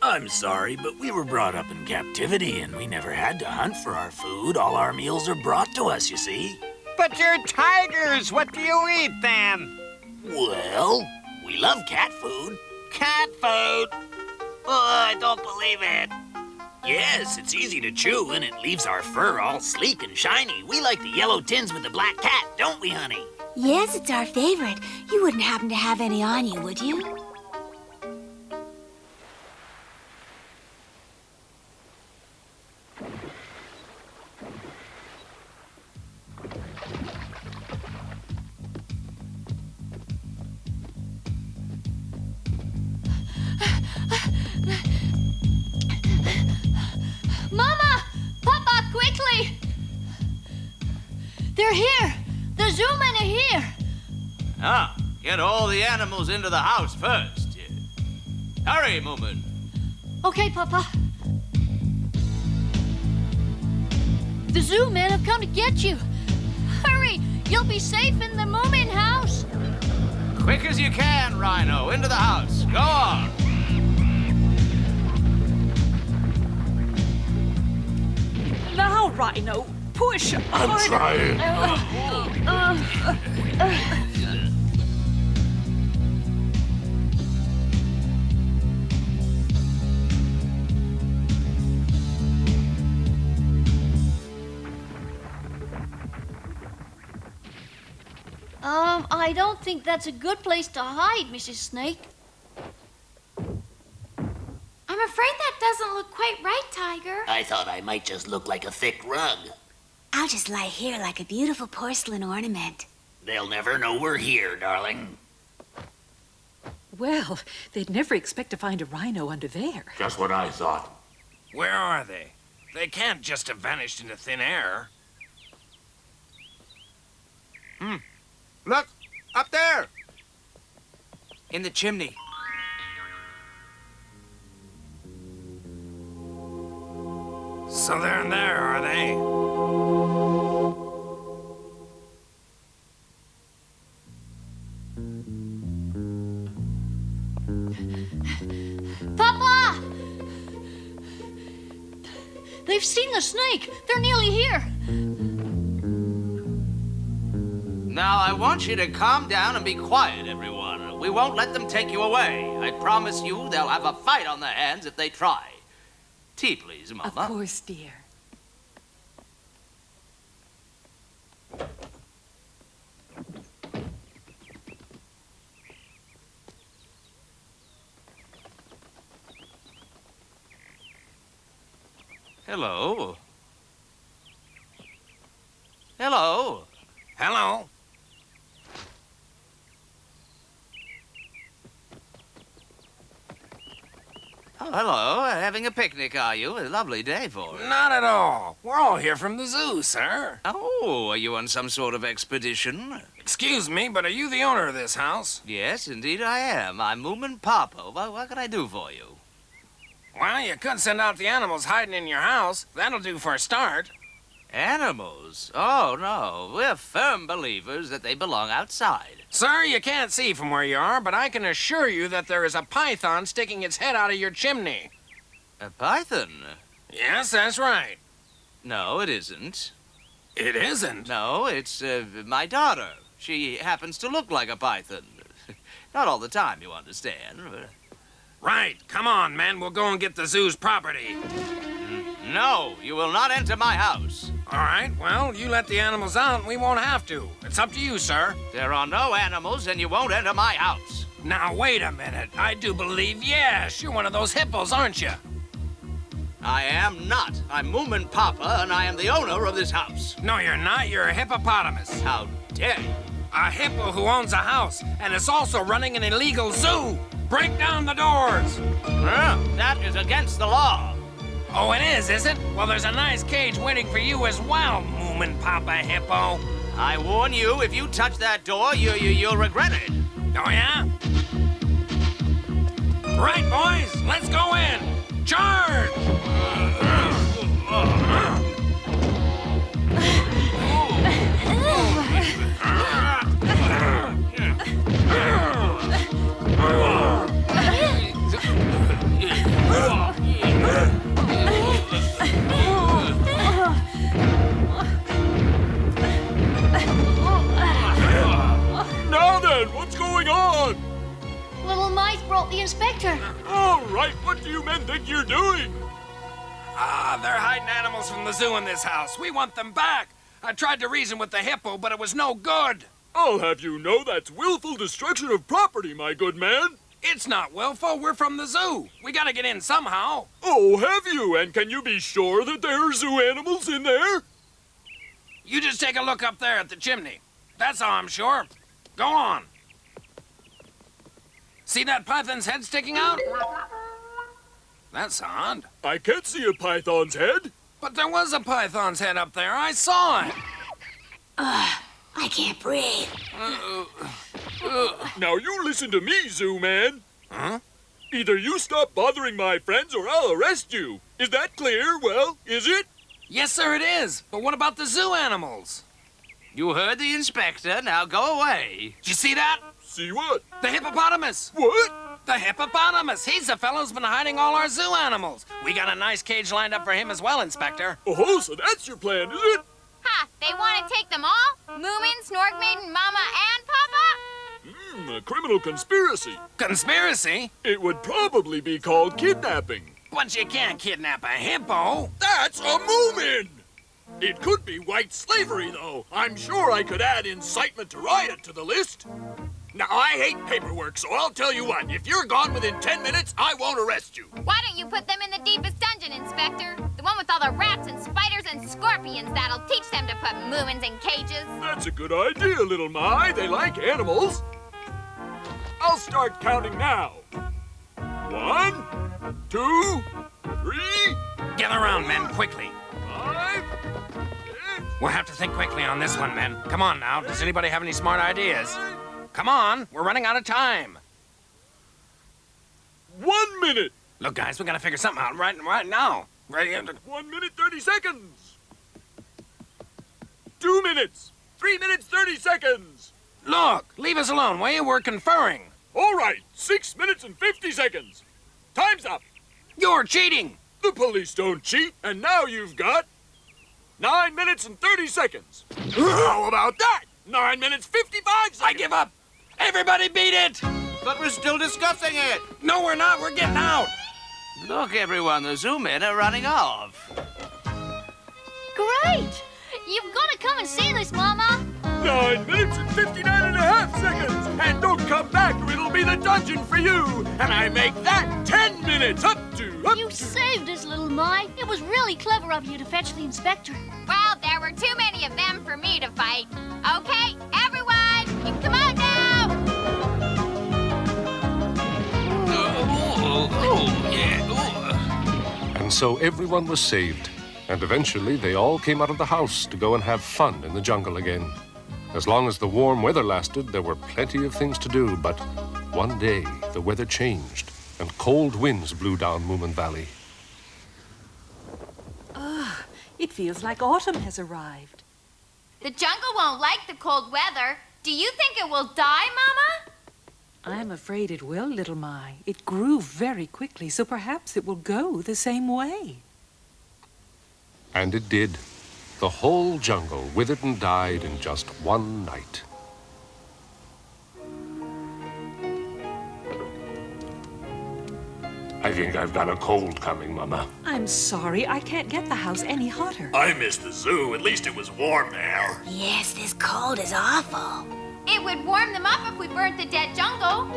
I'm sorry, but we were brought up in captivity and we never had to hunt for our food. All our meals are brought to us, you see. But you're tigers. What do you eat, then? Well, we love cat food. Cat food? Oh, I don't believe it. Yes, it's easy to chew and it leaves our fur all sleek and shiny. We like the yellow tins with the black cat, don't we, honey? Yes, it's our favorite. You wouldn't happen to have any on you, would you? Mama! Papa, quickly! They're here! The zoo men are here! Ah, get all the animals into the house first. Hurry, Moomin. Okay, Papa. The zoo men have come to get you. Hurry! You'll be safe in the Moomin house. Quick as you can, Rhino. Into the house. Go on. Now, Rhino, push. I'm trying. I don't think that's a good place to hide, Mrs. Snake. I'm afraid that doesn't look quite right, Tiger. I thought I might just look like a thick rug. I'll just lie here like a beautiful porcelain ornament. They'll never know we're here, darling. Well, they'd never expect to find a rhino under there. Just what I thought. Where are they? They can't just have vanished into thin air. Look, up there. In the chimney. So they're in there, are they? Papa! They've seen the snake. They're nearly here. Now, I want you to calm down and be quiet, everyone. We won't let them take you away. I promise you they'll have a fight on their hands if they try. Tea, please, Mama. Of course, dear. Hello. Hello. Hello. Oh, hello. Having a picnic, are you? A lovely day for it. Not at all. We're all here from the zoo, sir. Oh, are you on some sort of expedition? Excuse me, but are you the owner of this house? Yes, indeed I am. I'm Moomin Papa. What can I do for you? Well, you could send out the animals hiding in your house. That'll do for a start. Animals? Oh, no. We're firm believers that they belong outside. Sir, you can't see from where you are, but I can assure you that there is a python sticking its head out of your chimney. A python? Yes, that's right. No, it isn't. It isn't? No, it's my daughter. She happens to look like a python. Not all the time, you understand. Right. Come on, men. We'll go and get the zoo's property. No, you will not enter my house. All right. Well, you let the animals out and we won't have to. It's up to you, sir. There are no animals and you won't enter my house. Now, wait a minute. I do believe, yes, you're one of those hippos, aren't you? I am not. I'm Moomin Papa and I am the owner of this house. No, you're not. You're a hippopotamus. How dare you? A hippo who owns a house and is also running an illegal zoo. Break down the doors. That is against the law. Oh, it is it? Well, there's a nice cage waiting for you as well, Moomin Papa Hippo. I warn you, if you touch that door, you'll regret it. Oh, yeah? Right, boys, let's go in. Charge! Now then, what's going on? Little mice brought the inspector. All right, what do you men think you're doing? They're hiding animals from the zoo in this house. We want them back. I tried to reason with the hippo, but it was no good. I'll have you know that's willful destruction of property, my good man. It's not willful. We're from the zoo. We gotta get in somehow. Oh, have you? And can you be sure that there are zoo animals in there? You just take a look up there at the chimney. That's all I'm sure. Go on. See that python's head sticking out? That's odd. I can't see a python's head. But there was a python's head up there. I saw it. I can't breathe. Now you listen to me, Zoo Man. Huh? Either you stop bothering my friends or I'll arrest you. Is that clear? Well, is it? Yes, sir, it is. But what about the zoo animals? You heard the inspector. Now go away. Did you see that? See what? The hippopotamus. What? The hippopotamus. He's the fellow who's been hiding all our zoo animals. We got a nice cage lined up for him as well, Inspector. Oh, so that's your plan, is it? Ha! They want to take them all? Moomin, Snorkmaiden, Mama, and Papa? A criminal conspiracy. Conspiracy? It would probably be called kidnapping. But you can't kidnap a hippo. That's a Moomin! It could be white slavery, though. I'm sure I could add incitement to riot to the list. Now, I hate paperwork, so I'll tell you what. If you're gone within 10 minutes, I won't arrest you. Why don't you put them in the deepest dungeon, Inspector? The one with all the rats and spiders and scorpions that'll teach them to put Moomins in cages. That's a good idea, little My. They like animals. I'll start counting now. 1, 2, 3. Gather around, men, quickly. 5. We'll have to think quickly on this one, men. Come on now. Does anybody have any smart ideas? Come on. We're running out of time. 1 minute. Look, guys, we gotta figure something out right now. Ready? 1 minute, 30 seconds. 2 minutes. 3 minutes, 30 seconds. Look, leave us alone, will you? We're conferring. All right, 6 minutes and 50 seconds. Time's up. You're cheating. The police don't cheat, and now you've got 9 minutes and 30 seconds. How about that? 9 minutes, 55 seconds. I give up. Everybody beat it. But we're still discussing it. No, we're not. We're getting out. Look, everyone, the zoo men are running off. Great! You've got to come and see this, Mama. 9 minutes and 59.5 seconds. And don't come back or it'll be the dungeon for you. And I make that 10 minutes. Up to. You saved us, little Mai. It was really clever of you to fetch the inspector. Well, there were too many of them for me to fight. Okay, everyone, you can come on now! And so everyone was saved. And eventually they all came out of the house to go and have fun in the jungle again. As long as the warm weather lasted, there were plenty of things to do, but one day the weather changed and cold winds blew down Moomin Valley. It feels like autumn has arrived. The jungle won't like the cold weather. Do you think it will die, Mama? I'm afraid it will, little Mai. It grew very quickly, so perhaps it will go the same way. And it did. The whole jungle withered and died in just one night. I think I've got a cold coming, Mama. I'm sorry, I can't get the house any hotter. I missed the zoo. At least it was warm there. Yes, this cold is awful. It would warm them up if we burnt the dead jungle.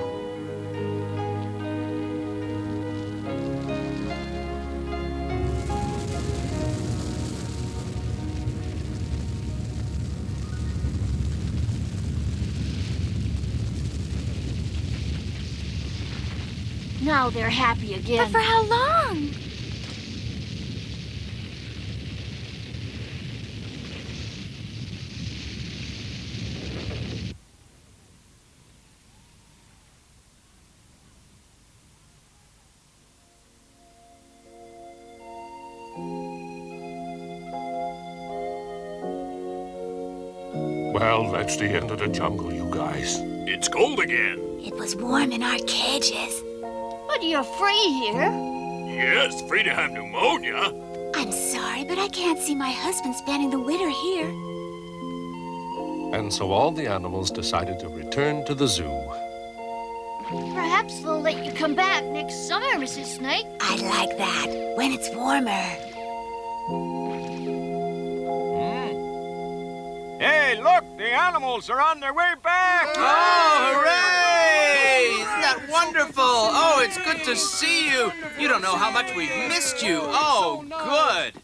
Now they're happy again. But for how long? Well, that's the end of the jungle, you guys. It's cold again. It was warm in our cages. But you're free here. Yes, free to have pneumonia. I'm sorry, but I can't see my husband spending the winter here. And so all the animals decided to return to the zoo. Perhaps they'll let you come back next summer, Mrs. Snake. I like that, when it's warmer. Hey, look, the animals are on their way back. Oh, hooray! Isn't that wonderful? Oh, it's good to see you. You don't know how much we've missed you. Oh, good.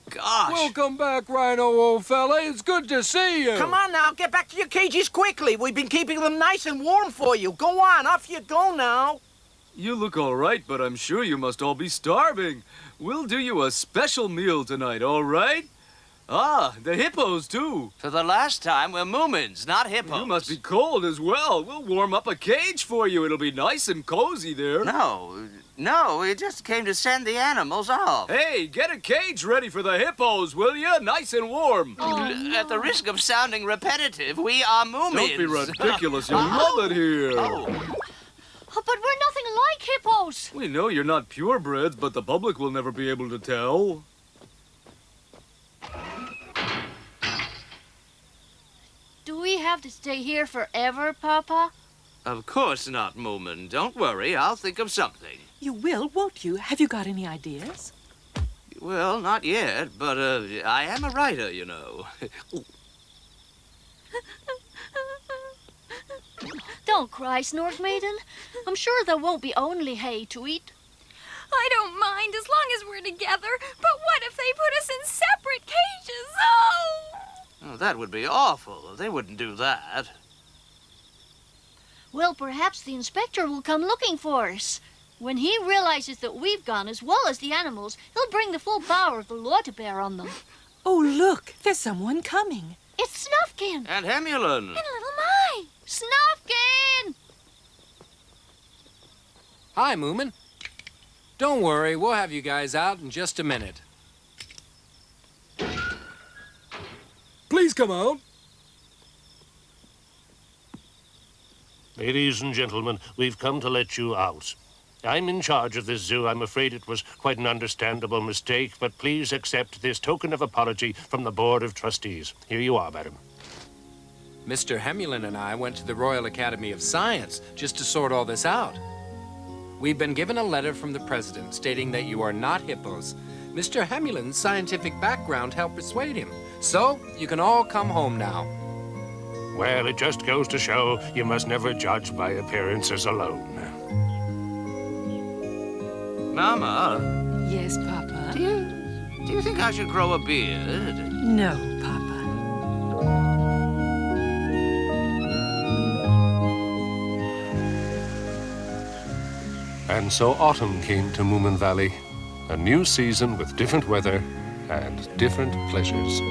Gosh. Welcome back, Rhino, old fella. It's good to see you. Come on now, get back to your cages quickly. We've been keeping them nice and warm for you. Go on, off you go now. You look all right, but I'm sure you must all be starving. We'll do you a special meal tonight, all right? Ah, the hippos, too. For the last time, we're Moomins, not hippos. You must be cold as well. We'll warm up a cage for you. It'll be nice and cozy there. No, we just came to send the animals off. Hey, get a cage ready for the hippos, will you? Nice and warm. At the risk of sounding repetitive, we are Moomins. Don't be ridiculous. You'll love it here. Oh, but we're nothing like hippos. We know you're not purebreds, but the public will never be able to tell. Do we have to stay here forever, Papa? Of course not, Moomin. Don't worry, I'll think of something. You will, won't you? Have you got any ideas? Well, not yet, but I am a writer, you know. Don't cry, Snorkmaiden. I'm sure there won't be only hay to eat. I don't mind as long as we're together. But what if they put us in separate cages? Oh! Oh, that would be awful. They wouldn't do that. Well, perhaps the inspector will come looking for us. When he realizes that we've gone as well as the animals, he'll bring the full power of the law to bear on them. Oh, look, there's someone coming. It's Snufkin. And Hemulin. And little Mai. Snufkin! Hi, Moomin. Don't worry, we'll have you guys out in just a minute. Please come out. Ladies and gentlemen, we've come to let you out. I'm in charge of this zoo. I'm afraid it was quite an understandable mistake, but please accept this token of apology from the Board of Trustees. Here you are, madam. Mr. Hemulin and I went to the Royal Academy of Science just to sort all this out. We've been given a letter from the president stating that you are not hippos. Mr. Hemulin's scientific background helped persuade him. So, you can all come home now. Well, it just goes to show you must never judge by appearances alone. Mama, Yes, Papa? do you think I should grow a beard? No, Papa. And so autumn came to Moomin Valley, a new season with different weather and different pleasures.